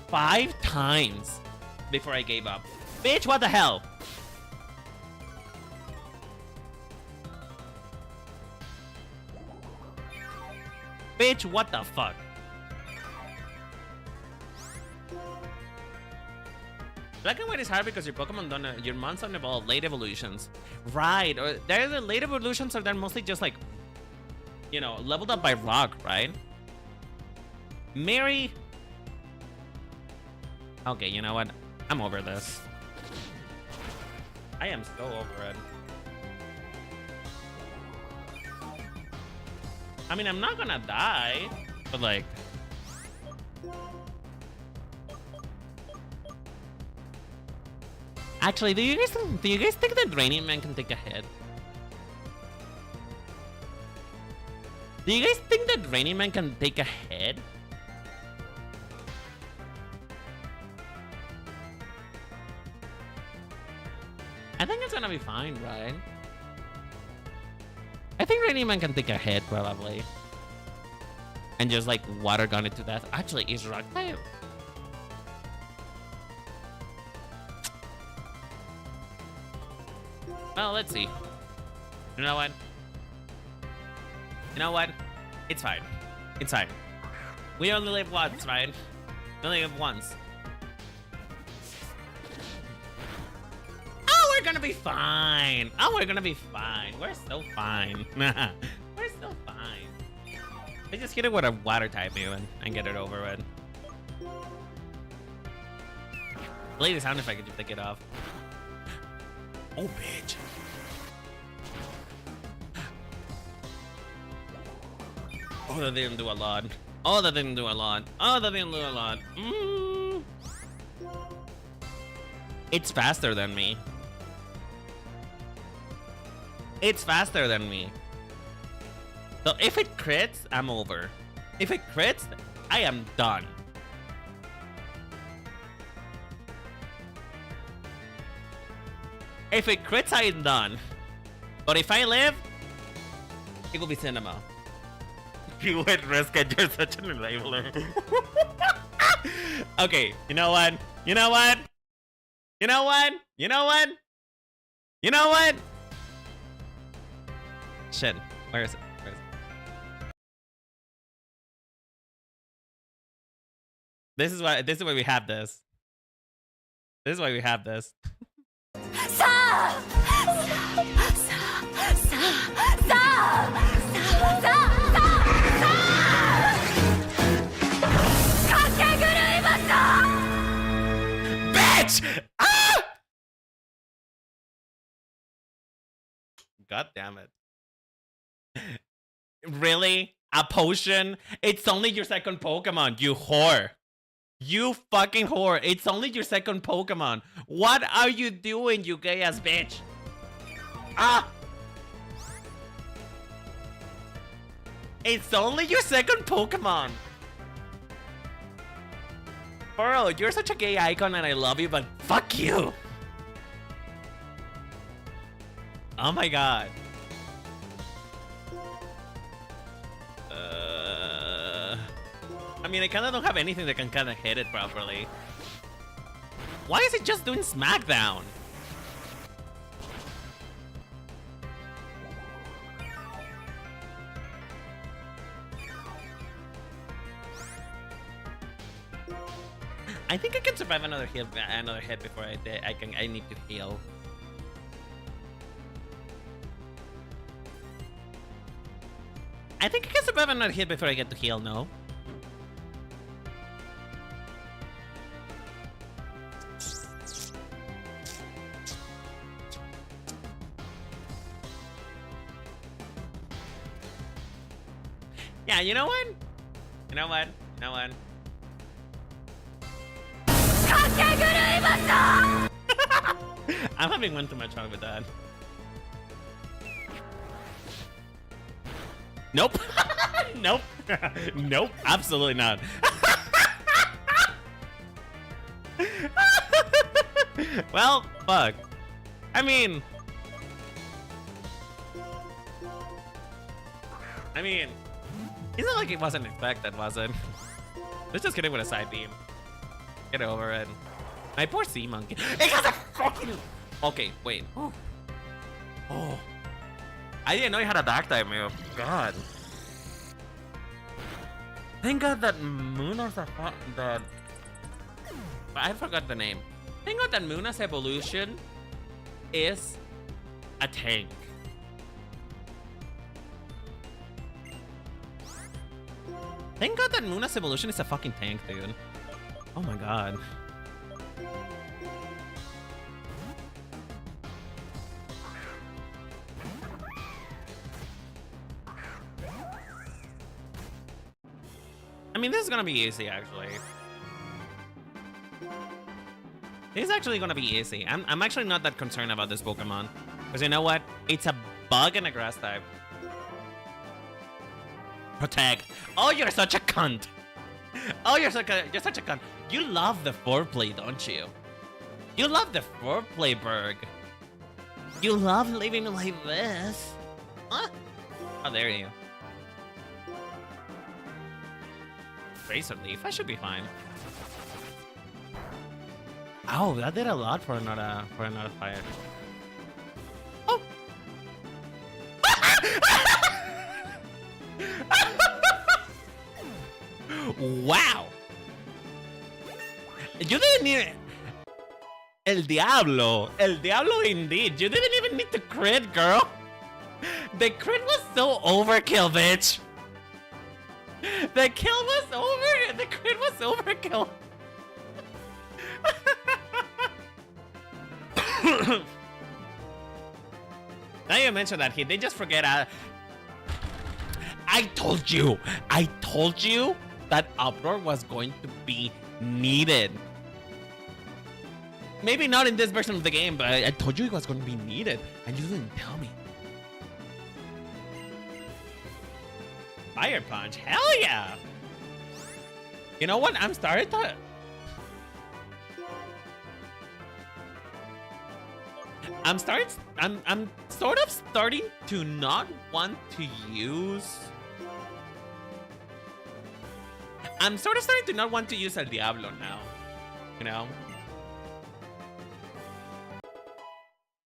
5 times before I gave up. Bitch, what the hell? Bitch, what the fuck? Black and white is hard because your Pokemon your monsters don't evolve late evolutions. Right, or they're the late evolutions, or they're mostly just like, you know, leveled up by rock, right? Mary. Okay, you know what? I'm over this. I am so over it. I mean, I'm not gonna die, but like... Actually, do you guys think that Raining Man can take a hit? Do you guys think that Raining Man can take a hit? I think it's gonna be fine, right? I think Raining Man can take a hit, probably. And just, like, water gun it to death. Actually, is Rock type? Well, let's see. You know what? You know what? It's fine. It's fine. We only live once, right? We only live once. Oh, we're we're gonna be fine. Oh, we're gonna be fine. We're so fine. We're so fine. I just hit it with a water type move and get it over with. Play the sound effect if you take it off. Oh, bitch. Oh, that didn't do a lot. Oh, that didn't do a lot. Oh, that didn't do a lot. It's faster than me. It's faster than me. So if it crits, I'm over. If it crits, I am done. If it crits, I am done. But if I live, it will be cinema. You would risk it. You're such an enabler. Okay, you know what? You know what? You know what? You know what? You know what? Shit. Where is it? Where is it? This is why we have this. This is why we have this. Bitch! Ah! God damn it. Really? A potion? It's only your second Pokemon, you whore. You fucking whore. It's only your second Pokemon. What are you doing, you gay ass bitch? Ah! It's only your second Pokemon. Bro, you're such a gay icon and I love you, but fuck you. Oh my god. I mean, I kind of don't have anything that can kind of hit it properly. Why is it just doing Smackdown? I think I can survive another hit before I need to heal. I think I can survive another hit before I get to heal, no? Yeah, you know what? You know what? You know what? I'm having one too much fun with that. Nope. Nope. Nope. Absolutely not. Well, fuck. I mean, it's not like it wasn't expected, was it? Let's just get it with a side beam. Get over it. My poor sea monkey. It got a fucking. Okay, wait. Oh. Oh. I didn't know he had a back dive move. God. Thank God that Muna's that. I forgot the name. Thank God that Muna's evolution is a tank. Thank God that Muna's evolution is a fucking tank, dude. Oh my god. I mean, this is gonna be easy, actually. This is actually gonna be easy. I'm actually not that concerned about this Pokemon. Because you know what? It's a bug and a grass type. Protect. Oh, you're such a cunt. Oh, you're such a cunt. You love the foreplay, don't you? You love the foreplay, Burgh. You love living like this. Huh? Oh, there you go. Razor Leaf. I should be fine. Oh, that did a lot for another fire. Oh. Wow. You didn't need it. El Diablo. El Diablo indeed. You didn't even need to crit, girl. The crit was so overkill, bitch. The kill was over. The crit was overkill. Now you mention that they just forget. I told you that uproar was going to be needed. Maybe not in this version of the game, but I told you it was going to be needed, and you didn't tell me. Fire punch, hell yeah! You know what? I'm sort of starting to not want to use. I'm sort of starting to not want to use El Diablo now. You know.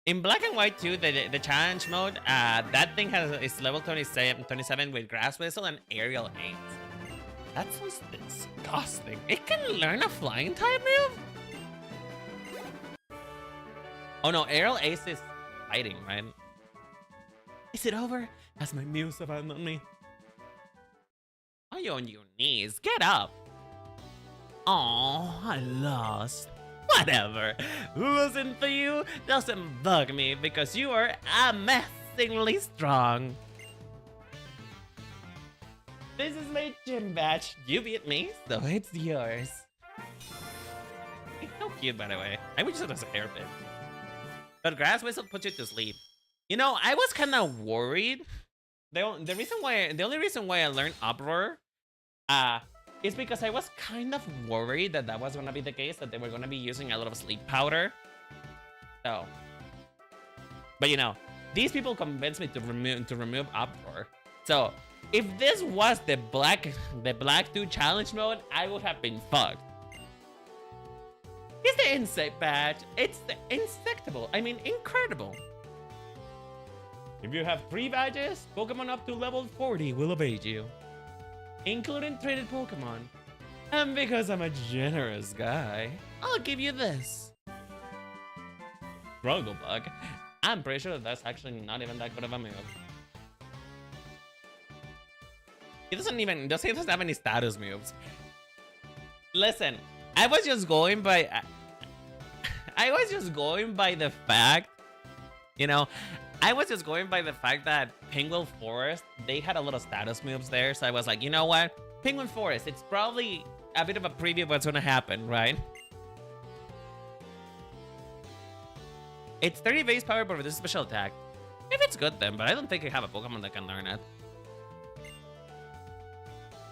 In Black and White 2, the challenge mode, that thing is level 27 with Grass Whistle and Aerial Ace. That sounds disgusting. It can learn a flying type move? Oh no, Aerial Ace is fighting, right? Is it over? Has my muse abandoned me? Are you on your knees? Get up! Oh, I lost. Whatever. Losing for you doesn't bug me because you are amazingly strong. This is my gym badge. You beat me, so it's yours. It's so cute, by the way. I wish it was a hairpin. But Grass Whistle puts you to sleep. You know, I was kind of worried. The only reason why I learned Uproar, is because I was kind of worried that was gonna be the case, that they were gonna be using a lot of sleep powder. So, but you know, these people convinced me to remove Uproar. So, if this was the Black 2 challenge mode, I would have been fucked. It's the insect badge. It's the insectable. I mean, incredible. If you have 3 badges, Pokemon up to level 40 will evade you, including traded Pokemon. And because I'm a generous guy, I'll give you this. Struggle Bug. I'm pretty sure that's actually not even that good of a move. He doesn't have any status moves. Listen, I was just going by the fact, you know, I was just going by the fact that Penguin Forest, they had a lot of status moves there. So I was like, you know what? Penguin Forest, it's probably a bit of a preview of what's going to happen, right? It's 30 base power, but with this special attack. Maybe it's good then, but I don't think I have a Pokemon that can learn it.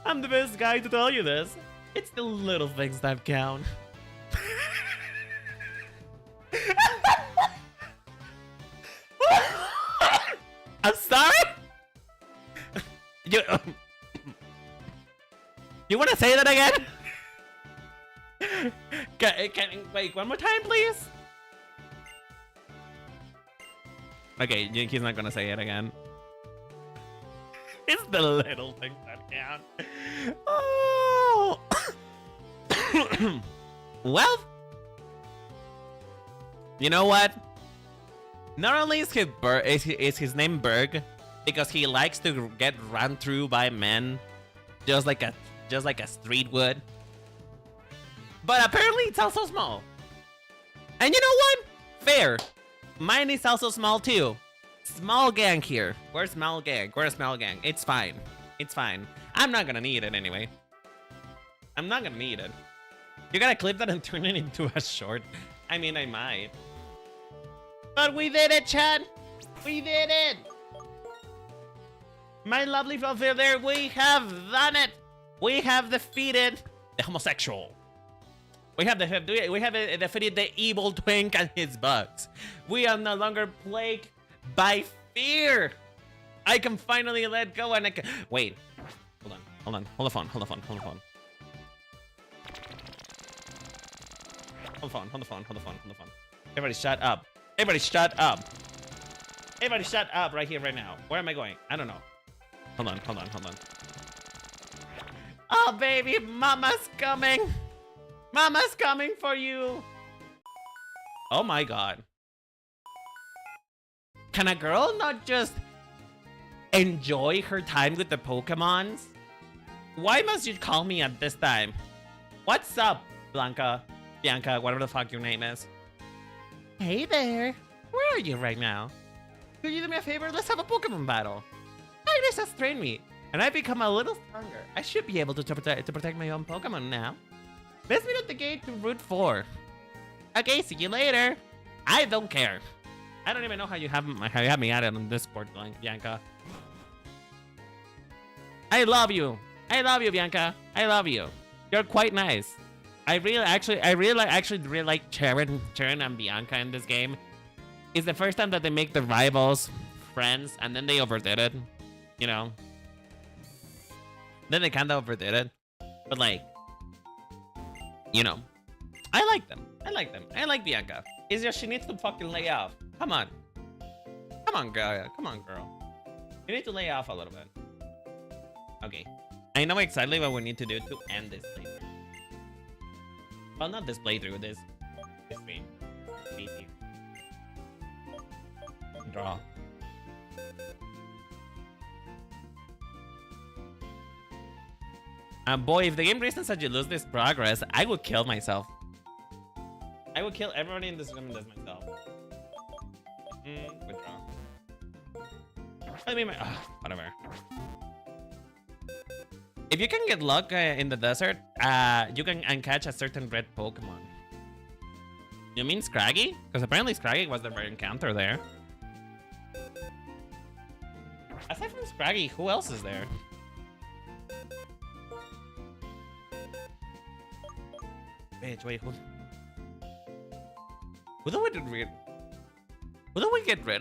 I'm the best guy to tell you this. It's the little things that count. I'm sorry? You want to say that again? Wait, one more time, please? Okay, he's not gonna say it again. It's the little things that count. Oh! Well, you know what? Not only is his name Burgh because he likes to get run through by men, just like a street would. But apparently it's also small. And you know what? Fair. Mine is also small too. Small gang here. Where's small gang? Where's small gang? It's fine. It's fine. I'm not gonna need it anyway. I'm not gonna need it. You gotta clip that and turn it into a short. I mean, I might. But we did it, Chad. We did it. My lovely fluffy there, we have done it. We have defeated the homosexual. We have defeated the evil twink and his bugs. We are no longer plagued by fear. I can finally let go and I can... Wait. Hold on. Hold the phone. Everybody shut up. Everybody shut up right here, right now. Where am I going? I don't know. Hold on. Oh, baby, Mama's coming. Mama's coming for you. Oh my god. Can a girl not just enjoy her time with the Pokemons? Why must you call me at this time? What's up, Bianca, whatever the fuck your name is? Hey there. Where are you right now? Could you do me a favor? Let's have a Pokemon battle. Iris has trained me, and I've become a little stronger. I should be able to protect my own Pokemon now. Let's meet at the gate to Route 4. Okay, see you later. I don't care. I don't even know how you have me added on Discord, Bianca. I love you. I love you, Bianca. I love you. You're quite nice. I really like Sharon and Bianca in this game. It's the first time that they make the rivals friends, and then they overdid it. You know. Then they kind of overdid it, but like, you know, I like them. I like them. I like Bianca. It's just she needs to fucking lay off. Come on. Come on, girl. Come on, girl. You need to lay off a little bit. Okay. I know exactly what we need to do to end this playthrough. Well, not this playthrough. This stream. Easy. Draw. Boy, if the game reasons that you lose this progress, I would kill myself. I would kill everybody in this room and this myself. Withdraw. Whatever. If you can get luck in the desert, you can catch a certain red Pokemon. You mean Scraggy? Because apparently Scraggy was the rare encounter there. Aside from Scraggy, who else is there? Wait, who do we get rid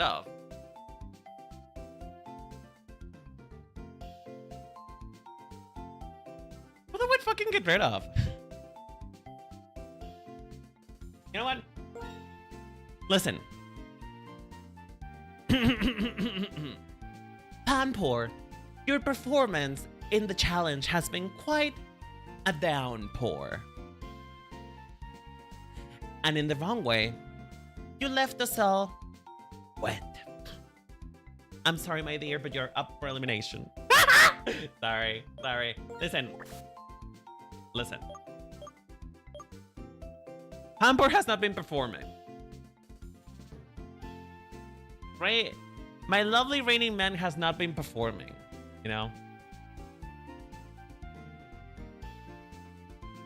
of? Who do we fucking get rid of? You know what? Listen. Panpour, your performance in the challenge has been quite a downpour. And in the wrong way, you left the cell wet. I'm sorry, my dear, but you're up for elimination. Sorry. Listen. Panpour has not been performing. Right? My lovely Raining Man has not been performing, you know?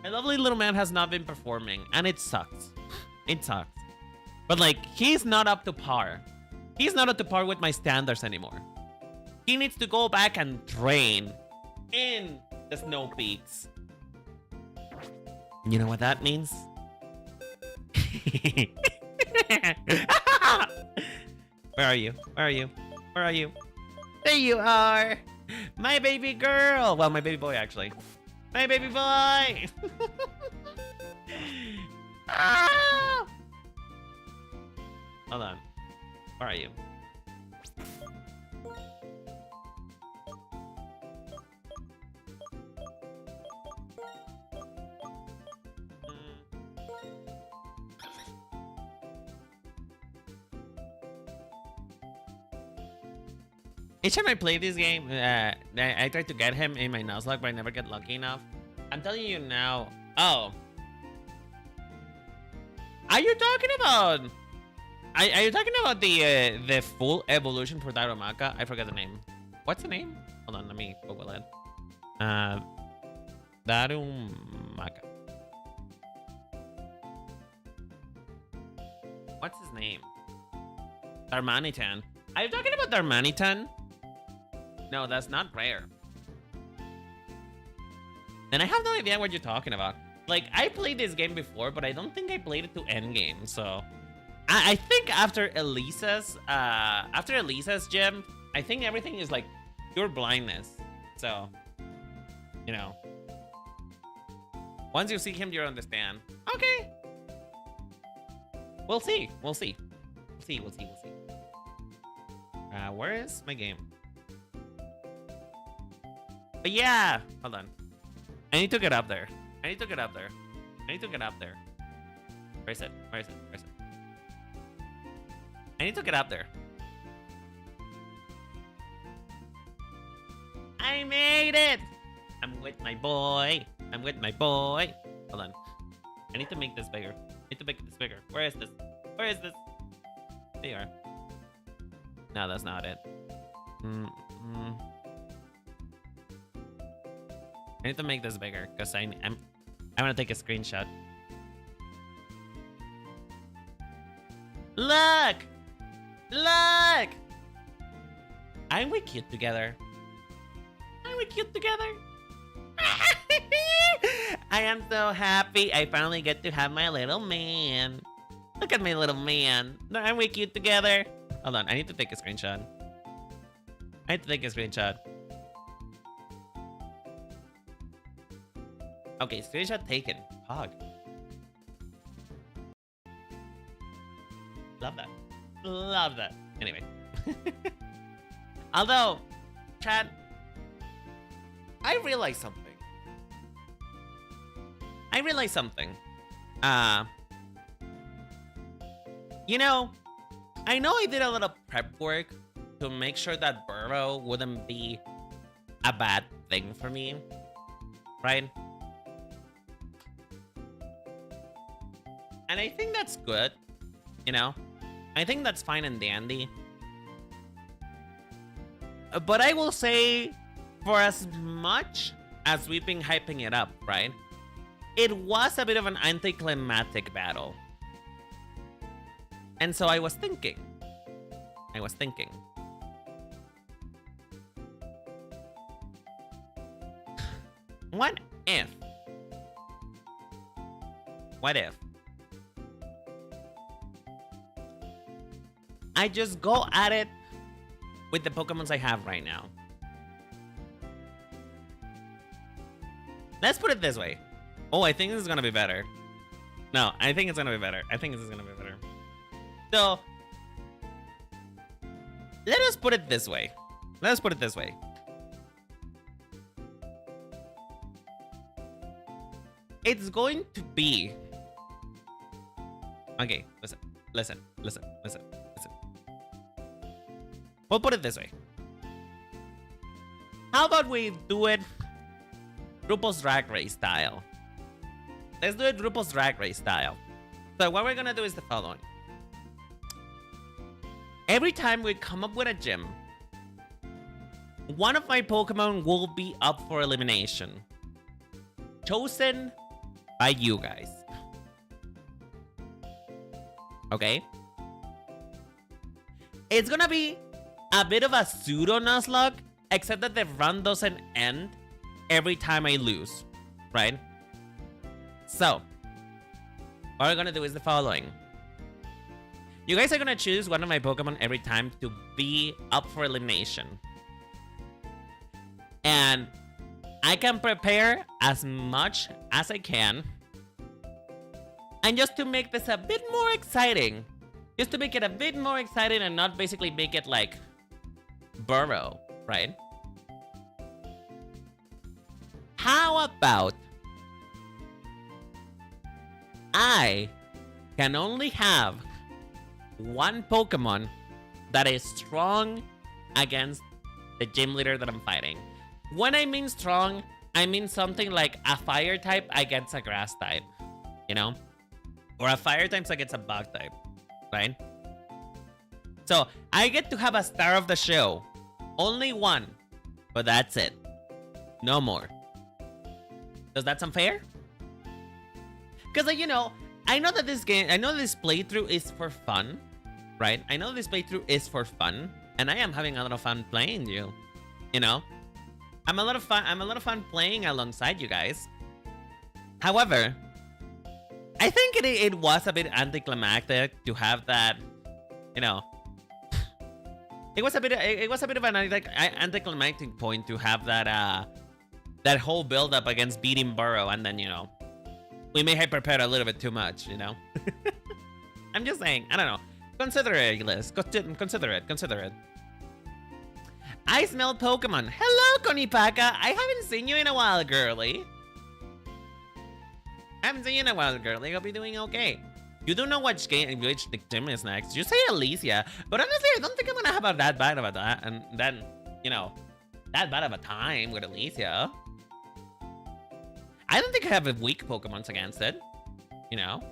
My lovely little man has not been performing, and it sucks. It sucks. But like, he's not up to par. He's not up to par with my standards anymore. He needs to go back and train in the snow peaks. You know what that means? Where are you? Where are you? Where are you? There you are! My baby girl! Well, my baby boy, actually. My baby boy! Ah! Hold on. Where are you? Each time I play this game, I try to get him in my Nuzlocke, but I never get lucky enough. I'm telling you now. Oh. Are you talking about... Are you talking about the full evolution for Darumaka? I forgot the name. What's the name? Hold on, let me Google it. Darumaka. What's his name? Darmanitan. Are you talking about Darmanitan? No, that's not rare. And I have no idea what you're talking about. Like, I played this game before, but I don't think I played it to endgame, so... I think after Elisa's gym, I think everything is like pure blindness. So, you know. Once you see him, you'll understand. Okay. We'll see. We'll see. We'll see. Where is my game? But yeah, hold on. I need to get up there. Where is it? I need to get up there. I made it! I'm with my boy. I'm with my boy. Hold on. I need to make this bigger. I need to make this bigger. Where is this? Where is this? There you are. No, that's not it. I need to make this bigger because I want to take a screenshot. Look! Look! Aren't we cute together? Aren't we cute together? I am so happy I finally get to have my little man. Look at my little man. Aren't we cute together? Hold on, I need to take a screenshot. I need to take a screenshot. Okay, screenshot taken. Hog. Love that. Love that. Anyway. Although, chat, I realized something. You know, I know I did a lot of prep work to make sure that burgh wouldn't be a bad thing for me, right? And I think that's good, you know? I think that's fine and dandy. But I will say, for as much as we've been hyping it up, right? It was a bit of an anticlimactic battle. And so I was thinking. What if I just go at it with the Pokemons I have right now? Let's put it this way. Oh, I think this is gonna be better. No, I think it's gonna be better. So, let us put it this way. It's going to be... Okay, listen. We'll put it this way. How about we do it RuPaul's Drag Race style? Let's do it RuPaul's Drag Race style. So what we're gonna do is the following. Every time we come up with a gym, one of my Pokemon will be up for elimination. Chosen by you guys. Okay? It's gonna be a bit of a pseudo Nuzlocke, except that the run doesn't end every time I lose, right? So, what we're gonna do is the following. You guys are gonna choose one of my Pokemon every time to be up for elimination. And I can prepare as much as I can. And just to make this a bit more exciting. Just to make it a bit more exciting and not basically make it like burgh, right? How about I can only have one Pokemon that is strong against the gym leader that I'm fighting. When I mean strong, I mean something like a fire type against a grass type, you know? Or a fire type against a bug type, right? So I get to have a star of the show. Only one, but that's it. No more. Does that sound fair? Because, you know, I know that this playthrough is for fun, right? I know this playthrough is for fun, and I am having a lot of fun playing you. You know, I'm a lot of fun playing alongside you guys. However, I think it was a bit anticlimactic to have that. You know, it was a bit of an anticlimactic point to have that whole build up against beating burgh, and then, you know, we may have prepared a little bit too much, you know? I'm just saying, I don't know. Consider it, Liz. Consider it. I smell Pokemon. Hello, Konipaka. I haven't seen you in a while, girly. Hope you're doing okay. You do know which the gym is next. You say Alicia, but honestly, I don't think I'm gonna have that bad of a and then, you know, that bad of a time with Alicia. I don't think I have a weak Pokemons against it, you know.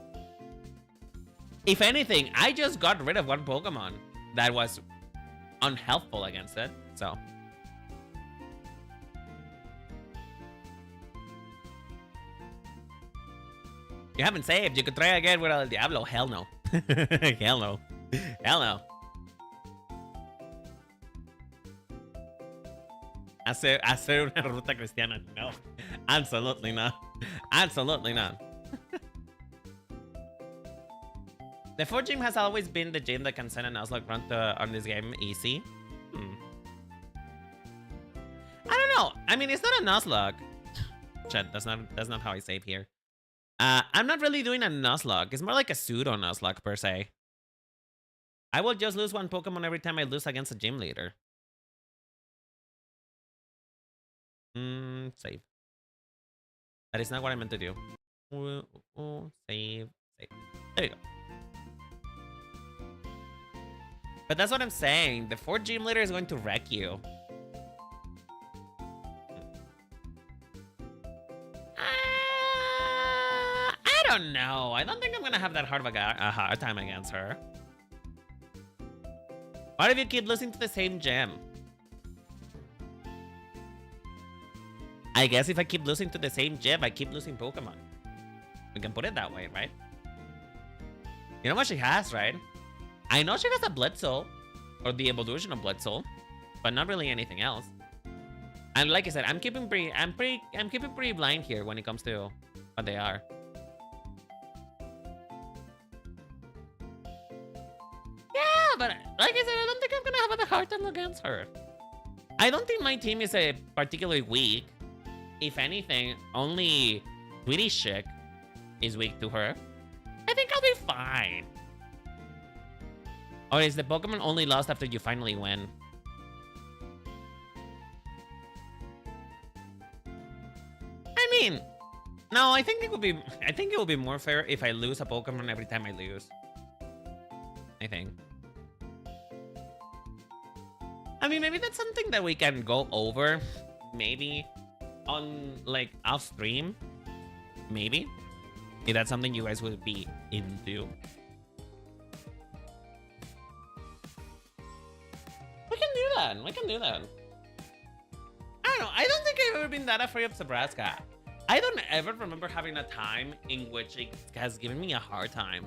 If anything, I just got rid of one Pokemon that was unhelpful against it, so. You haven't saved. You could try again with El Diablo. Hell no. Hell no. Hell no. Hacer una ruta cristiana. No. Absolutely not. Absolutely not. The 4 gym has always been the gym that can send a Nuzlocke run on this game easy. I don't know. I mean, it's not a Nuzlocke. Shit, that's not how I save here. I'm not really doing a Nuzlocke. It's more like a pseudo Nuzlocke per se. I will just lose one Pokemon every time I lose against a gym leader. Save. That is not what I meant to do. Save. There you go. But that's what I'm saying. The 4 gym leader is going to wreck you. I don't know. I don't think I'm gonna have that hard of a hard time against her. What if you keep losing to the same gym? I guess if I keep losing to the same gym, I keep losing Pokemon. We can put it that way, right? You know what she has, right? I know she has a Blitzel, or the evolution of Blitzel, but not really anything else. And like I said, I'm keeping pretty blind here when it comes to what they are. Yeah, but like I said, I don't think I'm gonna have a hard time against her. I don't think my team is particularly weak. If anything, only Tweety Chick is weak to her. I think I'll be fine. Or is the Pokemon only lost after you finally win? I mean, no, I think it would be more fair if I lose a Pokemon every time I lose. I think. I mean, maybe that's something that we can go over. Maybe on like off stream. Maybe. If that's something you guys would be into. We can do that. We can do that. I don't know. I don't think I've ever been that afraid of Nebraska. I don't ever remember having a time in which it has given me a hard time.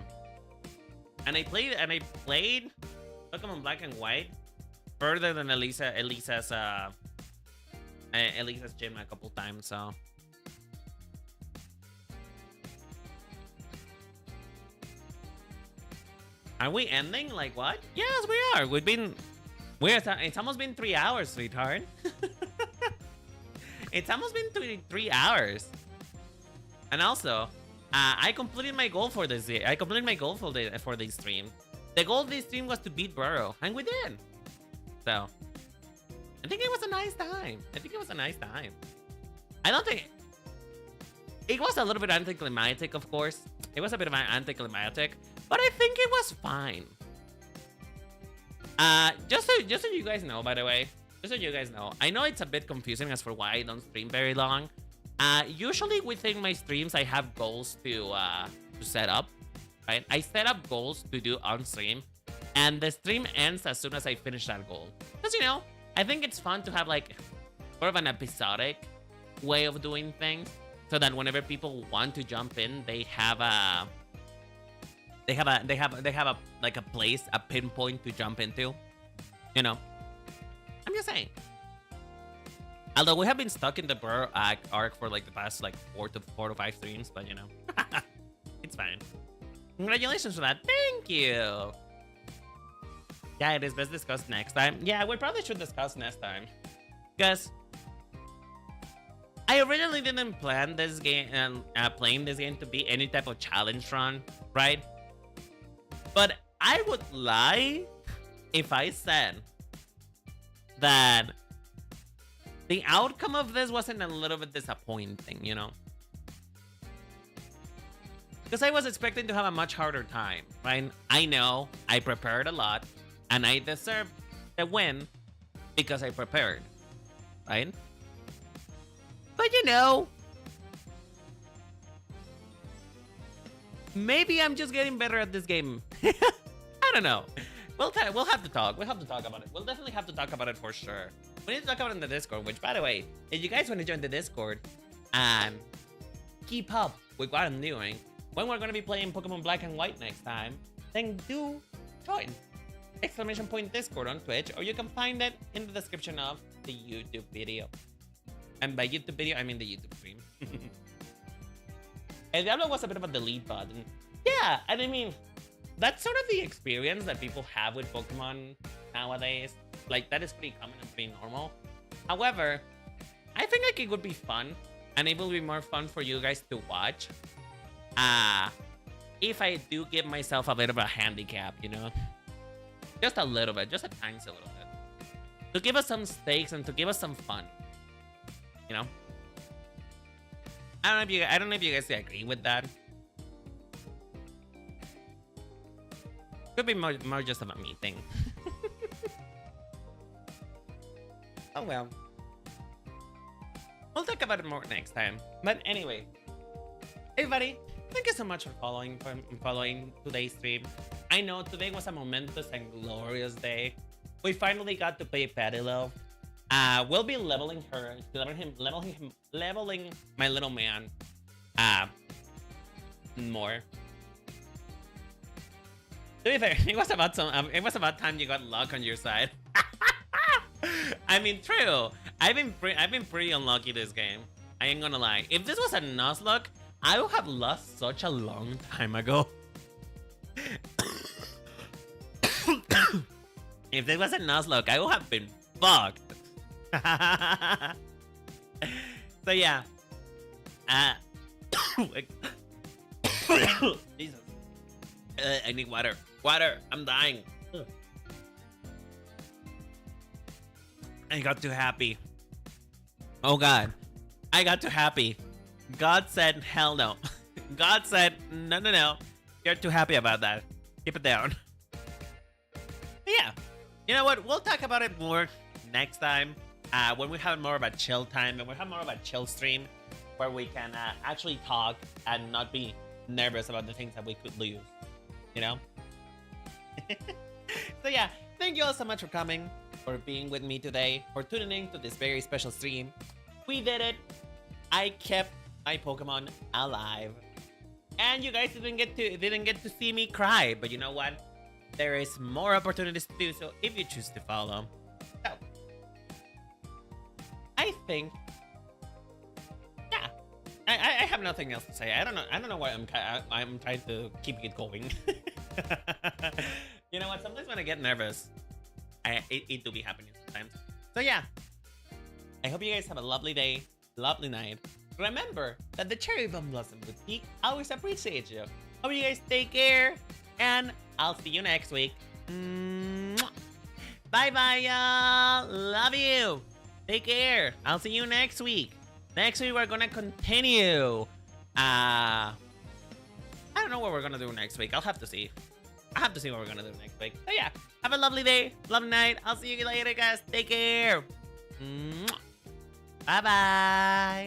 And I played Pokemon Black and White further than Elisa's gym a couple times, so. Are we ending? Like what? Yes, we are. It's almost been 3 hours, sweetheart. It's almost been 3 hours. And also, I completed my goal for this. I completed my goal for this stream. The goal of this stream was to beat Burrow, and we did. So, I think it was a nice time. I don't think it was a little bit anticlimactic, of course. It was a bit of an anticlimactic, but I think it was fine. Just so you guys know, by the way, just so you guys know, I know it's a bit confusing as for why I don't stream very long. Usually within my streams, I have goals to set up, right? I set up goals to do on stream, and the stream ends as soon as I finish that goal. Because, you know, I think it's fun to have like sort of an episodic way of doing things, so that whenever people want to jump in, they have a like a place, a pinpoint to jump into. You know, I'm just saying. Although we have been stuck in the Burr arc for like the past like 4 to 5 streams, but you know, it's fine. Congratulations for that. Thank you. Yeah, it is best discussed next time. Yeah, we probably should discuss next time, because I originally didn't plan this game and playing this game to be any type of challenge run, right? But I would lie if I said that the outcome of this wasn't a little bit disappointing, you know? Because I was expecting to have a much harder time, right? I know I prepared a lot, and I deserve the win because I prepared, right? But you know, maybe I'm just getting better at this game. I don't know. We'll have to talk. We'll have to talk about it. We'll definitely have to talk about it for sure. We need to talk about it in the Discord, which, by the way, if you guys want to join the Discord and keep up with what I'm doing, when we're going to be playing Pokemon Black and White next time, then do join. !Discord on Twitch, or you can find it in the description of the YouTube video. And by YouTube video, I mean the YouTube stream. El Diablo was a bit of a delete button. Yeah, and I mean, that's sort of the experience that people have with Pokemon nowadays. Like, that is pretty common and pretty normal. However, I think like it would be fun, and it will be more fun for you guys to watch. If I do give myself a bit of a handicap, you know? Just a little bit, just a tiny little bit. To give us some stakes and to give us some fun. You know? I don't know if you guys agree with that. Could be more just about me thing. Oh well. We'll talk about it more next time. But anyway, everybody, thank you so much for following today's stream. I know today was a momentous and glorious day. We finally got to play Petilil. We'll be leveling my little man more. To be fair, it was about time you got luck on your side. I mean, true. I've been pretty unlucky this game. I ain't gonna lie. If this was a Nuzlocke, I would have lost such a long time ago. If this was a Nuzlocke, I would have been fucked. So yeah. Jesus. I need water. Water. I'm dying. I got too happy. Oh God. I got too happy. God said hell no. God said no. You're too happy about that. Keep it down. But yeah. You know what? We'll talk about it more next time. When we have more of a chill time, and we have more of a chill stream where we can actually talk and not be nervous about the things that we could lose. You know? So yeah, thank you all so much for coming, for being with me today, for tuning in to this very special stream. We did it. I kept my Pokemon alive. And you guys didn't get to see me cry, but you know what? There is more opportunities to do so if you choose to follow. So, I think, yeah, I have nothing else to say. I don't know why I'm trying to keep it going. You know what? Sometimes when I get nervous, it do be happening sometimes. So yeah, I hope you guys have a lovely day, lovely night. Remember that the Cherry Bomb Blossom Boutique always appreciates you. Hope you guys take care, and I'll see you next week. Bye bye, y'all. Love you. Take care. I'll see you next week. Next week we're gonna continue. I don't know what we're gonna do next week. I'll have to see. I have to see what we're gonna do next week. So yeah, have a lovely day, lovely night. I'll see you later, guys. Take care. Bye bye.